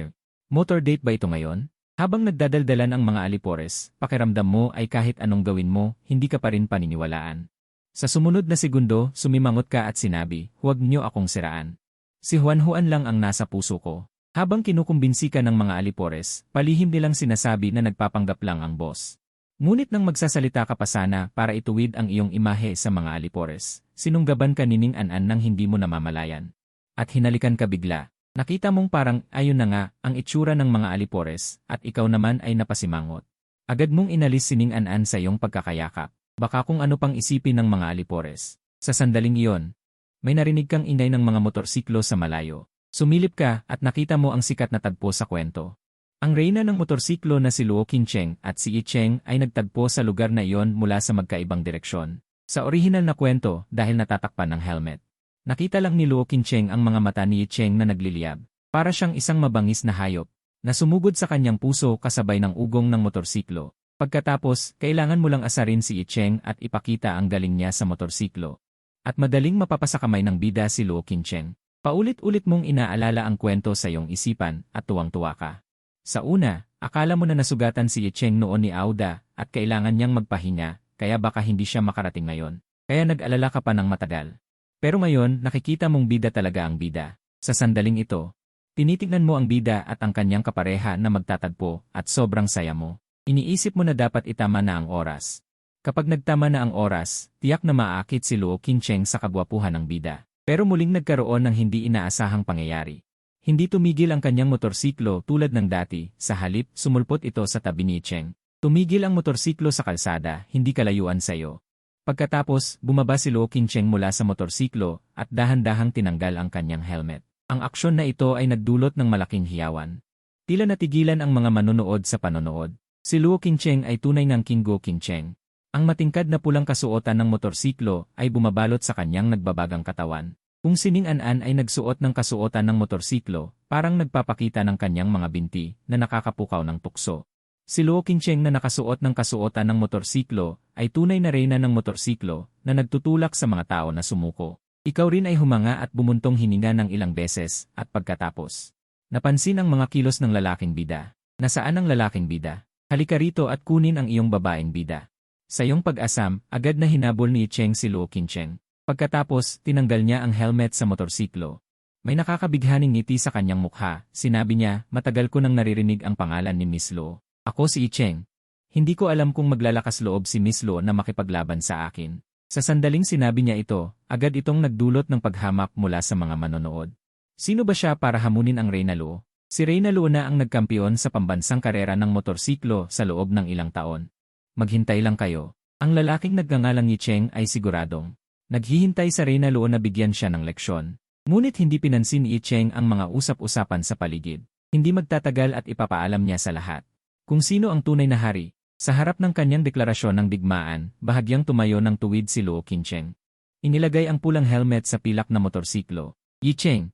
Motor date ba ito ngayon? Habang nagdadaldalan ang mga alipores, pakiramdam mo ay kahit anong gawin mo, hindi ka pa rin paniniwalaan. Sa sumunod na segundo, sumimangot ka at sinabi, huwag niyo akong siraan. Si Juan lang ang nasa puso ko. Habang kinukumbinsi ka ng mga alipores, palihim nilang sinasabi na nagpapanggap lang ang boss. Ngunit nang magsasalita ka pa sana para ituwid ang iyong imahe sa mga alipores, sinunggaban ka ni Ning An-an nang hindi mo namamalayan. At hinalikan ka bigla. Nakita mong parang ayun na nga ang itsura ng mga alipores at ikaw naman ay napasimangot. Agad mong inalis si Ning An-an sa iyong pagkakayakap. Baka kung ano pang isipin ng mga alipores. Sa sandaling iyon, may narinig kang ingay ng mga motorsiklo sa malayo. Sumilip ka at nakita mo ang sikat na tagpo sa kwento. Ang reyna ng motorsiklo na si Luo Qingcheng at si Yi Cheng ay nagtagpo sa lugar na iyon mula sa magkaibang direksyon. Sa orihinal na kwento dahil natatakpan ng helmet. Nakita lang ni Luo Qingcheng ang mga mata ni Yi Cheng na nagliliyab. Para siyang isang mabangis na hayop na sumugod sa kanyang puso kasabay ng ugong ng motorsiklo. Pagkatapos, kailangan mo lang asarin si Yi Cheng at ipakita ang galing niya sa motorsiklo. At madaling mapapasakamay ng bida si Luo Qingcheng. Paulit-ulit mong inaalala ang kwento sa iyong isipan at tuwang-tuwa ka. Sa una, akala mo na nasugatan si Yi Cheng noon ni Auda at kailangan niyang magpahinga, kaya baka hindi siya makarating ngayon. Kaya nag-alala ka pa ng matagal. Pero ngayon, nakikita mong bida talaga ang bida. Sa sandaling ito, tinitignan mo ang bida at ang kanyang kapareha na magtatagpo at sobrang saya mo. Iniisip mo na dapat itama na ang oras. Kapag nagtama na ang oras, tiyak na maaakit si Luo Qingcheng sa kagwapuhan ng bida. Pero muling nagkaroon ng hindi inaasahang pangyayari. Hindi tumigil ang kanyang motorsiklo tulad ng dati, sa halip, sumulpot ito sa tabi ni Cheng. Tumigil ang motorsiklo sa kalsada, hindi kalayuan sa iyo. Pagkatapos, bumaba si Luo Qingcheng mula sa motorsiklo at dahan-dahang tinanggal ang kanyang helmet. Ang aksyon na ito ay nagdulot ng malaking hiyawan. Tila natigilan ang mga manonood sa panonood. Si Luo Qingcheng ay tunay ng King Guo Qingcheng. Ang matingkad na pulang kasuotan ng motorsiklo ay bumabalot sa kanyang nagbabagang katawan. Kung Sining An ay nagsuot ng kasuotan ng motorsiklo, parang nagpapakita ng kanyang mga binti na nakakapukaw ng tukso. Si Luo Qingcheng na nakasuot ng kasuotan ng motorsiklo ay tunay na reyna ng motorsiklo na nagtutulak sa mga tao na sumuko. Ikaw rin ay humanga at bumuntong hininga ng ilang beses at pagkatapos. Napansin ang mga kilos ng lalaking bida. Nasaan ang lalaking bida? Halika rito at kunin ang iyong babaeng bida. Sa iyong pag-asam, agad na hinabol ni Cheng si Luo Qingcheng. Pagkatapos, tinanggal niya ang helmet sa motorsiklo. May nakakabighaning ngiti sa kanyang mukha. Sinabi niya, matagal ko nang naririnig ang pangalan ni Miss Luo. Ako si Cheng. Hindi ko alam kung maglalakas loob si Miss Luo na makipaglaban sa akin. Sa sandaling sinabi niya ito, agad itong nagdulot ng paghamak mula sa mga manonood. Sino ba siya para hamunin ang Reyna Luo? Si Reyna Luo na ang nagkampiyon sa pambansang karera ng motorsiklo sa loob ng ilang taon. Maghintay lang kayo. Ang lalaking nagngangalang ni Cheng ay siguradong naghihintay sa Reyna Luo na bigyan siya ng leksyon. Ngunit hindi pinansin ni Cheng ang mga usap-usapan sa paligid. Hindi magtatagal at ipapaalam niya sa lahat kung sino ang tunay na hari. Sa harap ng kanyang deklarasyon ng digmaan, bahagyang tumayo ng tuwid si Luo Qingcheng. Inilagay ang pulang helmet sa pilak na motorsiklo. Yi Cheng,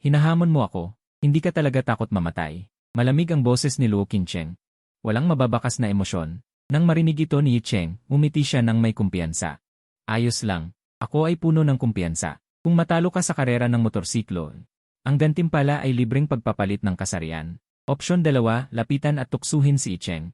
hinahamon mo ako. Hindi ka talaga takot mamatay. Malamig ang boses ni Luo Qingcheng. Walang mababakas na emosyon. Nang marinig ito ni Yi Cheng, umiti siya ng may kumpiyansa. Ayos lang. Ako ay puno ng kumpiyansa. Kung matalo ka sa karera ng motorsiklo, ang gantimpala ay libreng pagpapalit ng kasarian. Opsyon 2, lapitan at tuksuhin si Yi Cheng.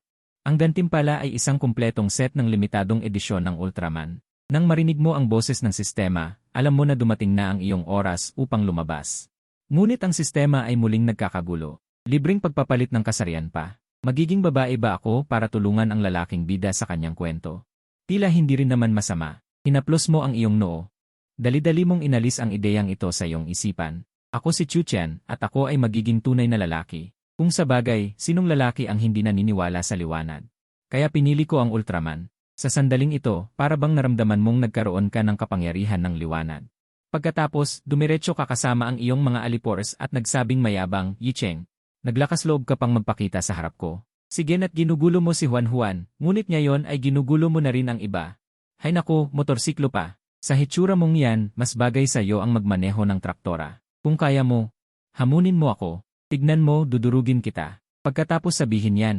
Ang gantimpala ay isang kumpletong set ng limitadong edisyon ng Ultraman. Nang marinig mo ang boses ng sistema, alam mo na dumating na ang iyong oras upang lumabas. Ngunit ang sistema ay muling nagkakagulo. Libreng pagpapalit ng kasarian pa. Magiging babae ba ako para tulungan ang lalaking bida sa kanyang kwento? Tila hindi rin naman masama. Hinaplos mo ang iyong noo. Dali-dali mong inalis ang ideyang ito sa iyong isipan. Ako si Chu Chen at ako ay magiging tunay na lalaki. Kung sa bagay, sinong lalaki ang hindi naniniwala sa liwanag? Kaya pinili ko ang Ultraman. Sa sandaling ito, para bang naramdaman mong nagkaroon ka ng kapangyarihan ng liwanag. Pagkatapos, dumiretso ka kasama ang iyong mga alipores at nagsabing mayabang, Yi Cheng. Naglakas loob ka pang magpakita sa harap ko. Sige na't ginugulo mo si Juan Juan, ngunit ngayon ay ginugulo mo na rin ang iba. Hay naku, motorsiklo pa. Sa hitsura mong yan, mas bagay sa iyo ang magmaneho ng traktora. Kung kaya mo, hamunin mo ako. Tignan mo, dudurugin kita. Pagkatapos sabihin yan,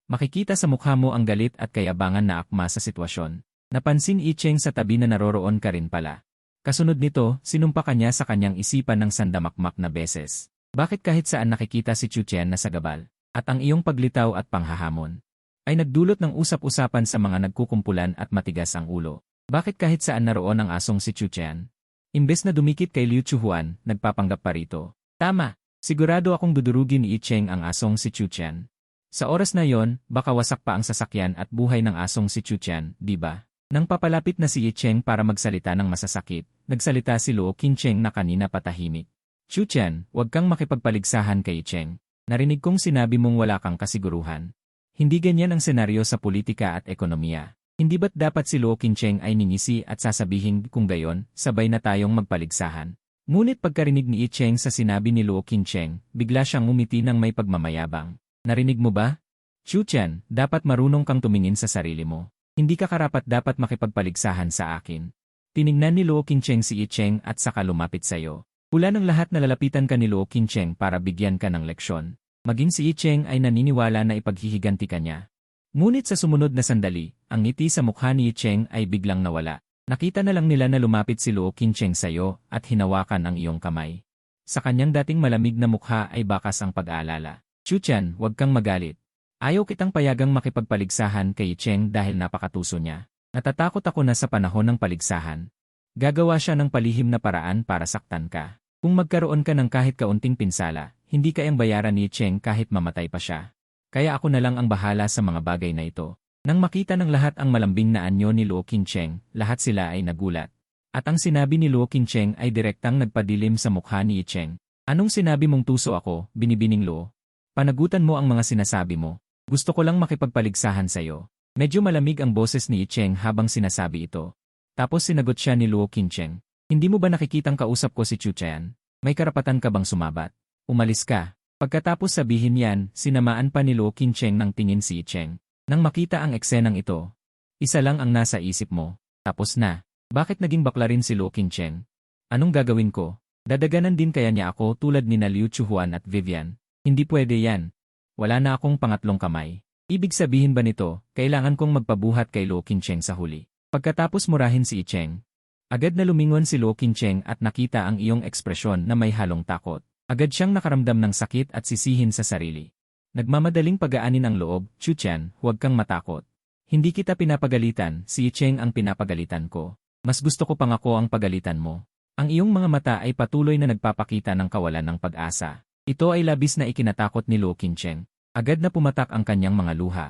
makikita sa mukha mo ang galit at kayabangan na akma sa sitwasyon. Napansin Yi Cheng sa tabi na naroroon ka rin pala. Kasunod nito, sinumpa kanya sa kanyang isipan ng sandamakmak na beses. Bakit kahit saan nakikita si Chu Chen na sagabal, at ang iyong paglitaw at panghahamon, ay nagdulot ng usap-usapan sa mga nagkukumpulan at matigas ang ulo? Bakit kahit saan naroon ang asong si Chu Chen? Imbes na dumikit kay Liu Chuhuan, nagpapanggap pa rito. Tama! Sigurado akong dudurugin ni Yi Cheng ang asong si Chu Chen. Sa oras na yon, baka wasak pa ang sasakyan at buhay ng asong si Chu Chen, di ba? Nang papalapit na si Yi Cheng para magsalita ng masasakit, nagsalita si Luo Qingcheng na kanina patahimik. Chu Chen, huwag kang makipagpaligsahan kay Yi Cheng. Narinig kong sinabi mong wala kang kasiguruhan. Hindi ganyan ang senaryo sa politika at ekonomiya. Hindi ba't dapat si Luo Qingcheng ay ningisi at sasabihin kung gayon, sabay na tayong magpaligsahan? Ngunit pagkarinig ni Yi Cheng sa sinabi ni Luo Qingcheng, bigla siyang umiti ng may pagmamayabang. Narinig mo ba? Chu Chen, dapat marunong kang tumingin sa sarili mo. Hindi ka karapat dapat makipagpaligsahan sa akin. Tiningnan ni Luo Qingcheng si Yi Cheng at saka lumapit sa iyo. Hula ng lahat na lalapitan ka ni Luo Qingcheng para bigyan ka ng leksyon. Maging si Yi Cheng ay naniniwala na ipaghihiganti ka niya. Ngunit sa sumunod na sandali, ang ngiti sa mukha ni Yi Cheng ay biglang nawala. Nakita na lang nila na lumapit si Luo Qingcheng sa iyo at hinawakan ang iyong kamay. Sa kanyang dating malamig na mukha ay bakas ang pag-aalala. Chu Chen, huwag kang magalit. Ayaw kitang payagang makipagpaligsahan kay Yi Cheng dahil napakatuso niya. Natatakot ako na sa panahon ng paligsahan, gagawa siya ng palihim na paraan para saktan ka. Kung magkaroon ka ng kahit kaunting pinsala, hindi kayang bayaran ni Yi Cheng kahit mamatay pa siya. Kaya ako na lang ang bahala sa mga bagay na ito. Nang makita ng lahat ang malambing na anyo ni Luo Qingcheng, lahat sila ay nagulat. At ang sinabi ni Luo Qingcheng ay direktang nagpadilim sa mukha ni Yi Cheng. Anong sinabi mong tuso ako, binibining Luo? Panagutan mo ang mga sinasabi mo. Gusto ko lang makipagpaligsahan sa iyo. Medyo malamig ang boses ni Yi Cheng habang sinasabi ito. Tapos sinagot siya ni Luo Qingcheng. Hindi mo ba nakikitang kausap ko si Chu Chen? May karapatan ka bang sumabat? Umalis ka. Pagkatapos sabihin yan, sinamaan pa ni Luo Qingcheng ng tingin si Cheng. Nang makita ang eksenang ito, isa lang ang nasa isip mo, tapos na. Bakit naging bakla rin si Luo Qingcheng? Anong gagawin ko? Dadaganan din kaya niya ako tulad ni Liu Chuhuan at Vivian? Hindi pwede yan. Wala na akong pangatlong kamay. Ibig sabihin ba nito, kailangan kong magpabuhat kay Luo Qingcheng sa huli? Pagkatapos murahin si Cheng, agad na lumingon si Luo Qingcheng at nakita ang iyong ekspresyon na may halong takot. Agad siyang nakaramdam ng sakit at sisihin sa sarili. Nagmamadaling pagaanin ang loob, Chuchen, huwag kang matakot. Hindi kita pinapagalitan, si Cheng ang pinapagalitan ko. Mas gusto ko pang ako ang pagalitan mo. Ang iyong mga mata ay patuloy na nagpapakita ng kawalan ng pag-asa. Ito ay labis na ikinatakot ni Luo Qingcheng. Agad na pumatak ang kanyang mga luha.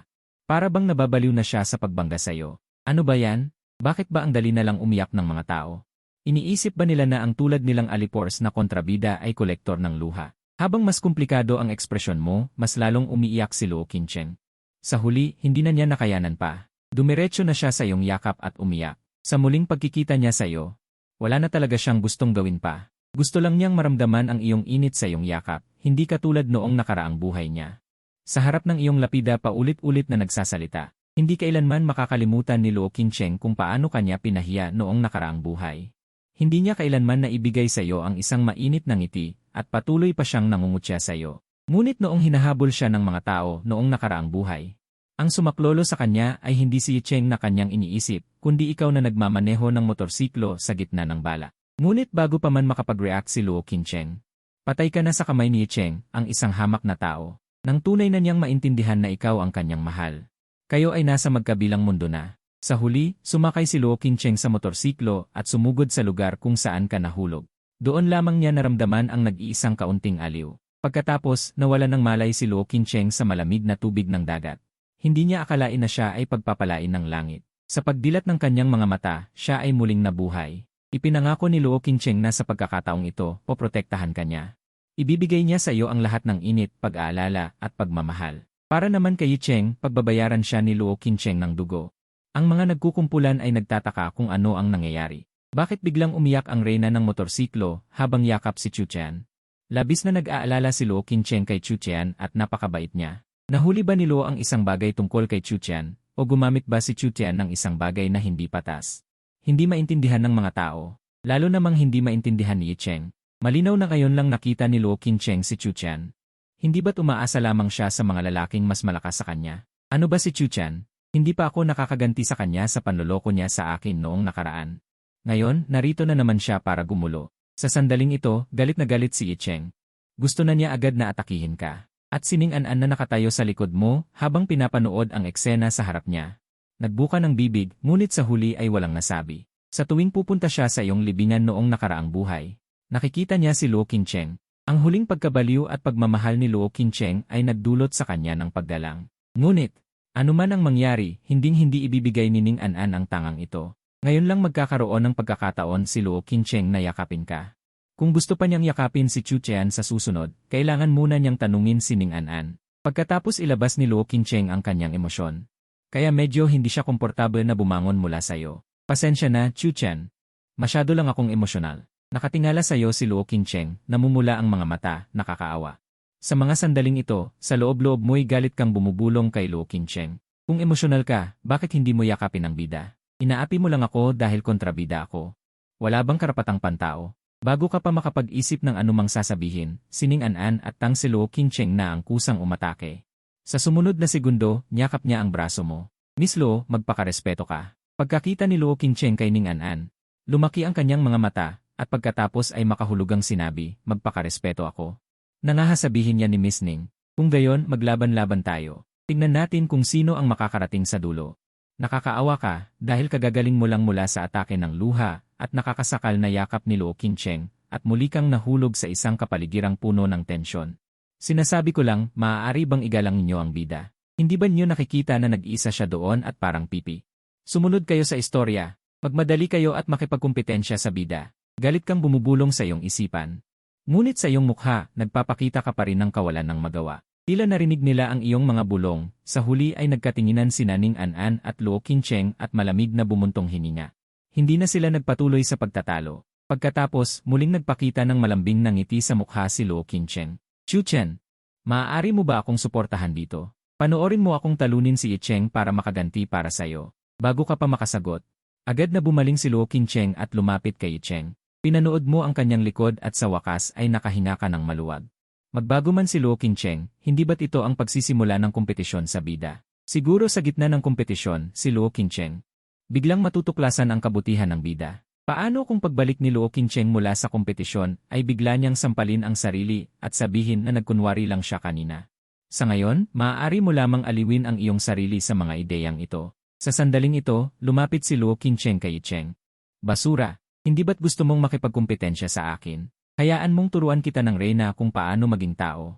Para bang nababaliw na siya sa pagbangga sayo. Ano ba yan? Bakit ba ang dali na lang umiyak ng mga tao? Iniisip ba nila na ang tulad nilang alipors na kontrabida ay kolektor ng luha? Habang mas komplikado ang ekspresyon mo, mas lalong umiiyak si Luo Qingcheng. Sa huli, hindi na niya nakayanan pa. Dumiretso na siya sa iyong yakap at umiyak. Sa muling pagkikita niya sa iyo, wala na talaga siyang gustong gawin pa. Gusto lang niyang maramdaman ang iyong init sa iyong yakap, hindi katulad noong nakaraang buhay niya. Sa harap ng iyong lapida paulit-ulit na nagsasalita, hindi kailanman makakalimutan ni Luo Qingcheng kung paano kanya pinahiya noong nakaraang buhay. Hindi niya kailanman naibigay sa iyo ang isang mainit na ngiti, at patuloy pa siyang nangungutya sa iyo. Ngunit noong hinahabol siya ng mga tao noong nakaraang buhay, ang sumaklolo sa kanya ay hindi si Cheng na kanyang iniisip, kundi ikaw na nagmamaneho ng motorsiklo sa gitna ng bala. Ngunit bago pa man makapag-react si Luo Qingcheng, patay ka na sa kamay ni Cheng, ang isang hamak na tao, nang tunay na niyang maintindihan na ikaw ang kanyang mahal. Kayo ay nasa magkabilang mundo na. Sa huli, sumakay si Luo Qingcheng sa motorsiklo at sumugod sa lugar kung saan ka nahulog. Doon lamang niya naramdaman ang nag-iisang kaunting aliw. Pagkatapos, nawala ng malay si Luo Qingcheng sa malamig na tubig ng dagat. Hindi niya akalain na siya ay pagpapalain ng langit. Sa pagdilat ng kanyang mga mata, siya ay muling nabuhay. Ipinangako ni Luo Qingcheng na sa pagkakataong ito, poprotektahan ka niya. Ibibigay niya sa iyo ang lahat ng init, pag-aalala, at pagmamahal. Para naman kay Cheng, pagbabayaran siya ni Luo Qingcheng ng dugo. Ang mga nagkukumpulan ay nagtataka kung ano ang nangyayari. Bakit biglang umiyak ang reyna ng motorsiklo habang yakap si Chuchen? Labis na nag-aalala si Luo Qingcheng kay Chuchen at napakabait niya. Nahuli ba ni Luo ang isang bagay tungkol kay Chuchen, o gumamit ba si Chuchen ng isang bagay na hindi patas? Hindi maintindihan ng mga tao, lalo namang hindi maintindihan ni Cheng. Malinaw na ngayon lang nakita ni Luo Qingcheng si Chuchen. Hindi ba't umaasa lamang siya sa mga lalaking mas malakas sa kanya? Ano ba si Chuchen? Hindi pa ako nakakaganti sa kanya sa panloloko niya sa akin noong nakaraan. Ngayon, narito na naman siya para gumulo. Sa sandaling ito, galit na galit si Cheng. Gusto na niya agad na atakihin ka. At sining-an na nakatayo sa likod mo habang pinapanood ang eksena sa harap niya. Nagbuka ng bibig, ngunit sa huli ay walang nasabi. Sa tuwing pupunta siya sa iyong libingan noong nakaraang buhay, nakikita niya si Luo Qingcheng. Ang huling pagkabaliw at pagmamahal ni Luo Qingcheng ay nagdulot sa kanya ng paggalang. Ngunit, anuman ang mangyari, hinding-hindi ibibigay ni Ning An ang tangang ito. Ngayon lang magkakaroon ng pagkakataon si Luo Qingcheng na yakapin ka. Kung gusto pa niyang yakapin si Chuchen sa susunod, kailangan muna niyang tanungin si Ning An. Pagkatapos ilabas ni Luo Qingcheng ang kanyang emosyon. Kaya medyo hindi siya komportable na bumangon mula sa'yo. Pasensya na, Chuchen. Masyado lang akong emosyonal. Nakatingala sa'yo si Luo Qingcheng, namumula ang mga mata, nakakaawa. Sa mga sandaling ito, sa loob-loob mo'y galit kang bumubulong kay Luo Qingcheng. Kung emosyonal ka, bakit hindi mo yakapin ang bida? Inaapi mo lang ako dahil kontrabida ako. Wala bang karapatang pantao? Bago ka pa makapag-isip ng anumang sasabihin, si Ning An at Tang si Luo Qingcheng na ang kusang umatake. Sa sumunod na segundo, niyakap niya ang braso mo. Miss Luo, magpakarespeto ka. Pagkakita ni Luo Qingcheng kay Ning An, lumaki ang kanyang mga mata, at pagkatapos ay makahulugang sinabi, magpakarespeto ako. Nangahasabihin niya ni Miss Ning, kung gayon maglaban-laban tayo. Tingnan natin kung sino ang makakarating sa dulo. Nakakaawa ka, dahil kagagaling mo lang mula sa atake ng luha, at nakakasakal na yakap ni Luo Qingcheng, at muli kang nahulog sa isang kapaligirang puno ng tensyon. Sinasabi ko lang, maaari bang igalang ninyo ang bida? Hindi ba niyo nakikita na nag-iisa siya doon at parang pipi? Sumunod kayo sa istorya, magmadali kayo at makipagkumpetensya sa bida. Galit kang bumubulong sa iyong isipan. Ngunit sa iyong mukha, nagpapakita ka pa rin ng kawalan ng magawa. Tila narinig nila ang iyong mga bulong, sa huli ay nagkatinginan sina Ning An at Luo Qingcheng at malamig na bumuntong hininga. Hindi na sila nagpatuloy sa pagtatalo. Pagkatapos, muling nagpakita ng malambing na ngiti sa mukha si Luo Qingcheng. Chuchen, Maaari mo ba akong suportahan dito? Panoorin mo akong talunin si Icheng para makaganti para sa'yo. Bago ka pa makasagot, agad na bumaling si Luo Qingcheng at lumapit kay Icheng. Pinanood mo ang kanyang likod at sa wakas ay nakahinga ka ng maluwag. Magbago man si Luo Qingcheng, hindi ba't ito ang pagsisimula ng kompetisyon sa bida? Siguro sa gitna ng kompetisyon, si Luo Qingcheng biglang matutuklasan ang kabutihan ng bida. Paano kung pagbalik ni Luo Qingcheng mula sa kompetisyon ay bigla niyang sampalin ang sarili at sabihin na nagkunwari lang siya kanina? Sa ngayon, maaari mo lamang aliwin ang iyong sarili sa mga ideyang ito. Sa sandaling ito, lumapit si Luo Qingcheng kay Icheng. Basura, hindi ba't gusto mong makipagkumpetensya sa akin? Hayaan mong turuan kita ng reyna kung paano maging tao.